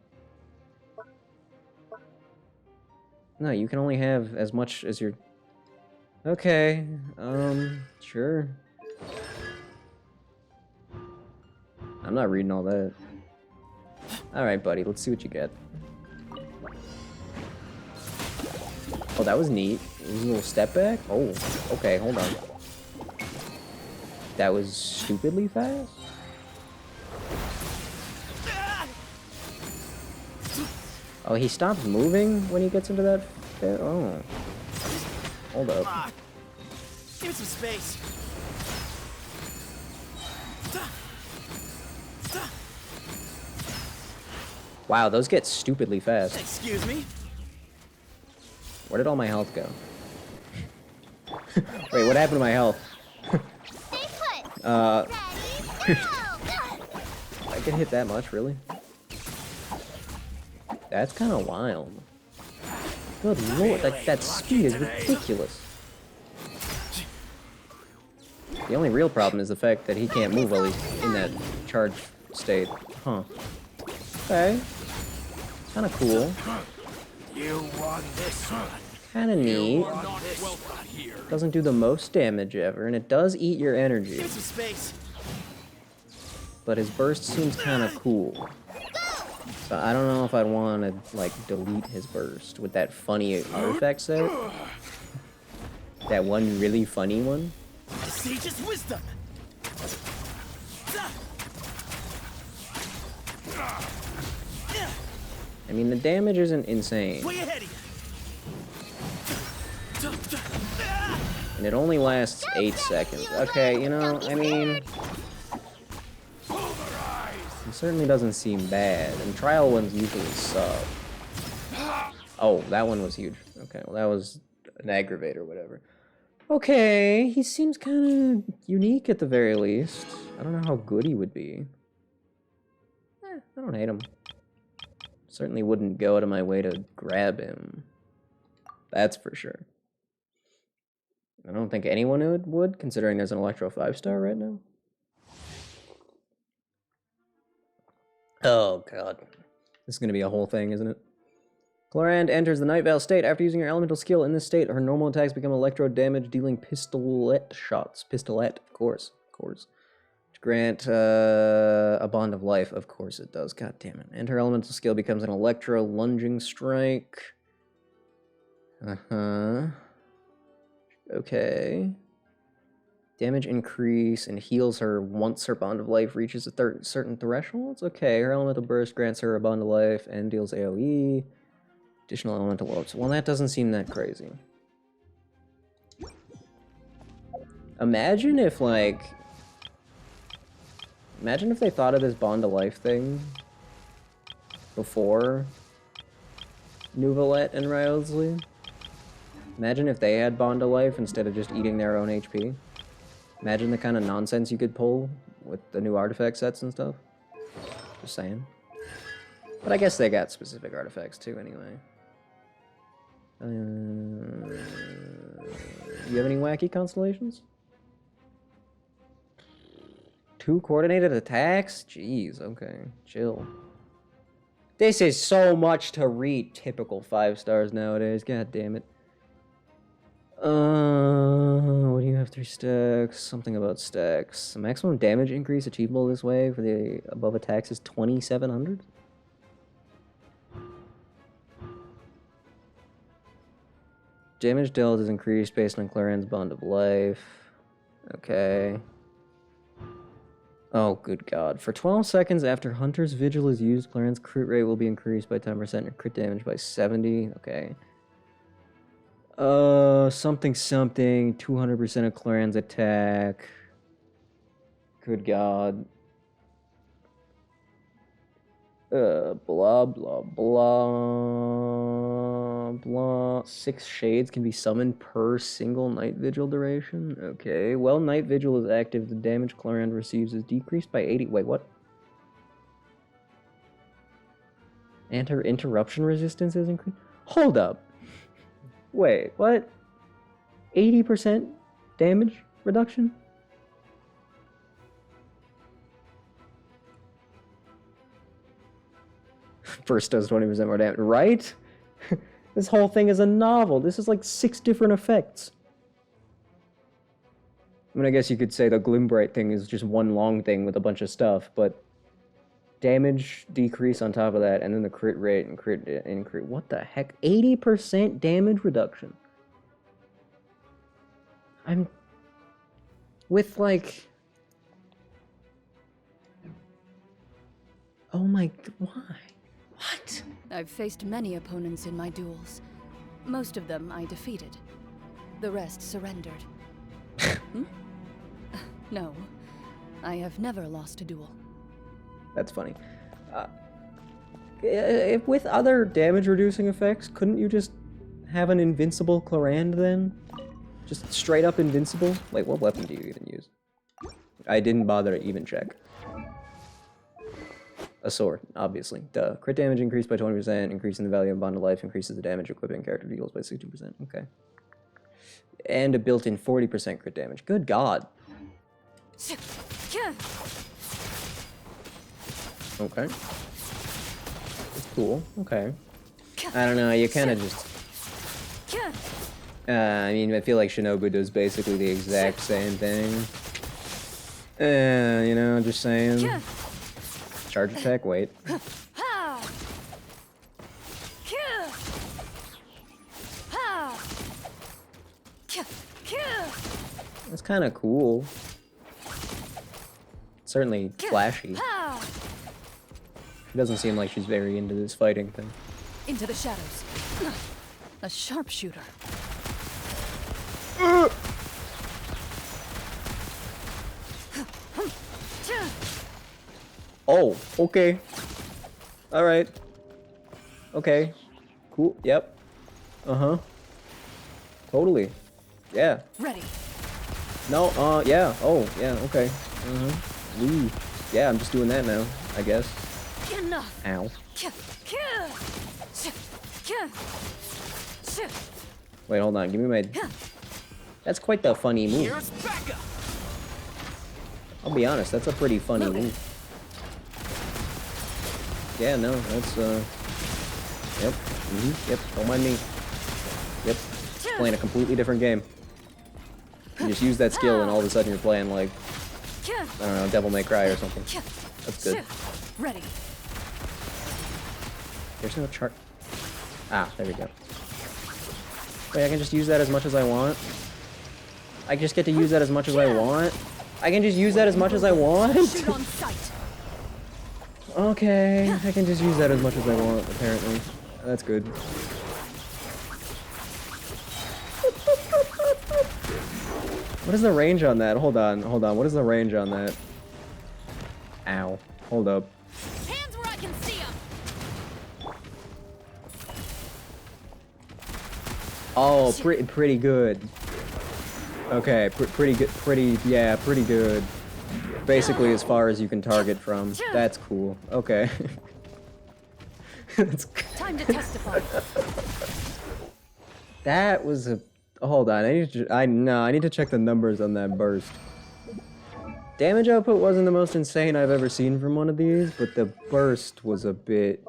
No, you can only have as much as your... Okay, sure. I'm not reading all that. Alright, buddy, let's see what you get. Oh, that was neat. A little step back? Oh, okay, hold on. That was stupidly fast? Oh, he stops moving when he gets into that... Oh. Hold up. Give me some space. Wow, those get stupidly fast. Excuse me? Where did all my health go? Wait, what happened to my health? I can hit that much, really? That's kind of wild. Good lord, that speed is ridiculous. The only real problem is the fact that he can't move while he's in that charged state. Huh. Okay. Kind of cool. You want this one? Kind of neat. Doesn't do the most damage ever, and it does eat your energy. Give me some space. But his burst seems kind of cool. So I don't know if I'd want to, like, delete his burst with that funny artifact set. That one really funny one. The sage's wisdom. I mean, the damage isn't insane. Way ahead of you. And it only lasts 8 seconds. Okay, you know, I mean... It certainly doesn't seem bad. And trial ones usually suck. Oh, that one was huge. Okay, well that was an aggravator or whatever. Okay, he seems kind of unique at the very least. I don't know how good he would be. I don't hate him. Certainly wouldn't go out of my way to grab him. That's for sure. I don't think anyone would, considering there's an Electro 5-star right now. Oh, God. This is going to be a whole thing, isn't it? Clorand enters the Night Vale state. After using her elemental skill in this state, her normal attacks become electro damage, dealing pistolet shots. Pistolet, of course. To grant a bond of life. Of course it does. God damn it. And her elemental skill becomes an electro lunging strike. Uh-huh. Okay. Damage increase and heals her once her bond of life reaches a certain thresholds. Okay, her elemental burst grants her a bond of life and deals AoE. Additional elemental orbs. Well, that doesn't seem that crazy. Imagine if, like... Imagine if they thought of this bond of life thing before Neuvillette and Ryosley. Imagine if they had bond of life instead of just eating their own HP. Imagine the kind of nonsense you could pull with the new artifact sets and stuff. Just saying. But I guess they got specific artifacts too anyway. You have any wacky constellations? 2 coordinated attacks? Jeez, okay. Chill. This is so much to read. Typical 5 stars nowadays. God damn it. What do you have? 3 stacks. Something about stacks. The maximum damage increase achievable this way for the above attacks is 2,700. Damage dealt is increased based on Claren's bond of life. Okay. Oh, good God. For 12 seconds after Hunter's Vigil is used, Claren's crit rate will be increased by 10% and crit damage by 70. Okay. Something, 200% of Claren's attack. Good God. Blah, blah, blah, blah. 6 shades can be summoned per single night vigil duration. Okay. While night vigil is active, the damage Claren receives is decreased by 80. Wait, what? And her interruption resistance is increased? Hold up. Wait, what? 80% damage reduction? First does 20% more damage, right? This whole thing is a novel. This is like 6 different effects. I mean, I guess you could say the Glimbright thing is just one long thing with a bunch of stuff, but damage decrease on top of that, and then the crit rate and crit increase. What the heck? 80% damage reduction. I'm... With, like... Oh my... Why? What? I've faced many opponents in my duels. Most of them I defeated. The rest surrendered. No, I have never lost a duel. That's funny. If with other damage-reducing effects, couldn't you just have an invincible Clarand then? Just straight up invincible? Like, what weapon do you even use? I didn't bother to even check. A sword, obviously. Duh. Crit damage increased by 20%, increasing the value of bond of life, increases the damage equipping character deals by 60%. Okay. And a built-in 40% crit damage. Good God. Okay. It's cool. Okay. I don't know, you kind of just... I mean, I feel like Shinobu does basically the exact same thing. You know, just saying. Charge attack, wait. That's kind of cool. Certainly flashy. She doesn't seem like she's very into this fighting thing. Into the shadows. A sharpshooter. Oh, okay. Alright. Okay. Cool. Yep. Uh-huh. Totally. Yeah. Ready. No, yeah. Oh, yeah, okay. Uh-huh. Ooh. Yeah, I'm just doing that now, I guess. Enough. Ow. Wait, hold on. Give me my... That's quite the funny move. I'll be honest, that's a pretty funny move. Yeah, no, that's, Yep. Yep, don't mind me. Yep. Just playing a completely different game. You just use that skill and all of a sudden you're playing, like... I don't know, Devil May Cry or something. That's good. Ready. There's no chart. Ah, there we go. Wait, I can just use that as much as I want? I just get to use that as much as I want? I can just use that as much as I want? Shoot on sight. Okay, I can just use that as much as I want, apparently. That's good. What is the range on that? Hold on. What is the range on that? Ow. Hold up. Hands where I can see 'em. Oh, pretty good. Okay, pretty good. Pretty good. Basically, as far as you can target from. That's cool. Okay. That's Time to testify. That was a. Hold on. I need to check the numbers on that burst. Damage output wasn't the most insane I've ever seen from one of these, but the burst was a bit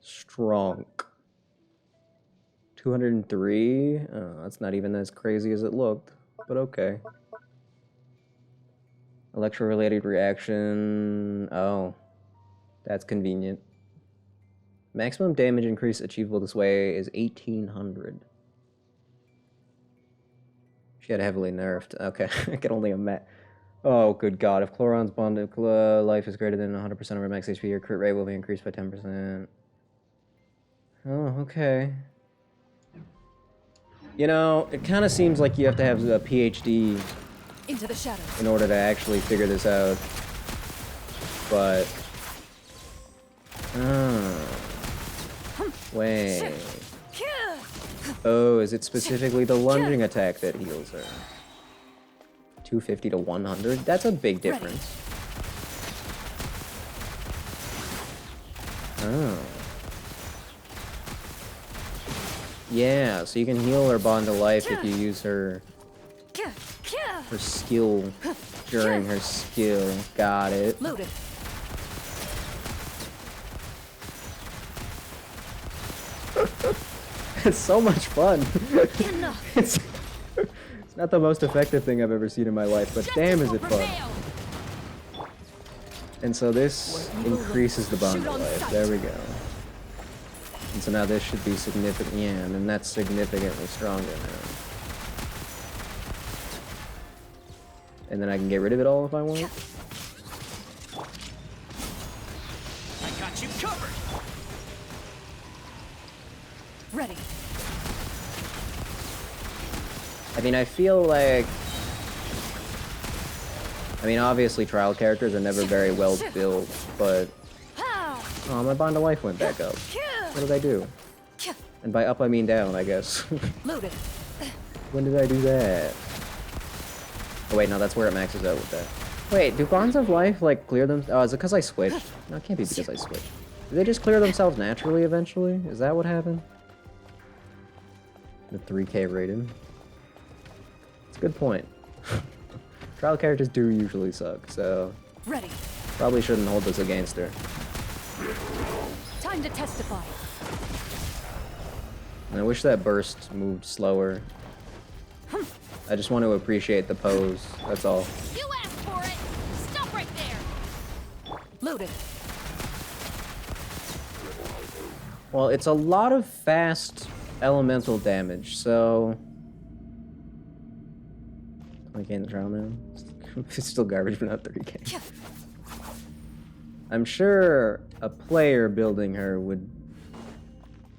strong. 203? Oh, that's not even as crazy as it looked, but okay. Electro-related reaction. Oh, that's convenient. Maximum damage increase achievable this way is 1800. She had heavily nerfed. Okay, I can only imagine. Oh, good God. If Chloron's bond life is greater than 100% of her max HP, your crit rate will be increased by 10%. Oh, okay. You know, it kind of seems like you have to have a PhD Into the shadows. in order to actually figure this out. But... wait. Oh, is it specifically the lunging attack that heals her? 250 to 100? That's a big difference. Oh. Yeah, so you can heal her bond to life if you use her skill during her skill. Got it. Loaded. It's so much fun. it's not the most effective thing I've ever seen in my life, but damn is it fun. And so this increases the bond to life. There we go. And so now this should be significant. Yeah, and then that's significantly stronger now. And then I can get rid of it all if I want. I got you covered. Ready. I mean, I feel like... I mean, obviously trial characters are never very well built, but... Oh, my bond to life went back up. What did I do? And by up, I mean down, I guess. Loaded. When did I do that? Oh, wait, no, that's where it maxes out with that. Wait, do bonds of life, like, clear them? Oh, is it because I switched? No, it can't be because I switched. Do they just clear themselves naturally eventually? Is that what happened? The 3K rating. It's a good point. Trial characters do usually suck, so... Ready. Probably shouldn't hold this against her. Time to testify. And I wish that burst moved slower. I just want to appreciate the pose, that's all. You asked for it. Stop right there. Loaded. Well, it's a lot of fast elemental damage, so... Okay, in the trial now. It's still garbage, but not 30k. I'm sure a player building her would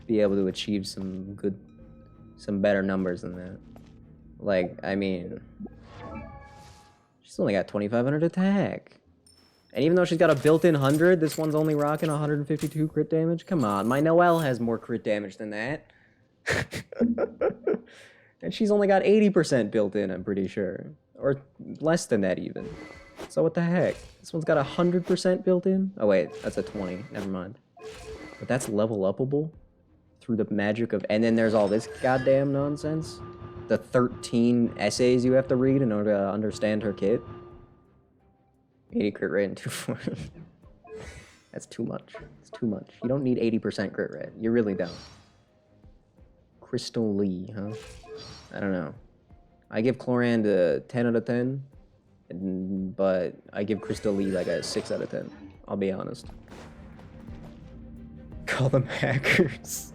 be able to achieve some better numbers than that. Like, I mean, she's only got 2500 attack. And even though she's got a built-in 100, this one's only rocking 152 crit damage? Come on, my Noelle has more crit damage than that. And she's only got 80% built in, I'm pretty sure. Or less than that, even. So what the heck? This one's got 100% built in? Oh wait, that's a 20. Never mind. But that's level upable through the magic of... And then there's all this goddamn nonsense. The 13 essays you have to read in order to understand her kit. 80 crit rate and 240. That's too much. It's too much. You don't need 80% crit rate. You really don't. Crystal Lee, huh? I don't know. I give Chlorand a 10 out of 10. But I give Crystal Lee like a 6 out of 10. I'll be honest. Call them hackers.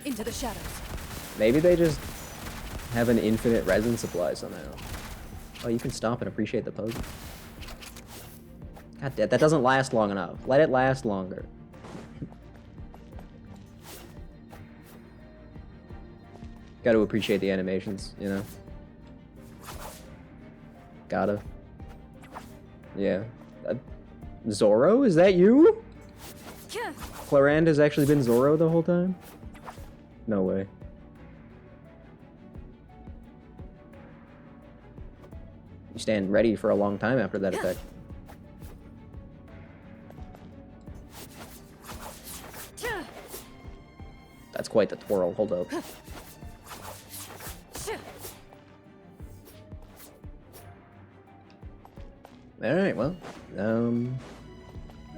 Into the shadows. Maybe they just have an infinite resin supply somehow. Oh, you can stop and appreciate the pose. God damn, that doesn't last long enough. Let it last longer. Got to appreciate the animations, you know? Gotta. Yeah. Zoro, is that you? Clarand has actually been Zoro the whole time? No way. You stand ready for a long time after that effect. That's quite the twirl. Hold up. Alright, well, I don't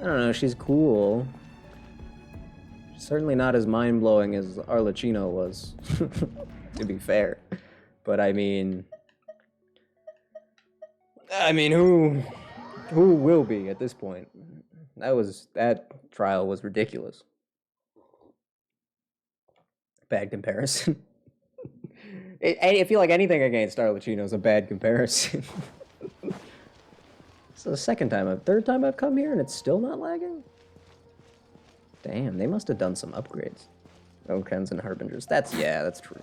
know, she's cool. She's certainly not as mind-blowing as Arlecchino was, to be fair. But I mean, who will be at this point? That trial was ridiculous. Bad comparison. I feel like anything against Arlecchino is a bad comparison. So the third time I've come here and it's still not lagging? Damn, they must have done some upgrades. Okens and Harbingers. That's true.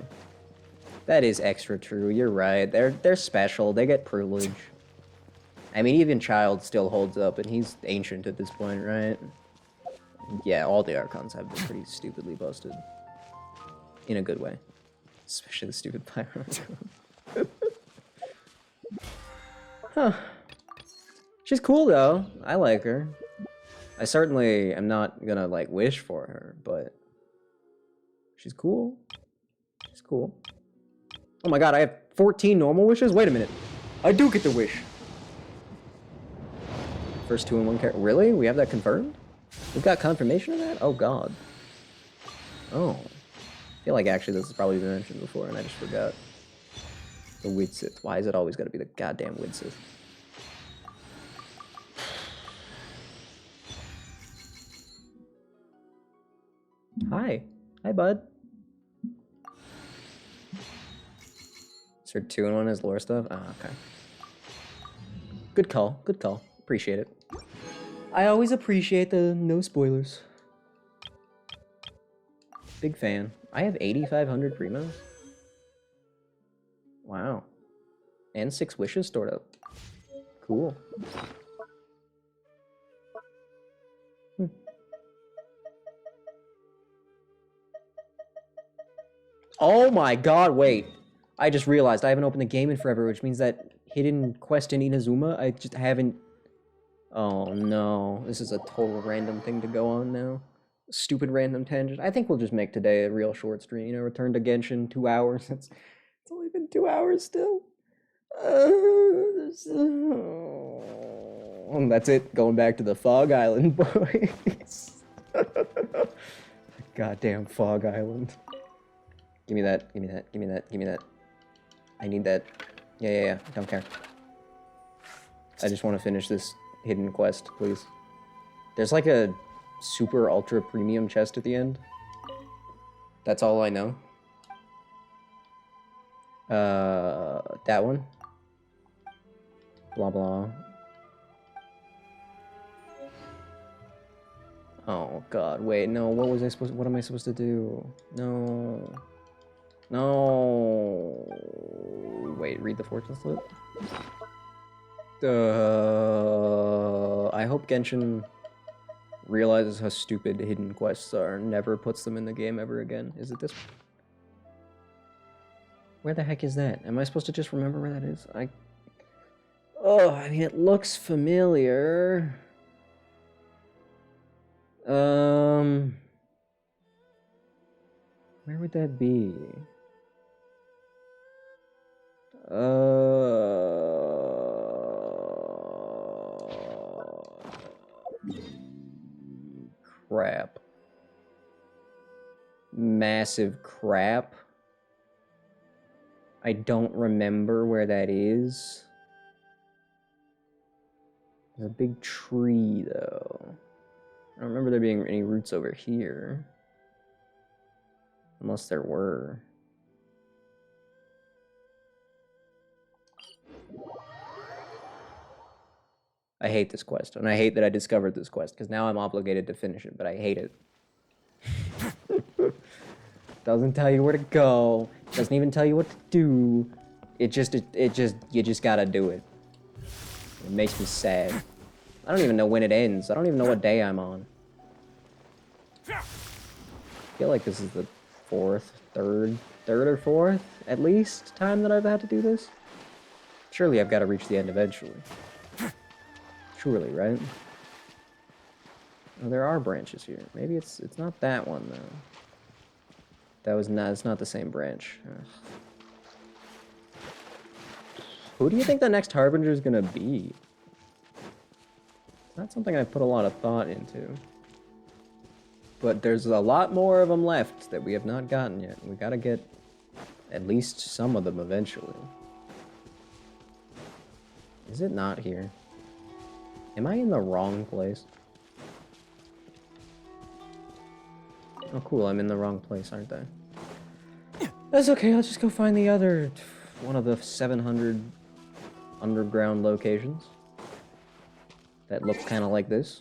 That is extra true, you're right. They're special, they get privilege. I mean, even Child still holds up, and he's ancient at this point, right? Yeah, all the Archons have been pretty stupidly busted. In a good way. Especially the stupid Pyro. Huh. She's cool, though. I like her. I certainly am not gonna, like, wish for her, but she's cool. She's cool. Oh my god, I have 14 normal wishes? Wait a minute. I do get the wish. First 2 in 1 character. Really? We have that confirmed? We've got confirmation of that? Oh god. Oh. I feel like actually this has probably been mentioned before and I just forgot. The Widsith. Why is it always gotta be the goddamn Widsith? Hi. Hi, bud. Is there 2 in 1 as lore stuff? Ah, okay. Good call. Good call. Appreciate it. I always appreciate the no spoilers. Big fan. I have 8,500 primos. Wow. And 6 wishes stored up. Cool. Oh my god, wait. I just realized I haven't opened the game in forever, which means that hidden quest in Inazuma, I just haven't... Oh no, this is a total random thing to go on now. Stupid random tangent. I think we'll just make today a real short stream, you know, return to Genshin, 2 hours. It's only been 2 hours still. That's it, going back to the Fog Island, boys. Goddamn Fog Island. Give me that, give me that, give me that, give me that. I need that. Yeah, don't care. I just want to finish this hidden quest, please. There's like a super ultra premium chest at the end. That's all I know. That one. Blah blah. Oh god, wait, no, what am I supposed to do? No. No. Wait, read the fortune slip? I hope Genshin realizes how stupid hidden quests are and never puts them in the game ever again. Is it this? Where the heck is that? Am I supposed to just remember where that is? Oh, I mean, it looks familiar. Where would that be? Crap. Massive crap. I don't remember where that is. There's a big tree, though. I don't remember there being any roots over here. Unless there were. I hate this quest, and I hate that I discovered this quest, because now I'm obligated to finish it, but I hate it. Doesn't tell you where to go, doesn't even tell you what to do. You just gotta do it. It makes me sad. I don't even know when it ends. I don't even know what day I'm on. I feel like this is the third or fourth, at least, time that I've had to do this. Surely I've got to reach the end eventually. Surely, right? Oh, there are branches here. Maybe it's not that one though. It's not the same branch. Ugh. Who do you think the next Harbinger is gonna be? It's not something I've put a lot of thought into. But there's a lot more of them left that we have not gotten yet. We gotta get at least some of them eventually. Is it not here? Am I in the wrong place? Oh cool, I'm in the wrong place, aren't I? That's okay, I'll just go find the other one of the 700 underground locations that look kind of like this.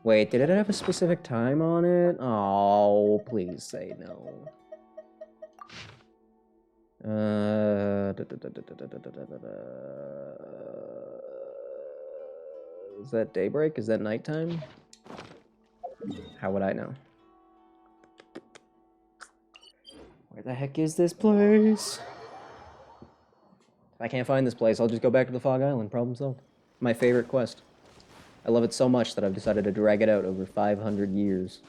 Wait, did it have a specific time on it? Oh, please say no. Is that daybreak? Is that nighttime? How would I know? Where the heck is this place? If I can't find this place, I'll just go back to the Fog Island. Problem solved. My favorite quest. I love it so much that I've decided to drag it out over 500 years.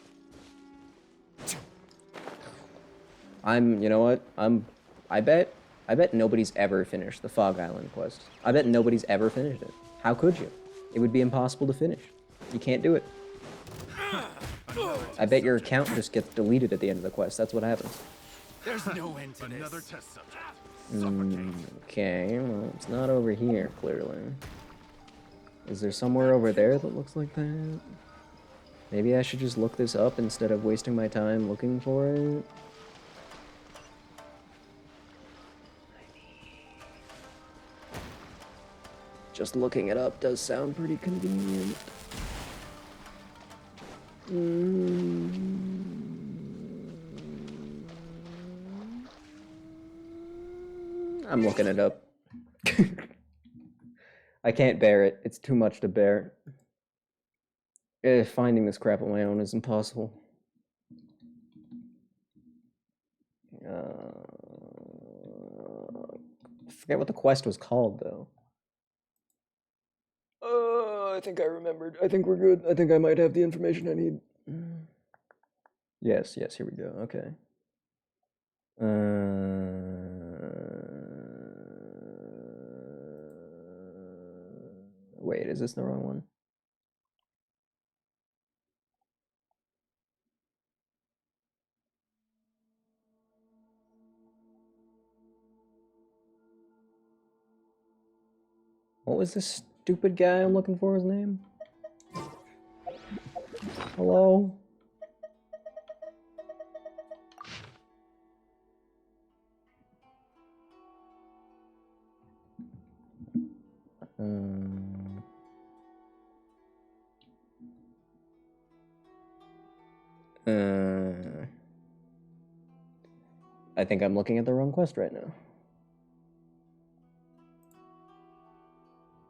You know what? I bet nobody's ever finished the Fog Island quest. I bet nobody's ever finished it. How could you? It would be impossible to finish. You can't do it. I bet your account just gets deleted at the end of the quest. That's what happens. There's no end to another test subject. Okay, well, it's not over here, clearly. Is there somewhere over there that looks like that? Maybe I should just look this up instead of wasting my time looking for it. Just looking it up does sound pretty convenient. I'm looking it up. I can't bear it. It's too much to bear. Finding this crap on my own is impossible. I forget what the quest was called, though. I think I remembered. I think we're good. I think I might have the information I need. Yes, here we go. Okay. Wait, is this the wrong one? What was this stupid guy I'm looking for his name? Hello? I think I'm looking at the wrong quest right now.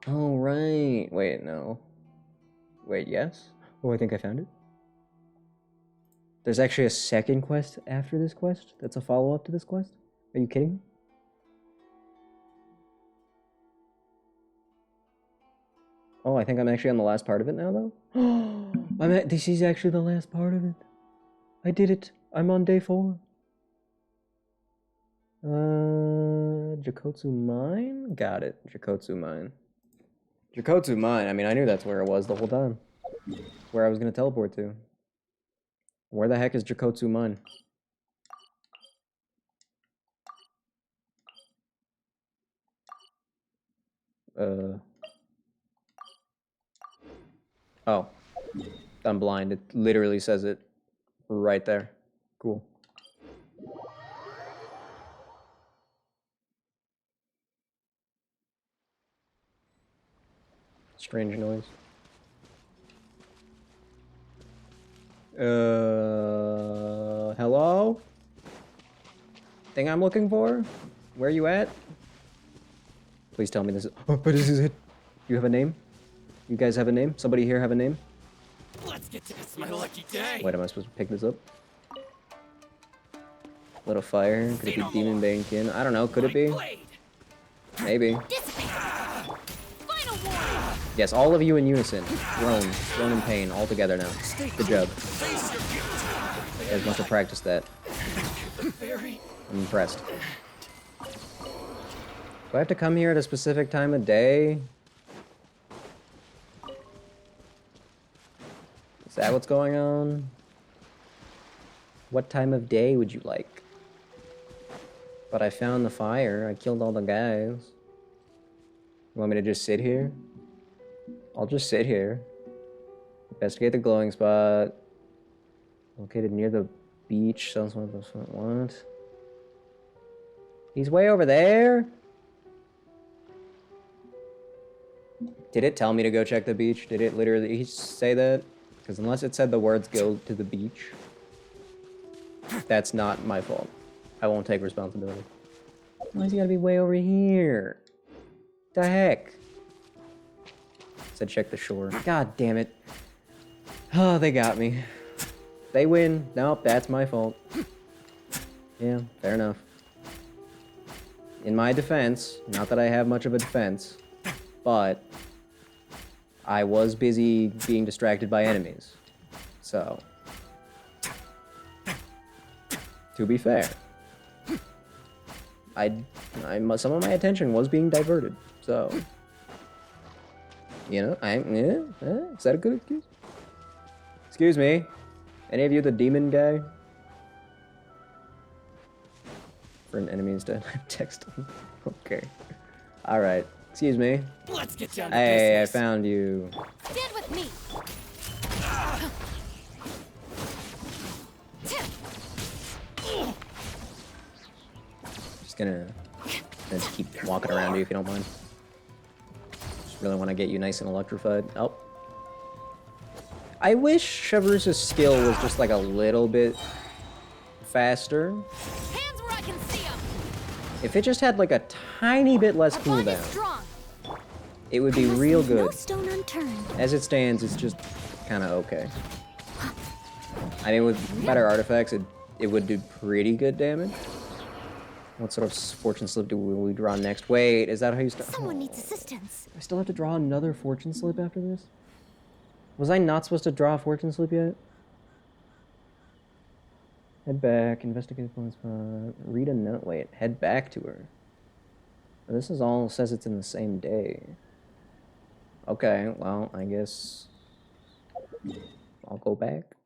Oh, right. Wait, no. Wait, yes? Oh, I think I found it. There's actually a second quest after this quest? That's a follow-up to this quest? Are you kidding me? Oh, I think I'm actually on the last part of it now, though? This is actually the last part of it. I did it. I'm on day 4. Jakotsu Mine? Got it. Jakotsu Mine. Jakotsu Mine. I mean, I knew that's where it was the whole time. Where I was going to teleport to. Where the heck is Jakotsu Mine? Oh. I'm blind. It literally says it right there. Cool. Strange noise. Hello? Thing I'm looking for? Where you at? Please tell me this is. Oh, but this is it. You have a name? You guys have a name? Somebody here have a name? Let's get to this, my lucky day. Wait, am I supposed to pick this up? Little fire. Could it be Demon Bankin? I don't know. Could it be? Maybe. Yes, all of you in unison. Groan in pain, all together now. Good job. You guys must have practiced that. I'm impressed. Do I have to come here at a specific time of day? Is that what's going on? What time of day would you like? But I found the fire. I killed all the guys. You want me to just sit here? I'll just sit here. Investigate the glowing spot. Located near the beach. Sounds like what? He's way over there? Did it tell me to go check the beach? Did it literally say that? Because unless it said the words go to the beach, that's not my fault. I won't take responsibility. Why's he gotta be way over here? The heck? Said check the shore. God damn it. Oh, they got me. They win. Nope, that's my fault. Yeah, fair enough. In my defense, not that I have much of a defense, but I was busy being distracted by enemies. So, to be fair, some of my attention was being diverted. So, you know, is that a good excuse? Excuse me, any of you the demon guy? For an enemy instead, text him. Okay, all right. Excuse me. Let's get down to Hey, business. I found you. Stand with me. Just gonna just keep walking around you if you don't mind. Just really want to get you nice and electrified. Oh. I wish Chevreuse' skill was just like a little bit faster. Hands where I can see 'em. If it just had like a tiny bit less cooldown, Strong. it would be real No good. stone unturned. As it stands, it's just kind of okay. I mean, with better artifacts, it would do pretty good damage. What sort of fortune slip do we draw next? Wait, is that how you start? Someone needs assistance. I still have to draw another fortune slip after this? Was I not supposed to draw a fortune slip yet? Head back, investigate the spot, read a note. Wait, head back to her. This is all says it's in the same day. Okay, well, I guess I'll go back.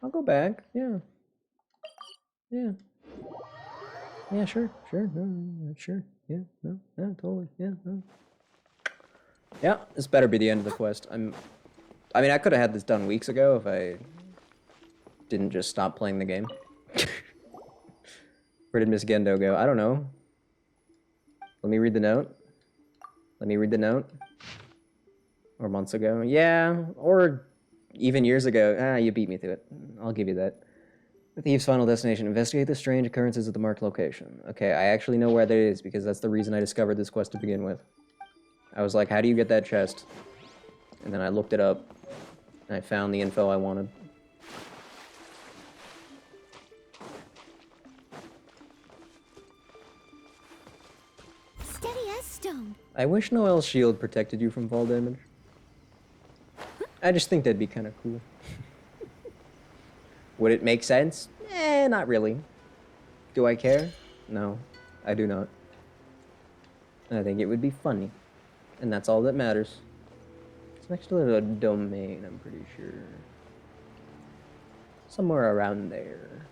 I'll go back, yeah. Yeah. Yeah, sure, sure, no, sure, yeah, no, yeah, totally, yeah, no. Yeah, this better be the end of the quest. I mean, I could have had this done weeks ago if I didn't just stop playing the game. Where did Miss Gendo go? I don't know. Let me read the note. Let me read the note. Or months ago. Yeah, or even years ago. Ah, you beat me to it. I'll give you that. The Thief's final destination. Investigate the strange occurrences at the marked location. Okay, I actually know where that is because that's the reason I discovered this quest to begin with. I was like, how do you get that chest? And then I looked it up, and I found the info I wanted. Steady as stone. I wish Noel's shield protected you from fall damage. I just think that'd be kind of cool. Would it make sense? Eh, not really. Do I care? No, I do not. I think it would be funny. And that's all that matters. It's next to the domain, I'm pretty sure. Somewhere around there.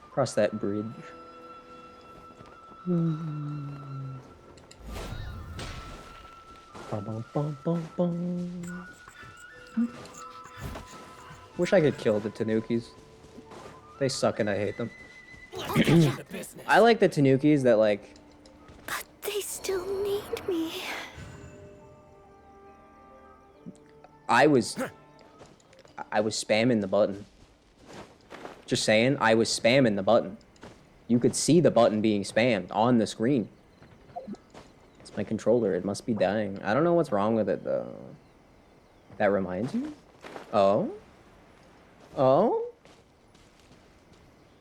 Across that bridge. Bum, bum, bum, bum, bum. Wish I could kill the Tanukis. They suck and I hate them. I like the Tanukis that like... But they still need me. I was spamming the button. Just saying, I was spamming the button. You could see the button being spammed on the screen. It's my controller. It must be dying. I don't know what's wrong with it, though. That reminds you? Oh? Oh?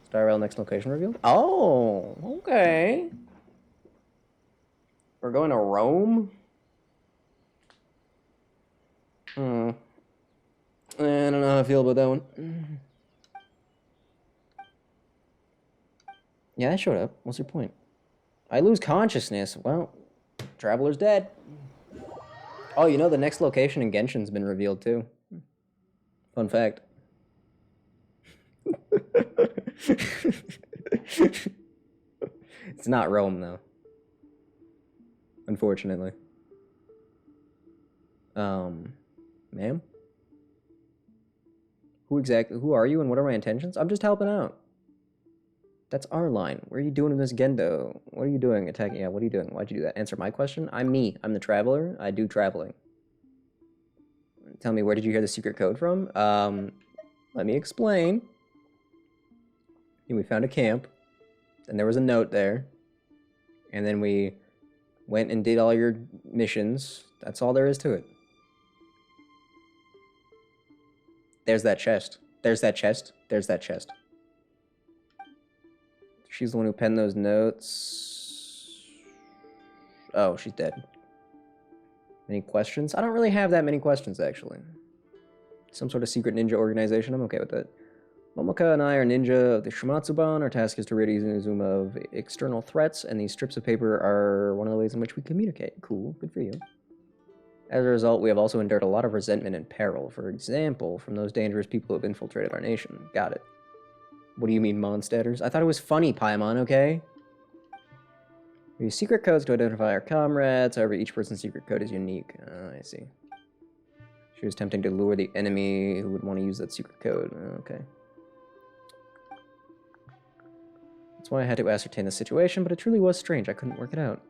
Star Rail next location revealed? Oh, okay. We're going to Rome? I don't know how I feel about that one. Yeah, I showed up. What's your point? I lose consciousness. Well, Traveler's dead. Oh, you know, the next location in Genshin's been revealed, too. Fun fact. It's not Rome, though. Unfortunately. Ma'am? Who are you and what are my intentions? I'm just helping out. That's our line. What are you doing in this Gendo? What are you doing? Attacking? Yeah, what are you doing? Why'd you do that? Answer my question. I'm me. I'm the traveler. I do traveling. Tell me, where did you hear the secret code from? Let me explain. We found a camp, and there was a note there. And then we went and did all your missions. That's all there is to it. There's that chest. There's that chest. There's that chest. She's the one who penned those notes. Oh, she's dead. Any questions? I don't really have that many questions, actually. Some sort of secret ninja organization. I'm okay with that. Momoka and I are ninja of the Shumatsuban. Our task is to rid Izuma of external threats, and these strips of paper are one of the ways in which we communicate. Cool. Good for you. As a result, we have also endured a lot of resentment and peril. For example, from those dangerous people who have infiltrated our nation. Got it. What do you mean, monsters? I thought it was funny, Paimon, okay? We use secret codes to identify our comrades. However, each person's secret code is unique. I see. She was attempting to lure the enemy who would want to use that secret code. Okay. That's why I had to ascertain the situation, but it truly was strange. I couldn't work it out.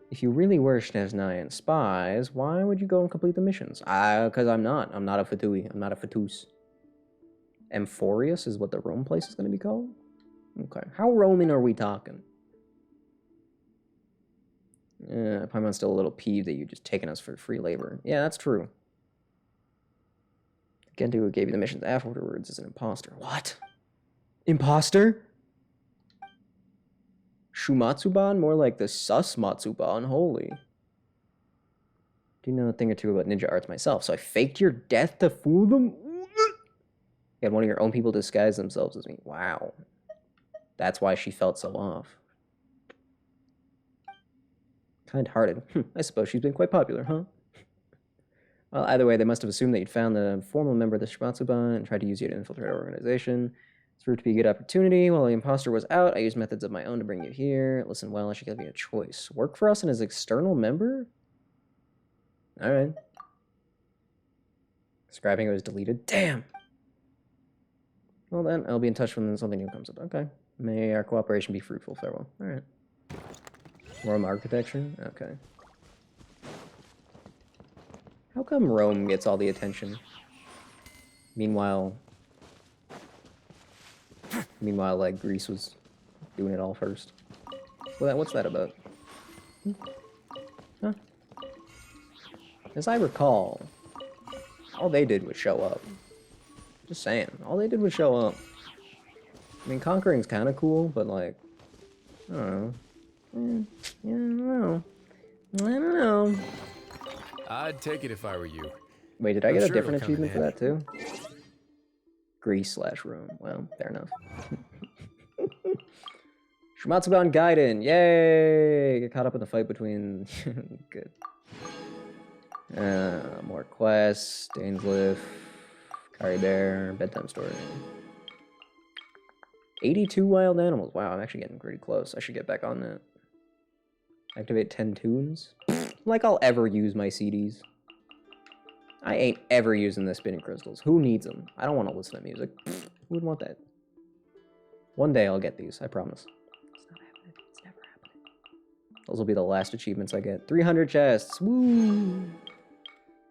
If you really were Shneznayan spies, why would you go and complete the missions? Because I'm not. I'm not a Fatui. I'm not a Fatus. Amphorius is what the Rome place is going to be called? Okay. How Roman are we talking? Paimon's still a little peeved that you've just taken us for free labor. Yeah, that's true. Gendo who gave you the missions afterwards is an imposter. What? Imposter? Shumatsuban? More like the Susmatsuban. Holy. Do know a thing or two about ninja arts myself, so I faked your death to fool them? You had one of your own people disguise themselves as me. Wow. That's why she felt so off. Kind-hearted. I suppose she's been quite popular, huh? Well, either way, they must have assumed that you'd found the formal member of the Shimatsuban and tried to use you to infiltrate our organization. This proved to be a good opportunity. While the imposter was out, I used methods of my own to bring you here. Listen well, I should give you a choice. Work for us and as external member? Alright. Scribing it was deleted. Damn! Well then, I'll be in touch when something new comes up. Okay. May our cooperation be fruitful. Farewell. Alright. Rome architecture? Okay. How come Rome gets all the attention? Meanwhile, like, Greece was doing it all first. Well, what's that about? Huh? As I recall, all they did was show up. Just saying. All they did was show up. I mean, conquering's kind of cool, but, like, I don't know. Yeah, I don't know. I don't know. I'd take it if I were you. Wait, did I get a sure different it'll come in achievement for that too? Greece/Rome. Well, fair enough. Shumatsuban Gaiden. Yay! Get caught up in the fight between... Good. More quests. Dainsleif. Kari Bear. Bedtime story. 82 wild animals. Wow, I'm actually getting pretty close. I should get back on that. Activate 10 tunes. Like I'll ever use my CDs. I ain't ever using the spinning crystals. Who needs them? I don't want to listen to music. Who would want that? One day I'll get these, I promise. It's not happening. It's never happening. Those will be the last achievements I get. 300 chests. Woo!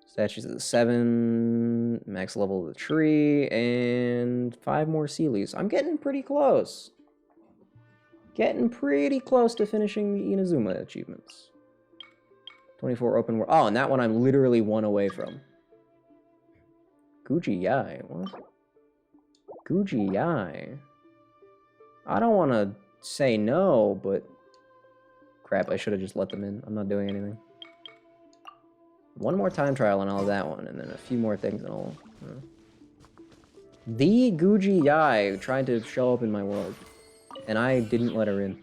Statues of the 7. again. Max level of the tree. And 5 more Sealies. I'm getting pretty close. Getting pretty close to finishing the Inazuma achievements. 24 open world. Oh, and that one I'm literally 1 away from. Guji Yai. What? Guji Yai. I don't want to say no, but... Crap, I should have just let them in. I'm not doing anything. 1 more time trial and I'll have that one, and then a few more things and I'll... The Guji Yai tried to show up in my world, and I didn't let her in.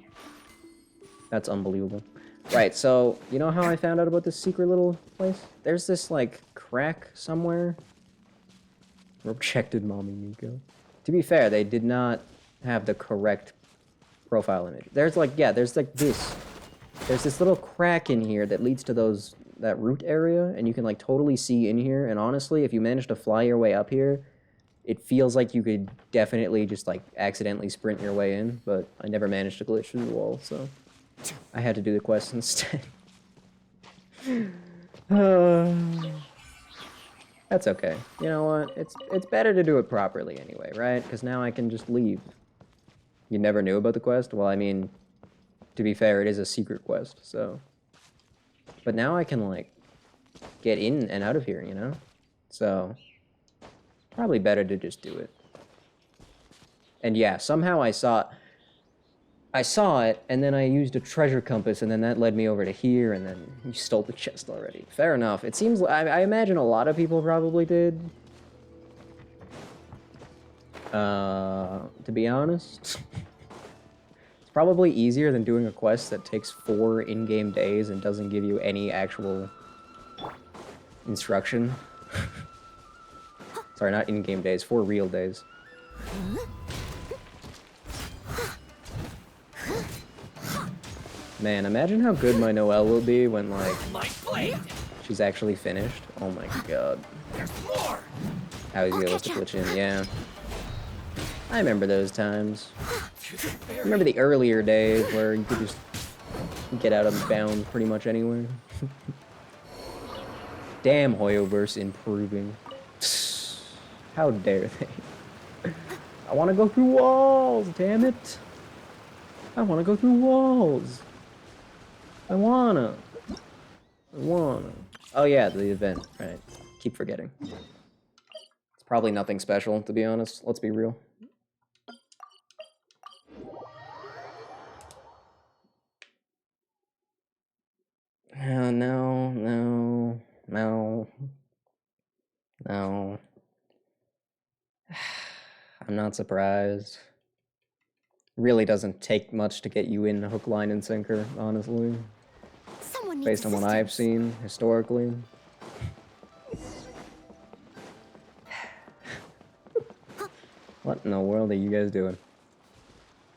That's unbelievable. Right, so, you know how I found out about this secret little place? There's this, like, crack somewhere. Rejected Mommy Nico. To be fair, they did not have the correct profile image. There's, like, yeah, there's, like, this. There's this little crack in here that leads to that root area, and you can, like, totally see in here, and honestly, if you manage to fly your way up here, it feels like you could definitely just, like, accidentally sprint your way in, but I never managed to glitch through the wall, so I had to do the quest instead. That's okay. You know what? It's better to do it properly anyway, right? Because now I can just leave. You never knew about the quest? Well, I mean, to be fair, it is a secret quest, so... But now I can, like, get in and out of here, you know? So, probably better to just do it. And yeah, somehow I saw it, and then I used a treasure compass, and then that led me over to here, and then you stole the chest already. Fair enough. It seems... I imagine a lot of people probably did. To be honest. It's probably easier than doing a quest that takes 4 in-game days and doesn't give you any actual instruction. Sorry, not in-game days, 4 real days. Man, imagine how good my Noelle will be when, like, she's actually finished. Oh my god. How easy it was to glitch in, yeah. I remember those times. I remember the earlier days where you could just get out of bounds pretty much anywhere. Damn, Hoyoverse improving. How dare they? I want to go through walls, damn it. I want to go through walls. I wanna. Oh yeah, the event, right. Keep forgetting. It's probably nothing special, to be honest. Let's be real. No. I'm not surprised. Really doesn't take much to get you in hook, line, and sinker, honestly. Based on what I've seen, historically. What in the world are you guys doing?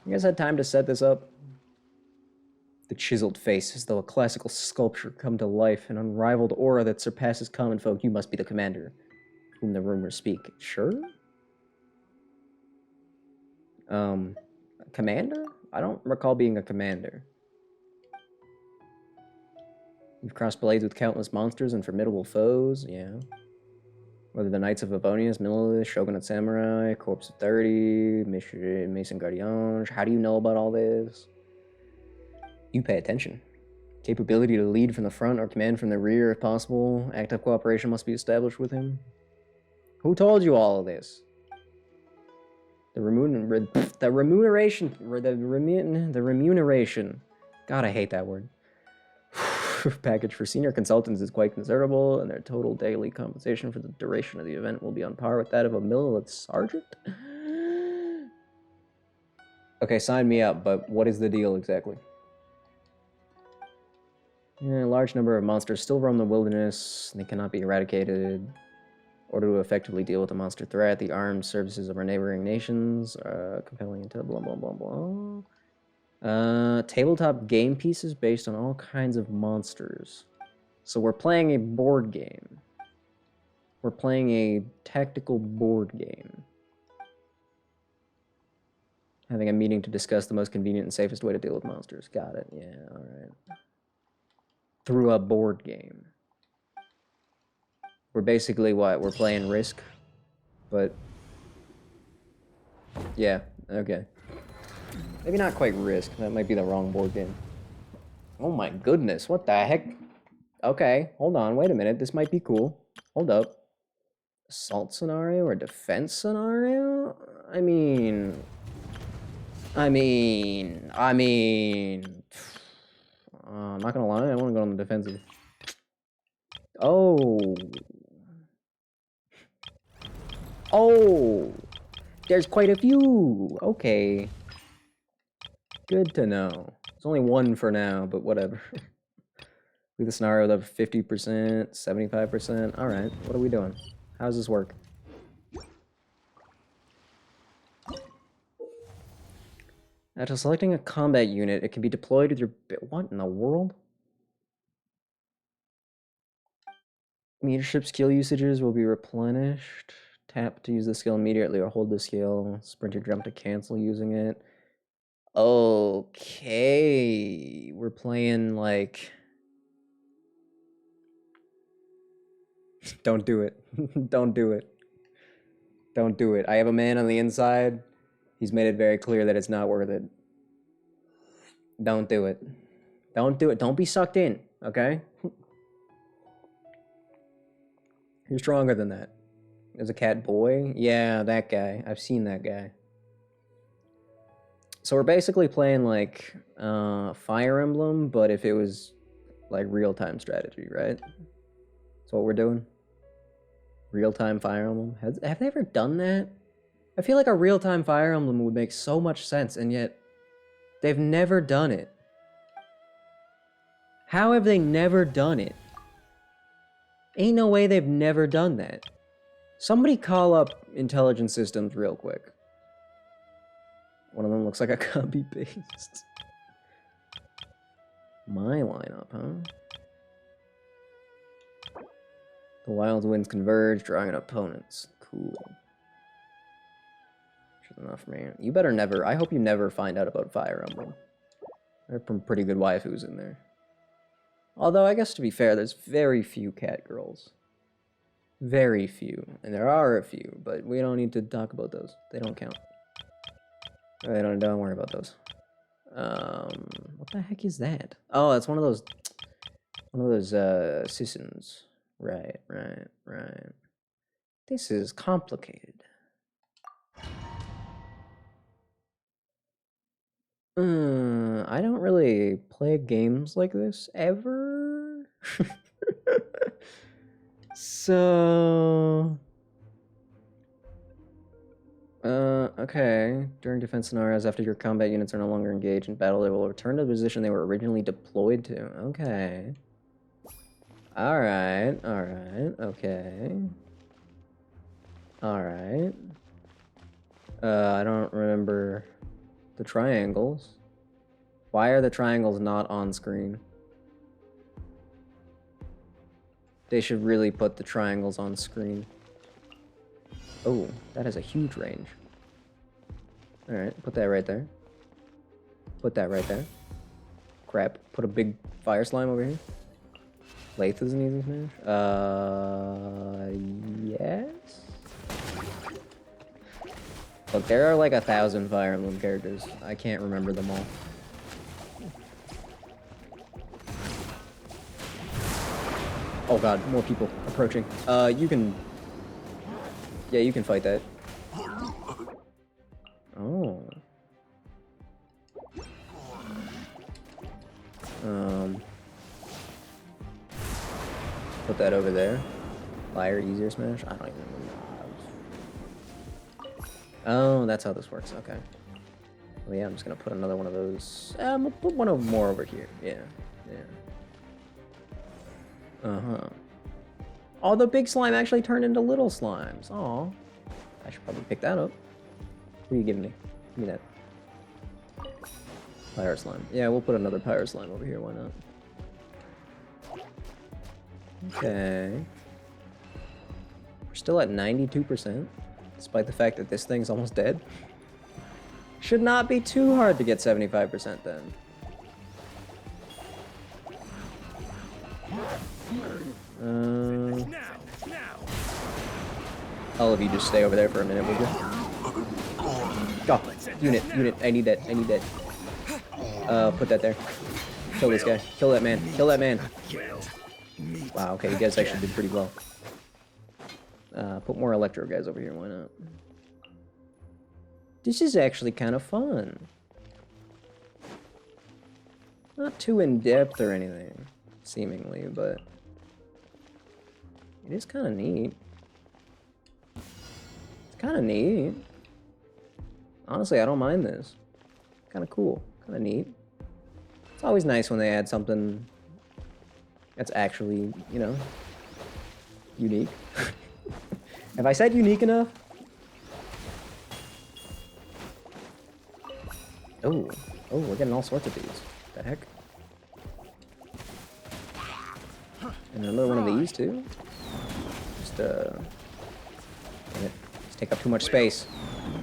You guys had time to set this up? The chiseled face, as though a classical sculpture come to life, an unrivaled aura that surpasses common folk. You must be the commander, whom the rumors speak. Sure? Commander? I don't recall being a commander. You've crossed blades with countless monsters and formidable foes, yeah. Whether the Knights of Avonius, Militis, Shogunate Samurai, Corpse of 30, Mason Guardian, how do you know about all this? You pay attention. Capability to lead from the front or command from the rear if possible. Active cooperation must be established with him. Who told you all of this? The remuneration. God, I hate that word. Package for senior consultants is quite considerable, and their total daily compensation for the duration of the event will be on par with that of a militia sergeant. Okay, sign me up, but what is the deal exactly? Yeah, a large number of monsters still roam the wilderness. They cannot be eradicated. In order to effectively deal with the monster threat, the armed services of our neighboring nations, compelling into blah blah blah blah. Tabletop game pieces based on all kinds of monsters. So we're playing a board game. We're playing a tactical board game. Having a meeting to discuss the most convenient and safest way to deal with monsters. Got it. Yeah, alright. Through a board game. We're basically what? We're playing Risk, but yeah, okay. Maybe not quite Risk. That might be the wrong board game. Oh my goodness, what the heck? Okay, hold on, wait a minute. This might be cool. Hold up. Assault scenario or defense scenario? I mean... I'm not gonna lie, I want to go on the defensive. Oh. Oh. There's quite a few. Okay. Good to know. It's only one for now, but whatever. Leave the scenario up 50%, 75%. All right, what are we doing? How does this work? After selecting a combat unit, it can be deployed with your... What in the world? Leadership skill usages will be replenished. Tap to use the skill immediately or hold the skill. Sprint or jump to cancel using it. Okay. We're playing like... Don't do it. Don't do it. Don't do it. I have a man on the inside. He's made it very clear that it's not worth it. Don't do it. Don't do it. Don't be sucked in, okay? You're stronger than that. There's a cat boy? Yeah, that guy. I've seen that guy. So we're basically playing like Fire Emblem, but if it was like real-time strategy, right? That's what we're doing. Real-time Fire Emblem. Have they ever done that? I feel like a real-time Fire Emblem would make so much sense, and yet they've never done it. How have they never done it? Ain't no way they've never done that. Somebody call up Intelligent Systems real quick. One of them looks like a copy-paste. My lineup, huh? The wild winds converge, drawing in opponents. Cool. Which is enough for me. You better never... I hope you never find out about Fire Emblem. There are some pretty good waifus in there. Although, I guess to be fair, there's very few cat girls. Very few. And there are a few, but we don't need to talk about those. They don't count. Don't worry about those. What the heck is that? Oh, that's one of those systems. Right. This is complicated. I don't really play games like this ever. So... okay. During defense scenarios, after your combat units are no longer engaged in battle, they will return to the position they were originally deployed to. Okay. Alright, okay. Alright. I don't remember the triangles. Why are the triangles not on screen? They should really put the triangles on screen. Oh, that has a huge range. Alright, put that right there. Put that right there. Crap, put a big fire slime over here. Lathe is an easy smash. Yes? Look, there are like 1,000 Fire Emblem characters. I can't remember them all. Oh god, more people approaching. You can... Yeah, you can fight that. Oh. Put that over there. Liar, easier smash? I don't even know. Oh, that's how this works. Okay. Well, yeah, I'm just gonna put another one of those. We'll put one more over here. Yeah. Uh-huh. Oh, the big slime actually turned into little slimes. Aw. I should probably pick that up. What are you giving me? Give me that. Pyre slime. Yeah, we'll put another pyre slime over here. Why not? Okay. We're still at 92%, despite the fact that this thing's almost dead. Should not be too hard to get 75% then. All of you just stay over there for a minute, would you? Go. Unit. I need that. Put that there. Kill this guy. Kill that man. Kill that man. Wow, okay, you guys actually did pretty well. Put more electro guys over here, why not? This is actually kind of fun. Not too in-depth or anything, seemingly, but it is kind of neat. It's kind of neat. Honestly, I don't mind this. Kind of cool. Kind of neat. It's always nice when they add something that's actually, you know, unique. Have I said unique enough? Oh, we're getting all sorts of these. What the heck? And another one of these too. Just damn it. Just take up too much space.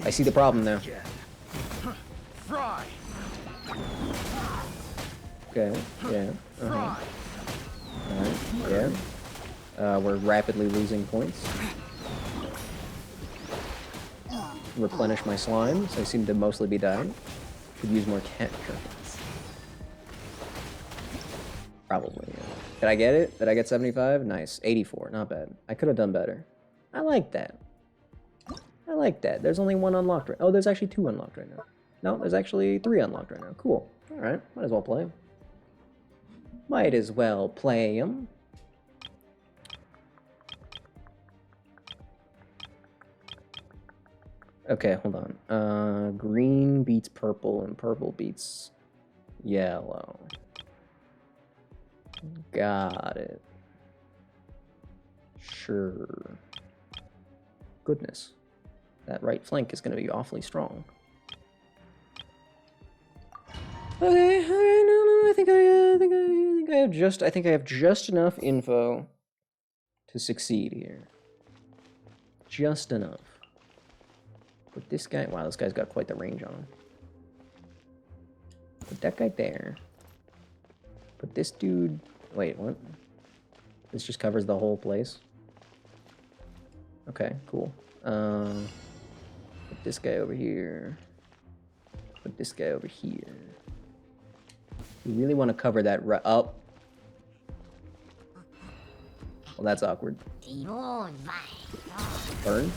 I see the problem now. Okay, yeah. Alright, yeah. We're rapidly losing points. Replenish my slime, so I seem to mostly be dying. Could use more cat trinkets. Probably, yeah. Did I get it? Did I get 75? Nice. 84, not bad. I could have done better. I like that. I like that. There's only one unlocked right now. Oh, there's actually 2 unlocked right now. No, there's actually 3 unlocked right now. Cool. Alright, might as well play 'em. Might as well play 'em. Okay, hold on. Green beats purple and purple beats yellow. Got it. Sure. Goodness. That right flank is going to be awfully strong. Okay, no, I think I have just enough info to succeed here. Just enough. Put this guy, wow, this guy's got quite the range on him. Put that guy there. Put this dude, wait, what? This just covers the whole place? Okay, cool. Put this guy over here. Put this guy over here. You really want to cover that right up. Well, that's awkward. Burn.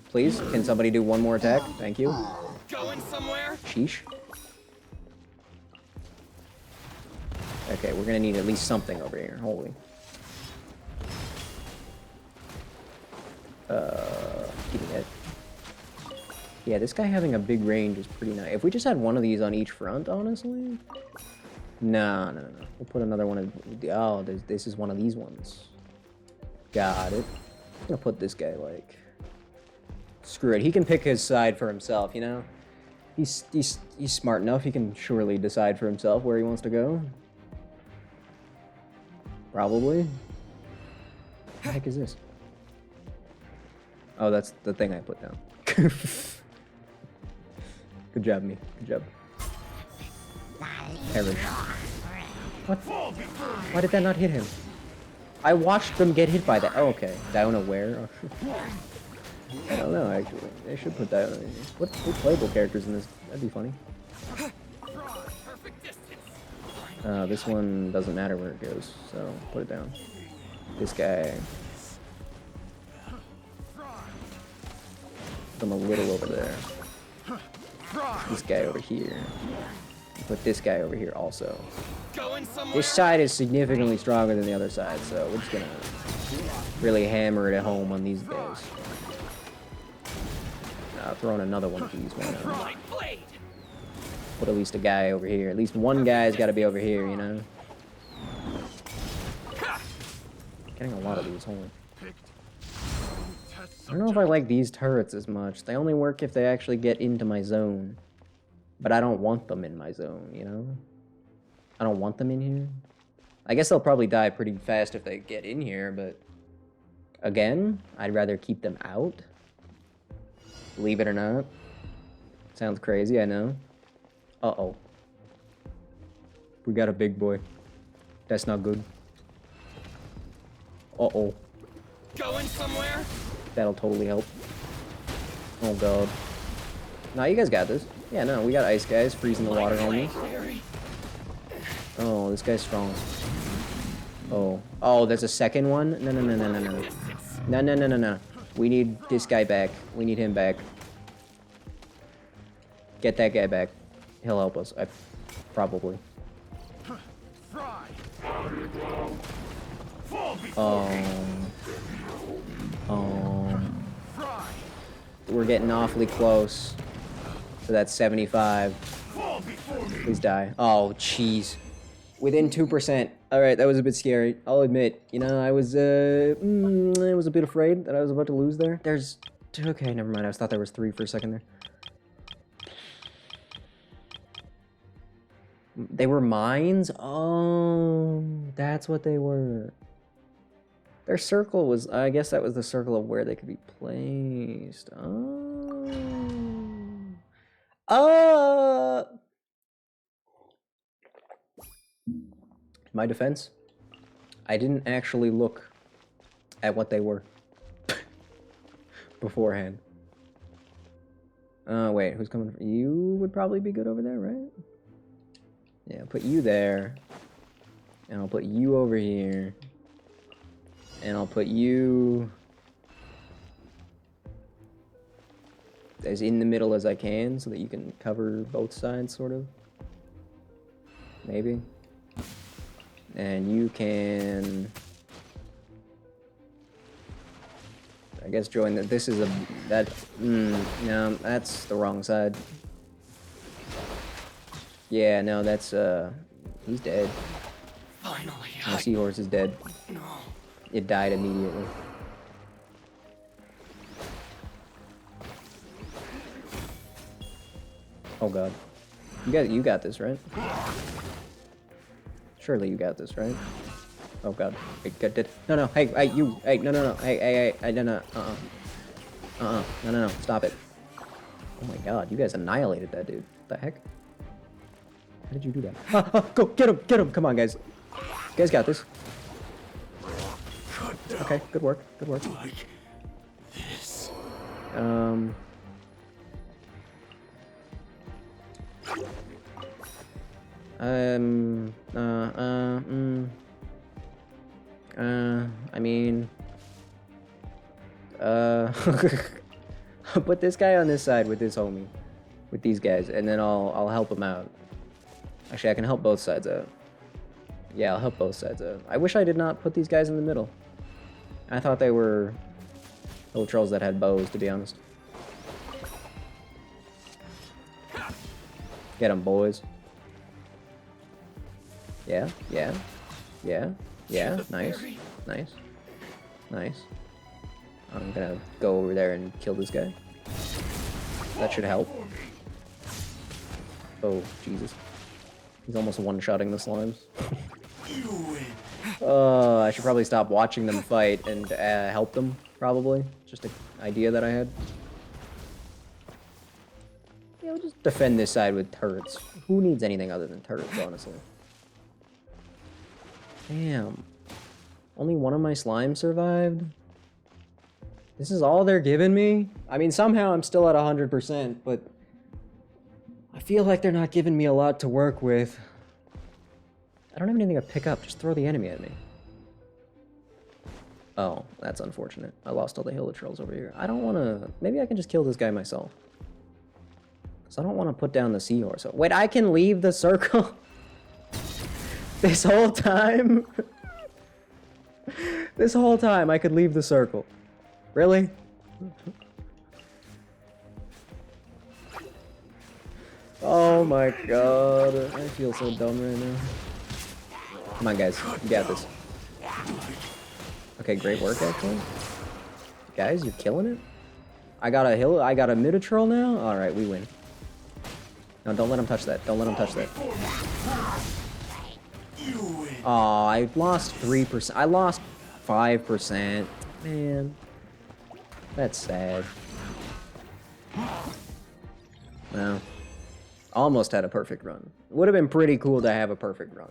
Please, can somebody do one more attack? Thank you. Going somewhere? Sheesh. Okay, we're gonna need at least something over here. Holy. Give me it. Yeah, this guy having a big range is pretty nice. If we just had one of these on each front, honestly. No. We'll put another one of. Oh, this is one of these ones. Got it. I'm gonna put this guy like. Screw it. He can pick his side for himself, you know. He's smart enough. He can surely decide for himself where he wants to go. Probably. What the heck is this? Oh, that's the thing I put down. Good job, me. Good job. Perish. What? Why did that not hit him? I watched them get hit by that. Oh, okay. Down aware. I don't know, actually. They should put that. What playable characters in this? That'd be funny. This one doesn't matter where it goes, so put it down. This guy. Put him a little over there. This guy over here. Put this guy over here also. This side is significantly stronger than the other side, so we're just gonna really hammer it at home on these guys. Throw in another one of these. Why not? Put at least a guy over here. At least one guy's got to be over here, you know? Getting a lot of these, holy. I don't know if I like these turrets as much. They only work if they actually get into my zone. But I don't want them in my zone, you know? I don't want them in here. I guess they'll probably die pretty fast if they get in here, but... Again, I'd rather keep them out. Believe it or not. Sounds crazy, I know. Uh-oh. We got a big boy. That's not good. Uh-oh. Going somewhere? That'll totally help. Oh god. No, you guys got this. Yeah, no, we got ice guys freezing the water on me. Oh, this guy's strong. Oh. Oh, there's a second one? No, no, no, no, no, no. No, no, no, no, no. We need this guy back. We need him back. Get that guy back. He'll help us. Probably. We're getting awfully close to that 75. Please die. Oh, jeez. Within 2%. Alright, that was a bit scary. I'll admit. You know, I was a bit afraid that I was about to lose there. There's... Okay, never mind. I thought there was 3 for a second there. They were mines? Oh, that's what they were. Their circle was... I guess that was the circle of where they could be placed. Oh. My defense, I didn't actually look at what they were beforehand. Wait, who's coming? You would probably be good over there, right? Yeah, I'll put you there. And I'll put you over here. And I'll put you as in the middle as I can so that you can cover both sides, sort of. Maybe. And you can, I guess, join the, this is a, no, that's the wrong side. Yeah, no, that's, he's dead. Finally. My seahorse is dead. No. It died immediately. Oh god. You got this, right? Surely you got this, right? Oh god. Wait, did no, hey, you, hey, no, hey, no, no, stop it. Oh my god, you guys annihilated that dude. What the heck? How did you do that? Go, get him, come on, guys. You guys got this. Okay, good work, good work. Like this. I mean, I'll put this guy on this side with this homie, with these guys, and then I'll help him out. Actually, I can help both sides out. Yeah, I'll help both sides out. I wish I did not put these guys in the middle. I thought they were little trolls that had bows, to be honest. Get them, boys. Yeah, nice. I'm gonna go over there and kill this guy. That should help. Oh, Jesus. He's almost one-shotting the slimes. I should probably stop watching them fight and help them, probably. Just an idea that I had. Yeah, we'll just defend this side with turrets. Who needs anything other than turrets, honestly? Damn. Only one of my slimes survived? This is all they're giving me? I mean, somehow I'm still at 100%, but I feel like they're not giving me a lot to work with. I don't have anything to pick up. Just throw the enemy at me. Oh, that's unfortunate. I lost all the hilichurls over here. I don't want to... Maybe I can just kill this guy myself. Because I don't want to put down the seahorse. Wait, I can leave the circle? This whole time? This whole time I could leave the circle. Really? Oh my god. I feel so dumb right now. Come on, guys. You got this. Okay, great work, actually. Guys, you're killing it. I got a mid-troll now? Alright, we win. No, don't let him touch that. Don't let him touch that. Aw, I lost 3%. I lost 5%. Man. That's sad. No. Almost had a perfect run. Would have been pretty cool to have a perfect run.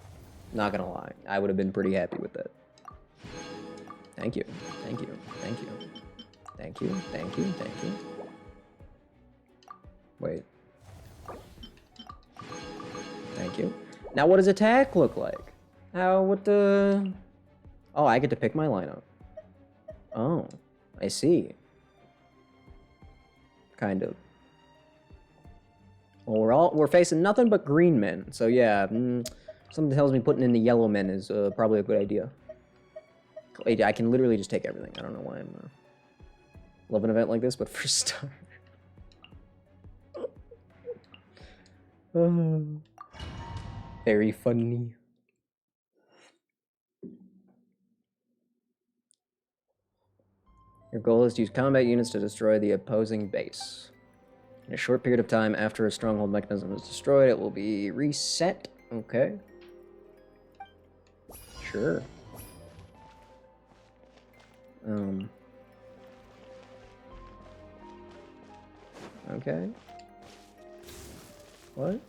Not gonna lie. I would have been pretty happy with that. Thank you. Thank you. Thank you. Thank you. Thank you. Thank you. Wait. Thank you. Now what does attack look like? How, what the... Oh, I get to pick my lineup. Oh, I see. Kind of. Well, we're facing nothing but green men, so yeah, something tells me putting in the yellow men is probably a good idea. I can literally just take everything. I don't know why I'm love an event like this, but for start. Very funny. Your goal is to use combat units to destroy the opposing base. In a short period of time after a stronghold mechanism is destroyed, it will be reset. Okay. Sure. Okay. What?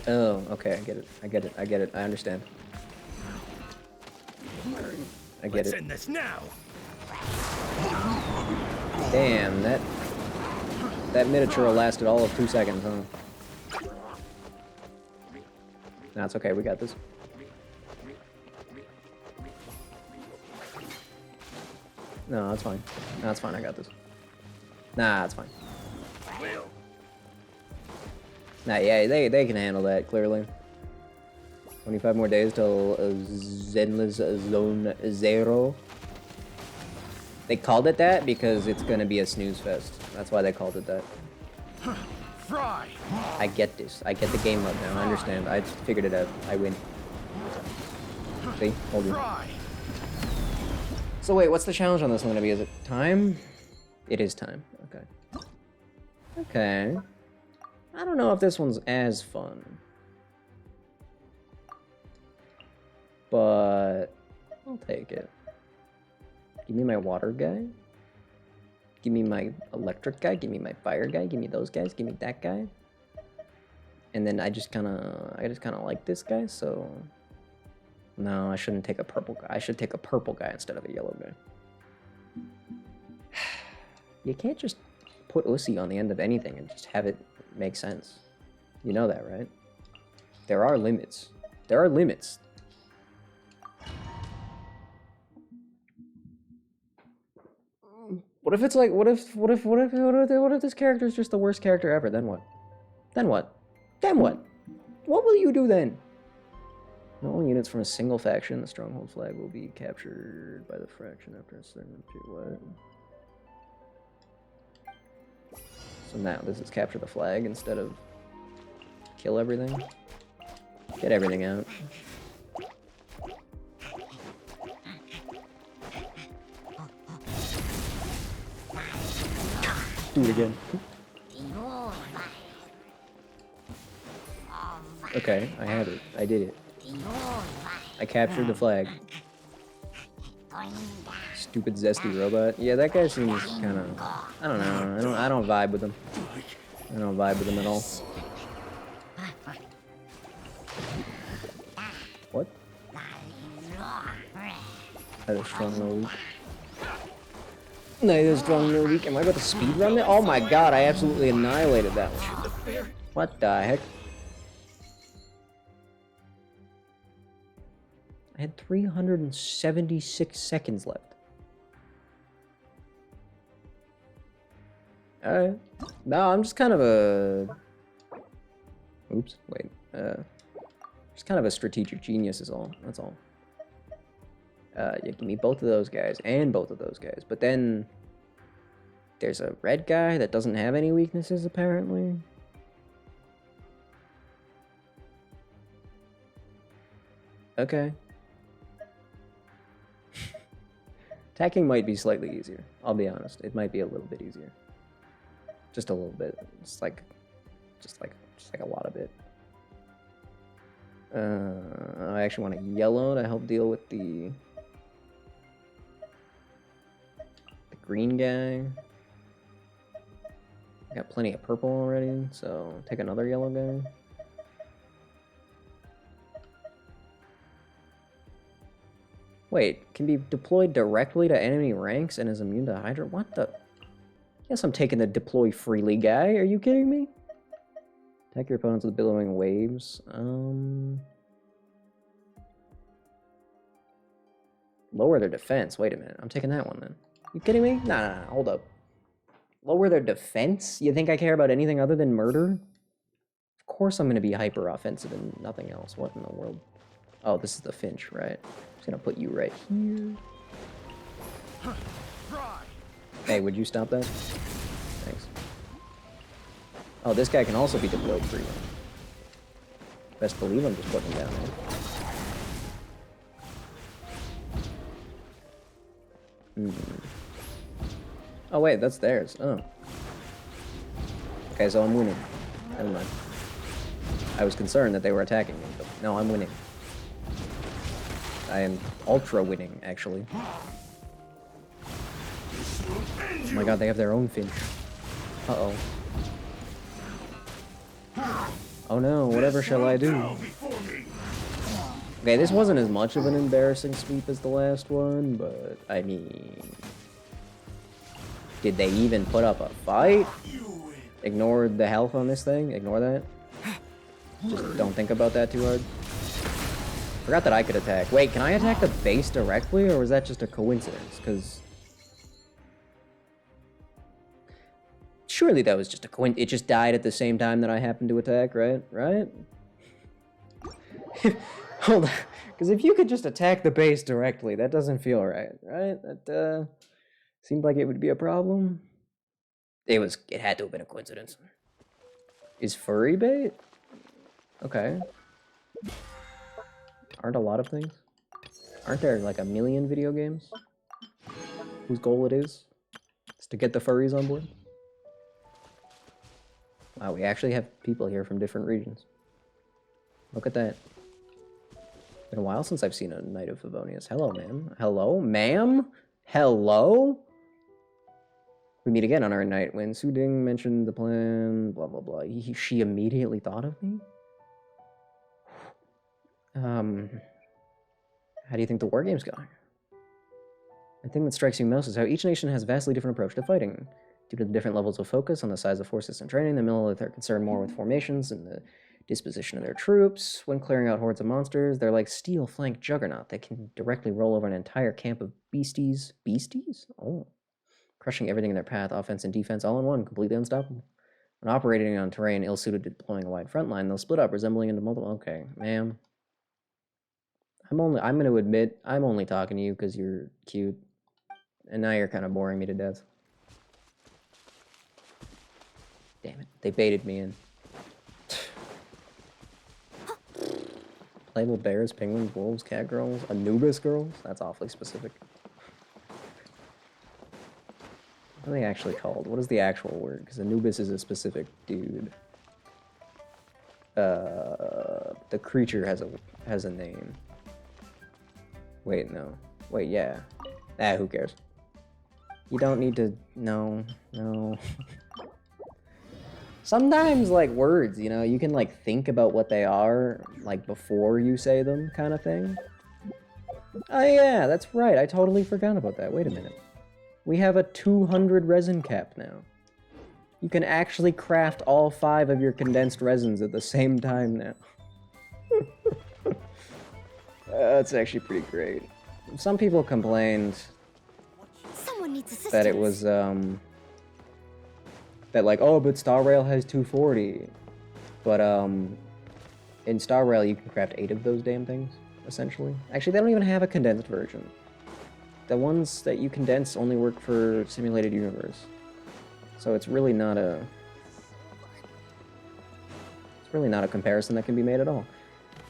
Oh, okay, I get it. I get it. I get it. I understand. I get it. Let's end this now. Damn, that miniature lasted all of 2 seconds, huh? Nah, it's okay. We got this. No, that's fine. No, that's fine. I got this. Nah, that's fine. Nah, yeah, they can handle that, clearly. 25 more days till Zenless Zone Zero. They called it that because it's gonna be a snooze fest. That's why they called it that. Fry. I get this. I get the game mode now. I understand. I figured it out. I win. See? Hold you. So wait, what's the challenge on this one gonna be? Is it time? It is time. Okay. Okay. I don't know if this one's as fun. But I'll take it. Give me my water guy. Give me my electric guy. Give me my fire guy. Give me those guys. Give me that guy. And then I just kind of like this guy, so... No, I shouldn't take a purple guy. I should take a purple guy instead of a yellow guy. You can't just put Usi on the end of anything and just have it make sense. You know that, right? There are limits. There are limits. What if it's like, what if this character is just the worst character ever? Then what? Then what? Then what? What will you do then? Not only units from a single faction, the stronghold flag will be captured by the faction after a certain period. What? So now this is capture the flag instead of kill everything. Get everything out. Do it again. Okay, I have it. I did it. I captured the flag. Stupid zesty robot. Yeah, that guy seems kind of... I don't know. I don't vibe with him. I don't vibe with him at all. What? That is strong, no weak. Neither strong nor weak. Am I about to speedrun it? Oh my god, I absolutely annihilated that one. What the heck? I had 376 seconds left. Alright. No, I'm just kind of a... Oops, wait. Just kind of a strategic genius is all. That's all. Yeah, give me both of those guys and both of those guys. But then there's a red guy that doesn't have any weaknesses, apparently. Okay. Attacking might be slightly easier. I'll be honest. It might be a little bit easier. Just a little bit. Just like a lot of it. I actually want a yellow to help deal with the green guy. Got plenty of purple already, so take another yellow guy. Wait, can be deployed directly to enemy ranks and is immune to Hydra? What the? Guess I'm taking the deploy freely guy. Are you kidding me? Attack your opponents with billowing waves. Lower their defense. Wait a minute. I'm taking that one then. You kidding me? Nah, hold up. Lower their defense? You think I care about anything other than murder? Of course I'm going to be hyper offensive and nothing else. What in the world? Oh, this is the Finch, right? I'm just going to put you right here. Hey, would you stop that? Thanks. Oh, this guy can also be deployed freely. Best believe I'm just putting him down there. Oh wait, that's theirs. Oh. Okay, so I'm winning. Never mind. I was concerned that they were attacking me, but no, I'm winning. I am ultra winning, actually. Oh my god, they have their own Finch. Uh-oh. Oh no, whatever shall I do? Okay, this wasn't as much of an embarrassing sweep as the last one, but I mean... Did they even put up a fight? Ignore the health on this thing? Ignore that? Just don't think about that too hard. Forgot that I could attack. Wait, can I attack the base directly, or was that just a coincidence? Because... Surely that was just a coincidence. It just died at the same time that I happened to attack, right? Right? Hold on. Because if you could just attack the base directly, that doesn't feel right, right? That, seemed like it would be a problem. It had to have been a coincidence. Is furry bait? Okay. Aren't a lot of things? Aren't there like a million video games whose goal it is to get the furries on board? Wow, we actually have people here from different regions. Look at that. Been a while since I've seen a Knight of Favonius. Hello, ma'am. Hello, ma'am? Hello? We meet again on our night when Su Ding mentioned the plan, blah, blah, blah. She immediately thought of me? How do you think the war game's going? The thing that strikes you most is how each nation has a vastly different approach to fighting. Due to the different levels of focus on the size of forces and training, the Millelith are concerned more with formations and the disposition of their troops. When clearing out hordes of monsters, they're like steel flank juggernaut that can directly roll over an entire camp of beasties. Beasties? Oh. Crushing everything in their path, offense and defense, all in one, completely unstoppable. When operating on terrain ill-suited to deploying a wide front line, they'll split up, resembling into multiple... Okay, ma'am. I'm going to admit, I'm only talking to you because you're cute. And now you're kind of boring me to death. Damn it, they baited me in. Playable bears, penguins, wolves, cat girls, Anubis girls? That's awfully specific. What are they actually called? What is the actual word? Because Anubis is a specific dude. The creature has a name. Wait, no. Wait, yeah. Ah, who cares? You don't need to... No. Sometimes, like, words, you know, you can, like, think about what they are, like, before you say them, kind of thing. Oh, yeah, that's right. I totally forgot about that. Wait a minute. We have a 200 resin cap now. You can actually craft all 5 of your condensed resins at the same time now. That's actually pretty great. Some people complained that it was, that like, oh, but Star Rail has 240. But, in Star Rail you can craft 8 of those damn things, essentially. Actually, they don't even have a condensed version. The ones that you condense only work for Simulated Universe. So it's really not a... It's really not a comparison that can be made at all.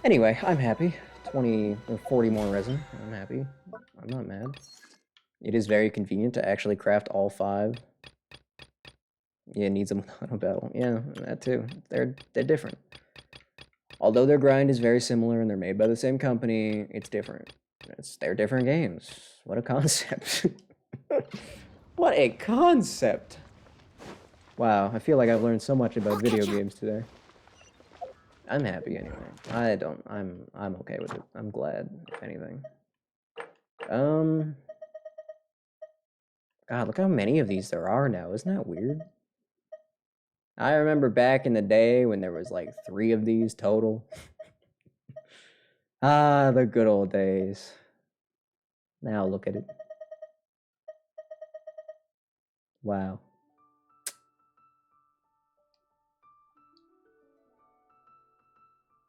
Anyway, I'm happy. 20 or 40 more resin. I'm happy. I'm not mad. It is very convenient to actually craft all 5. Yeah, it needs them without a battle. Yeah, that too. They're different. Although their grind is very similar and they're made by the same company, it's different. They're different games. What a concept. What a concept. Wow, I feel like I've learned so much about video games today. I'm happy anyway. I'm okay with it. I'm glad, if anything. God, look how many of these there are now. Isn't that weird? I remember back in the day when there was like 3 of these total. Ah, the good old days. Now look at it. Wow.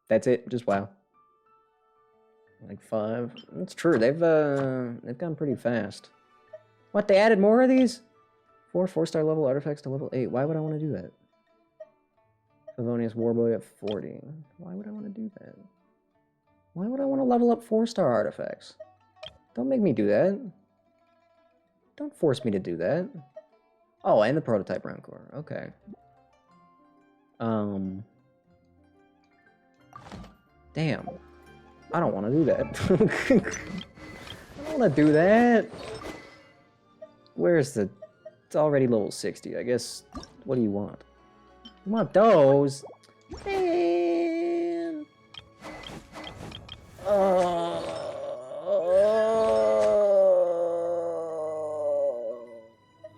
That's it. Just wow. Like 5. That's true. They've gone pretty fast. What? They added more of these? 4 4-star level artifacts to level 8. Why would I want to do that? Favonius Warboy at 40. Why would I want to do that? Why would I want to level up 4-star artifacts? Don't make me do that. Don't force me to do that. Oh, and the prototype Rancor. Okay. Damn. I don't want to do that. I don't want to do that. Where's the... It's already level 60. I guess... What do you want? You want those? Man.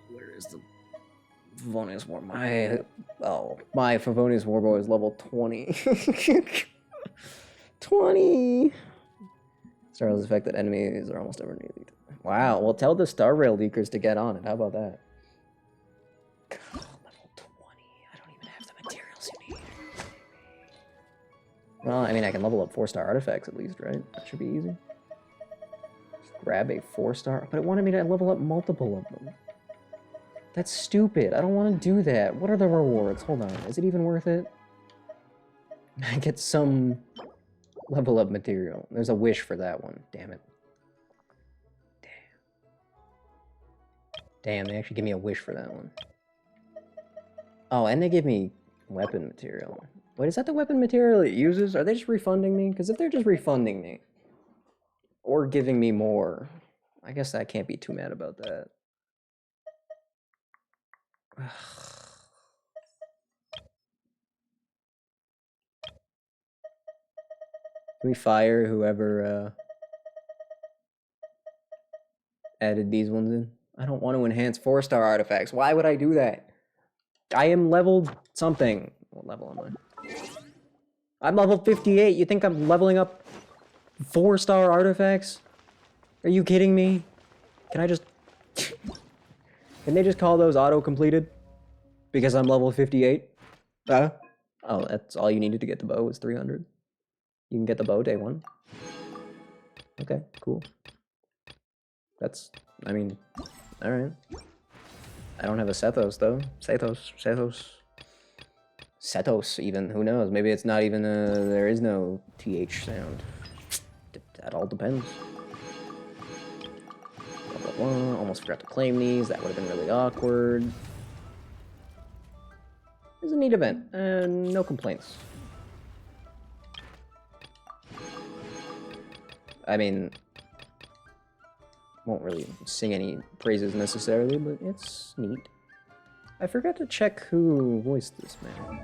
Where is the Favonius War? My Favonius Warboy is level 20. 20. Starless effect that enemies are almost ever nearly. Wow. Well, tell the Star Rail leakers to get on it. How about that? God, level 20. I don't even have the materials you need. Well, I mean, I can level up 4-star artifacts at least, right? That should be easy. Just grab a 4-star, but it wanted me to level up multiple of them. That's stupid. I don't want to do that. What are the rewards? Hold on. Is it even worth it? I get some level up material. There's a wish for that one. Damn it. Damn, they actually give me a wish for that one. Oh, and they give me weapon material. Wait, is that the weapon material it uses? Are they just refunding me? Because if they're just refunding me, or giving me more, I guess I can't be too mad about that. Can we fire whoever added these ones in? I don't want to enhance 4-star artifacts. Why would I do that? I am leveled something. What level am I? I'm level 58. You think I'm leveling up 4-star artifacts? Are you kidding me? Can I just... Can they just call those auto-completed? Because I'm level 58? Oh, that's all you needed to get the bow was 300. You can get the bow day 1. Okay, cool. That's... I mean... Alright. I don't have a Sethos, though. Sethos, even. Who knows? Maybe it's not even a... There is no TH sound. That all depends. Blah, blah, blah. Almost forgot to claim these. That would have been really awkward. It was a neat event. No complaints. I mean... Won't really sing any praises necessarily, but it's neat. I forgot to check who voiced this man.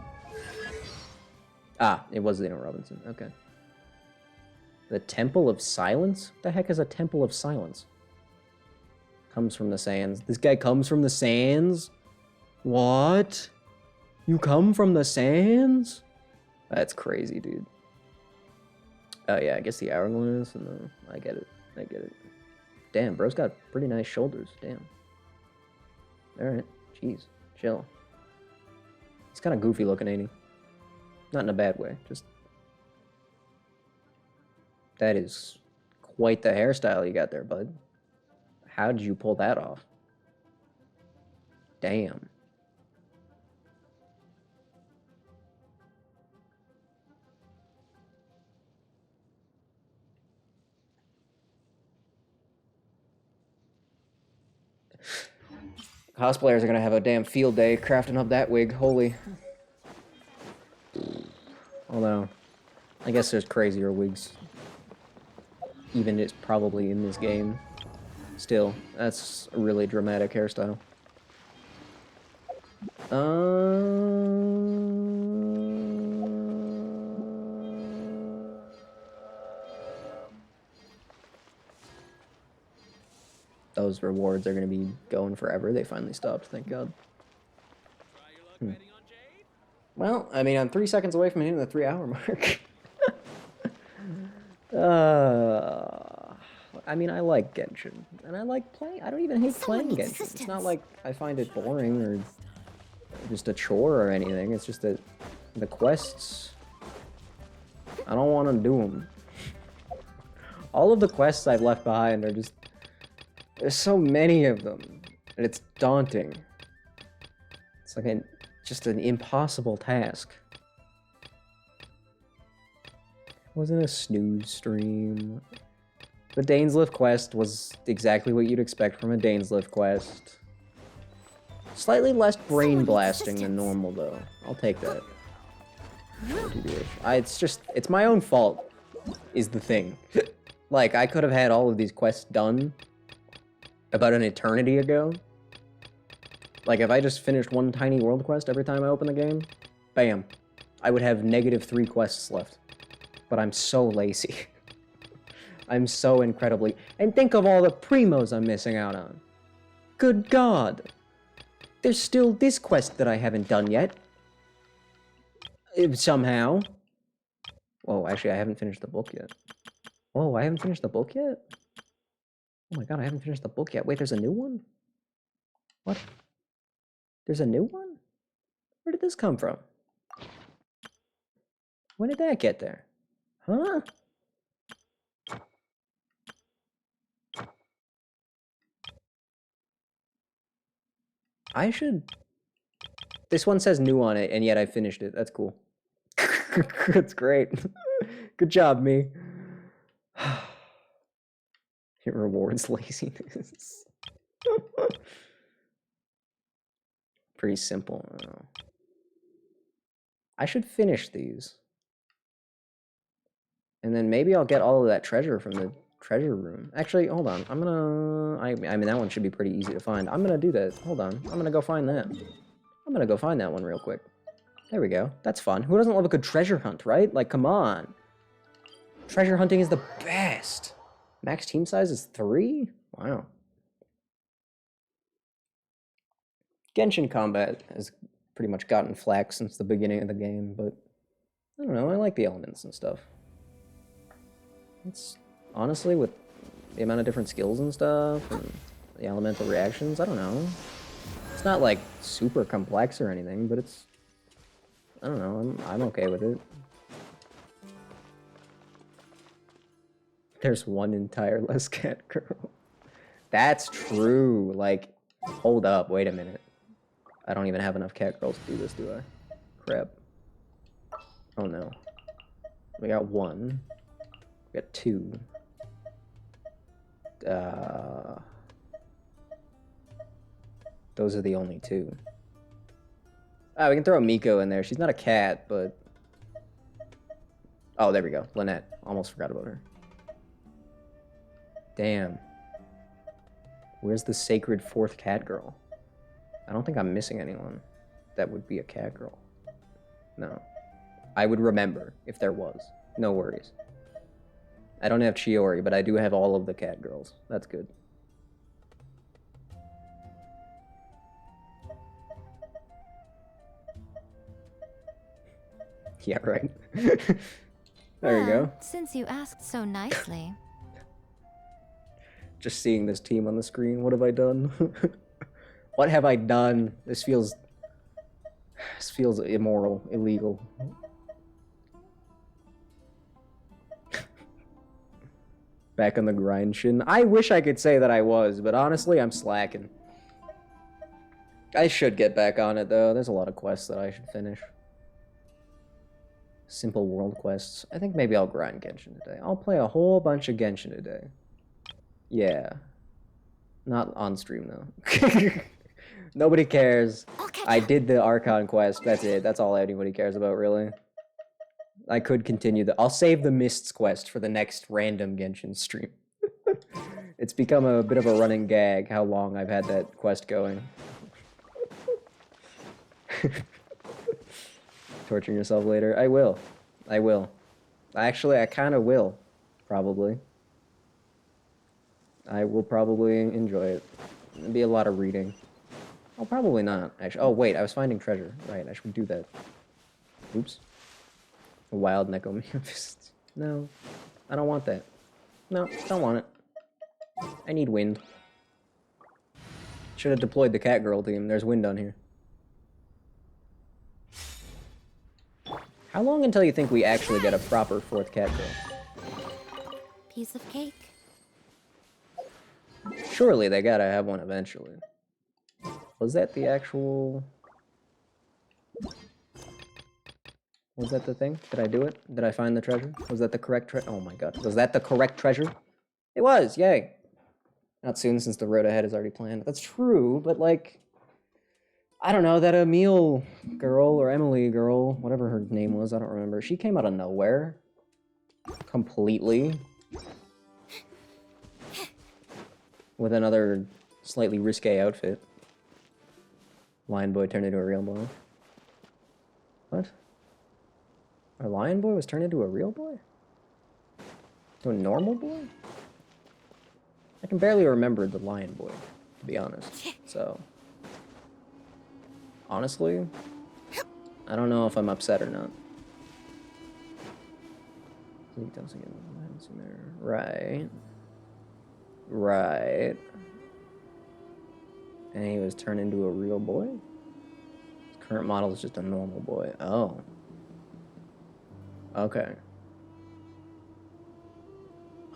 Ah, it was Zeno Robinson. Okay. The Temple of Silence? What the heck is a Temple of Silence? Comes from the sands. This guy comes from the sands? What? You come from the sands? That's crazy, dude. Oh yeah, I guess the hourglass, and I get it. I get it. Damn, bro's got pretty nice shoulders. Damn. Alright. Jeez. Chill. He's kind of goofy looking, ain't he? Not in a bad way. Just... That is quite the hairstyle you got there, bud. How did you pull that off? Damn. Cosplayers are gonna have a damn field day crafting up that wig. Holy. Although, I guess there's crazier wigs. Even it's probably in this game. Still, that's a really dramatic hairstyle. those rewards are going to be going forever. They finally stopped, thank God. Well, I mean, I'm 3 seconds away from hitting the 3-hour mark. I mean, I like Genshin, and I like playing. I don't even hate playing Genshin. It's not like I find it boring or just a chore or anything. It's just that the quests, I don't want to do them. All of the quests I've left behind are just, there's so many of them, and it's daunting. It's like just an impossible task. Wasn't a snooze stream. The Dainsleif quest was exactly what you'd expect from a Dainsleif quest. Slightly less brain blasting than normal, though. I'll take that. It's my own fault, is the thing. Like, I could have had all of these quests done about an eternity ago. Like, if I just finished one tiny world quest every time I open the game, bam, I would have -3 quests left. But I'm so lazy. I'm so incredibly... And think of all the primos I'm missing out on. Good God. There's still this quest that I haven't done yet. Somehow. Oh, actually, I haven't finished the book yet. Oh, I haven't finished the book yet? Oh my God, I haven't finished the book yet. Wait, there's a new one? What? There's a new one? Where did this come from? When did that get there? Huh? I should... This one says new on it, and yet I finished it. That's cool. That's great. Good job, me. It rewards laziness. Pretty simple. I don't know. I should finish these. And then maybe I'll get all of that treasure from the treasure room. Actually, hold on. I'm gonna... I mean, that one should be pretty easy to find. I'm gonna do that. Hold on. I'm gonna go find that. I'm gonna go find that one real quick. There we go. That's fun. Who doesn't love a good treasure hunt, right? Like, come on. Treasure hunting is the best. Max team size is 3? Wow. Genshin combat has pretty much gotten flack since the beginning of the game, but I don't know. I like the elements and stuff. It's honestly, with the amount of different skills and stuff and the elemental reactions, I don't know. It's not like super complex or anything, but it's, I don't know, I'm okay with it. There's one entire less cat girl. That's true. Like, hold up, wait a minute. I don't even have enough cat girls to do this, do I? Crap. Oh no. We got 1. We got 2. Those are the only 2. Ah, we can throw Miko in there. She's not a cat, but... Oh, there we go. Lynette. Almost forgot about her. Damn. Where's the sacred 4th cat girl? I don't think I'm missing anyone that would be a cat girl. No. I would remember if there was. No worries. I don't have Chiori, but I do have all of the cat girls. That's good. Yeah, right. There you go. Since you asked so nicely. Just seeing this team on the screen, what have I done? What have I done? This feels immoral, illegal. Back on the grind shin. I wish I could say that I was, but honestly, I'm slacking. I should get back on it, though. There's a lot of quests that I should finish. Simple world quests. I think maybe I'll grind Genshin today. I'll play a whole bunch of Genshin today. Yeah. Not on stream, though. Nobody cares. I did the Archon quest. That's it. That's all anybody cares about, really. I could continue I'll save the Mists quest for the next random Genshin stream. It's become a bit of a running gag how long I've had that quest going. Torturing yourself later? I will. I will. Actually, I kind of will. Probably. I will probably enjoy it. It'll be a lot of reading. Oh, probably not, actually. Oh, wait, I was finding treasure. Right, I should do that. Oops. A wild necomorphist. No, I don't want that. No, don't want it. I need wind. Should have deployed the cat girl team. There's wind on here. How long until you think we actually get a proper fourth cat girl? Piece of cake. Surely they gotta have one eventually. Was that the actual... Was that the thing? Did I do it? Did I find the treasure? Was that the correct treasure? Oh my god. Was that the correct treasure? It was! Yay! Not soon, since the road ahead is already planned. That's true, but like... I don't know, that Emile girl, or Emily girl, whatever her name was, I don't remember. She came out of nowhere. Completely. With another slightly risque outfit. Lion boy turned into a real boy. What? Our lion boy was turned into a real boy? To a normal boy? I can barely remember the lion boy, to be honest. So, honestly, I don't know if I'm upset or not. Right. Right. And he was turned into a real boy? His current model is just a normal boy. Oh. Okay.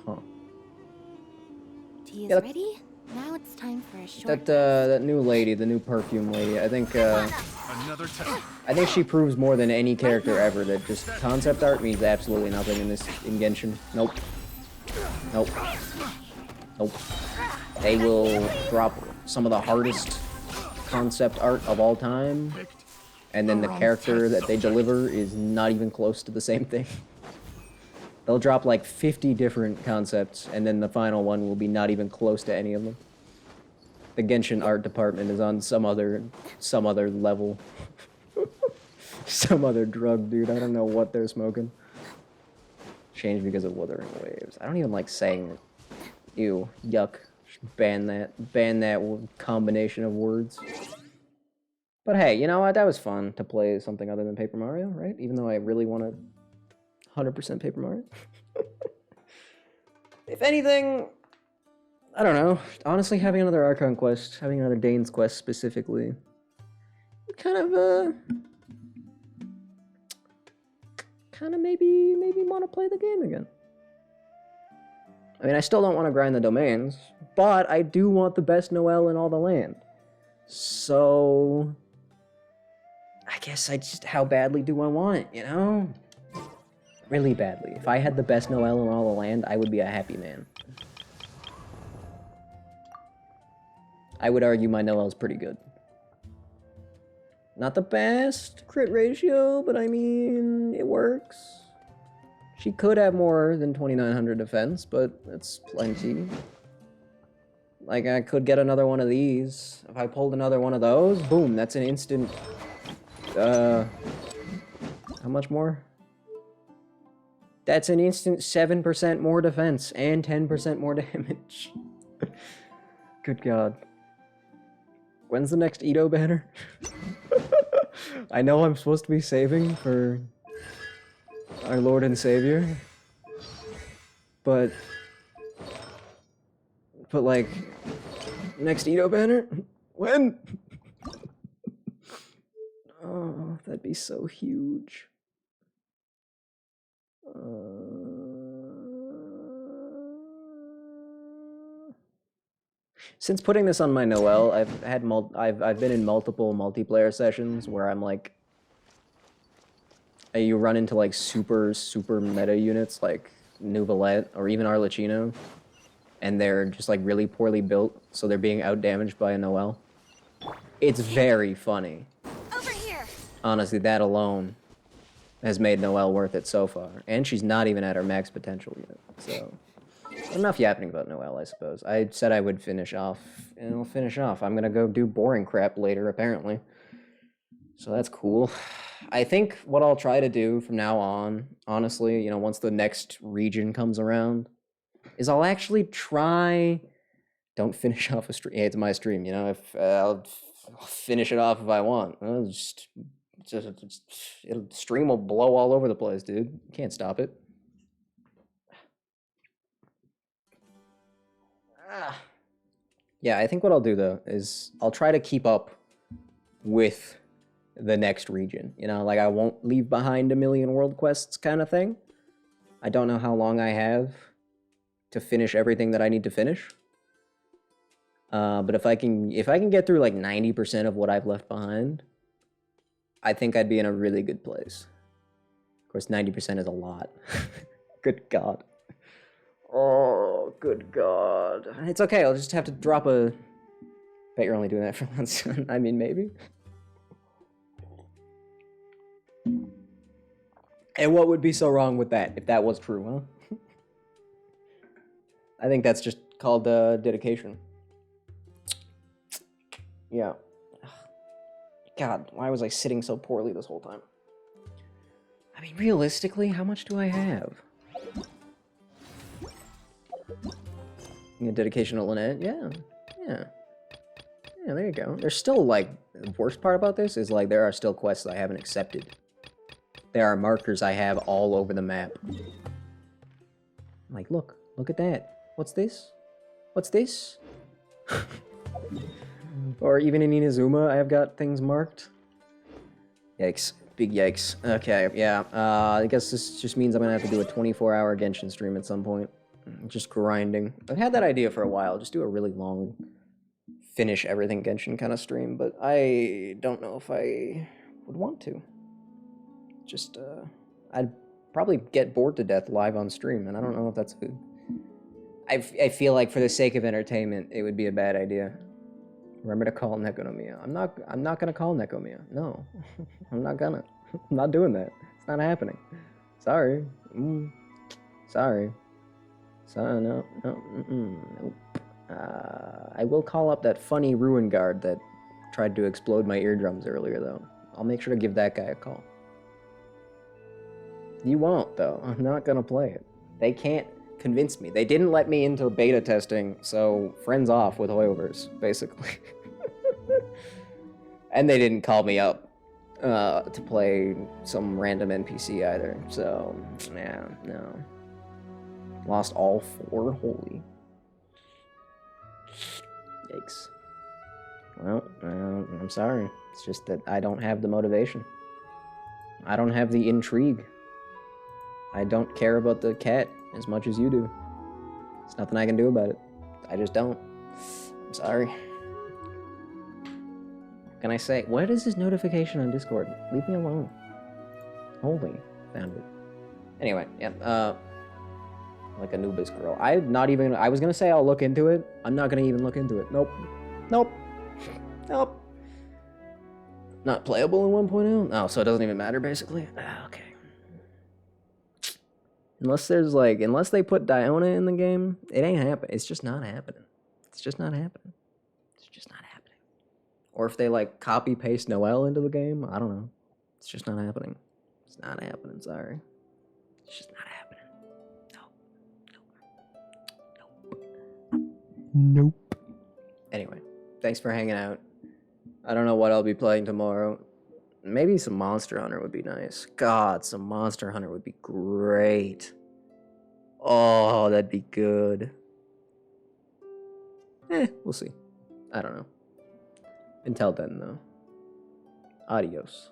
Huh. Tea is Yeah, ready. Now it's time for a short. that new lady, the new perfume lady, I think she proves more than any character ever that just concept art means absolutely nothing in Genshin. Nope. Nope. Nope. They will drop some of the hardest concept art of all time, and then the character that they deliver is not even close to the same thing. They'll drop like 50 different concepts, and then the final one will be not even close to any of them. The Genshin art department is on some other level. Some other drug, dude. I don't know what they're smoking. Changed because of Wuthering Waves. I don't even like saying it. Ew. Yuck. Just ban that. Ban that combination of words. But hey, you know what? That was fun to play something other than Paper Mario, right? Even though I really want to 100% Paper Mario. If anything, I don't know. Honestly, having another Archon quest, having another Dane's quest specifically, kind of maybe want to play the game again. I mean, I still don't want to grind the domains, but I do want the best Noelle in all the land. So, I guess how badly do I want it, you know? Really badly. If I had the best Noelle in all the land, I would be a happy man. I would argue my Noelle's pretty good. Not the best crit ratio, but I mean, it works. She could have more than 2,900 defense, but that's plenty. Like, I could get another one of these. If I pulled another one of those, boom, that's an instant... how much more? That's an instant 7% more defense and 10% more damage. Good God. When's the next Edo banner? I know I'm supposed to be saving for our Lord and Savior, but like, next Edo banner? When? Oh, that'd be so huge. Since putting this on my Noelle, I've been in multiple multiplayer sessions where I'm like, you run into like super meta units like Nuvolette or even Arlecchino, and they're just like really poorly built, so they're being outdamaged by a Noelle. It's very funny. Over here. Honestly, that alone has made Noelle worth it so far, and she's not even at her max potential yet. So, enough yapping about Noelle, I suppose. I said I would finish off, and I'll finish off. I'm gonna go do boring crap later, apparently. So that's cool. I think what I'll try to do from now on, honestly, you know, once the next region comes around, is I'll actually try Don't finish off a stream. Yeah, it's my stream, you know. If I'll finish it off if I want. I'll it'll stream will blow all over the place, dude. You can't stop it. Yeah, I think what I'll do though is I'll try to keep up with the next region. You know, like I won't leave behind a million world quests kind of thing. I don't know how long I have to finish everything that I need to finish. But if I can get through like 90% of what I've left behind, I think I'd be in a really good place. Of course, 90% is a lot. Good God. Oh, good God. It's okay, I'll just have to drop a... Bet you're only doing that for once. I mean, maybe. And what would be so wrong with that, if that was true, huh? I think that's just called dedication. Yeah. God, why was I sitting so poorly this whole time? I mean, realistically, how much do I have? Dedication to Lynette? Yeah. Yeah. Yeah, there you go. There's still, like, the worst part about this is, like, there are still quests I haven't accepted. There are markers I have all over the map. Like, look at that. What's this? What's this? Or even in Inazuma, I've got things marked. Yikes. Big yikes. Okay, yeah. I guess this just means I'm gonna have to do a 24-hour Genshin stream at some point. Just grinding. I've had that idea for a while. Just do a really long, finish everything Genshin kind of stream, but I don't know if I would want to. Just, I'd probably get bored to death live on stream, and I don't know if that's good. I feel like for the sake of entertainment, it would be a bad idea. Remember to call Nekonomiya. I'm not gonna call Nekonomiya. No. I'm not gonna. I'm not doing that. It's not happening. Sorry. Sorry. So, no. Nope. I will call up that funny ruin guard that tried to explode my eardrums earlier, though. I'll make sure to give that guy a call. You won't, though. I'm not gonna play it. They can't convince me. They didn't let me into beta testing, so friends off with Hoyoverse, basically. And they didn't call me up to play some random NPC either, so yeah, no. Lost all 4? Holy. Yikes. Well, I'm sorry. It's just that I don't have the motivation. I don't have the intrigue. I don't care about the cat as much as you do. There's nothing I can do about it. I just don't. I'm sorry. What can I say? What is this notification on Discord? Leave me alone. Holy. Found it. Anyway, yeah, like Anubis girl. I was gonna say I'll look into it. I'm not gonna even look into it. Nope. Nope. Nope. Not playable in 1.0? Oh, so it doesn't even matter, basically? Okay. Unless they put Diona in the game, it ain't happening. It's just not happening. It's just not happening. It's just not happening. Or if they, like, copy-paste Noelle into the game, I don't know. It's just not happening. It's not happening, sorry. It's just not happening. Nope. Anyway, thanks for hanging out. I don't know what I'll be playing tomorrow. Maybe some Monster Hunter would be nice. God, some Monster Hunter would be great. Oh, that'd be good. We'll see. I don't know. Until then, though. Adios.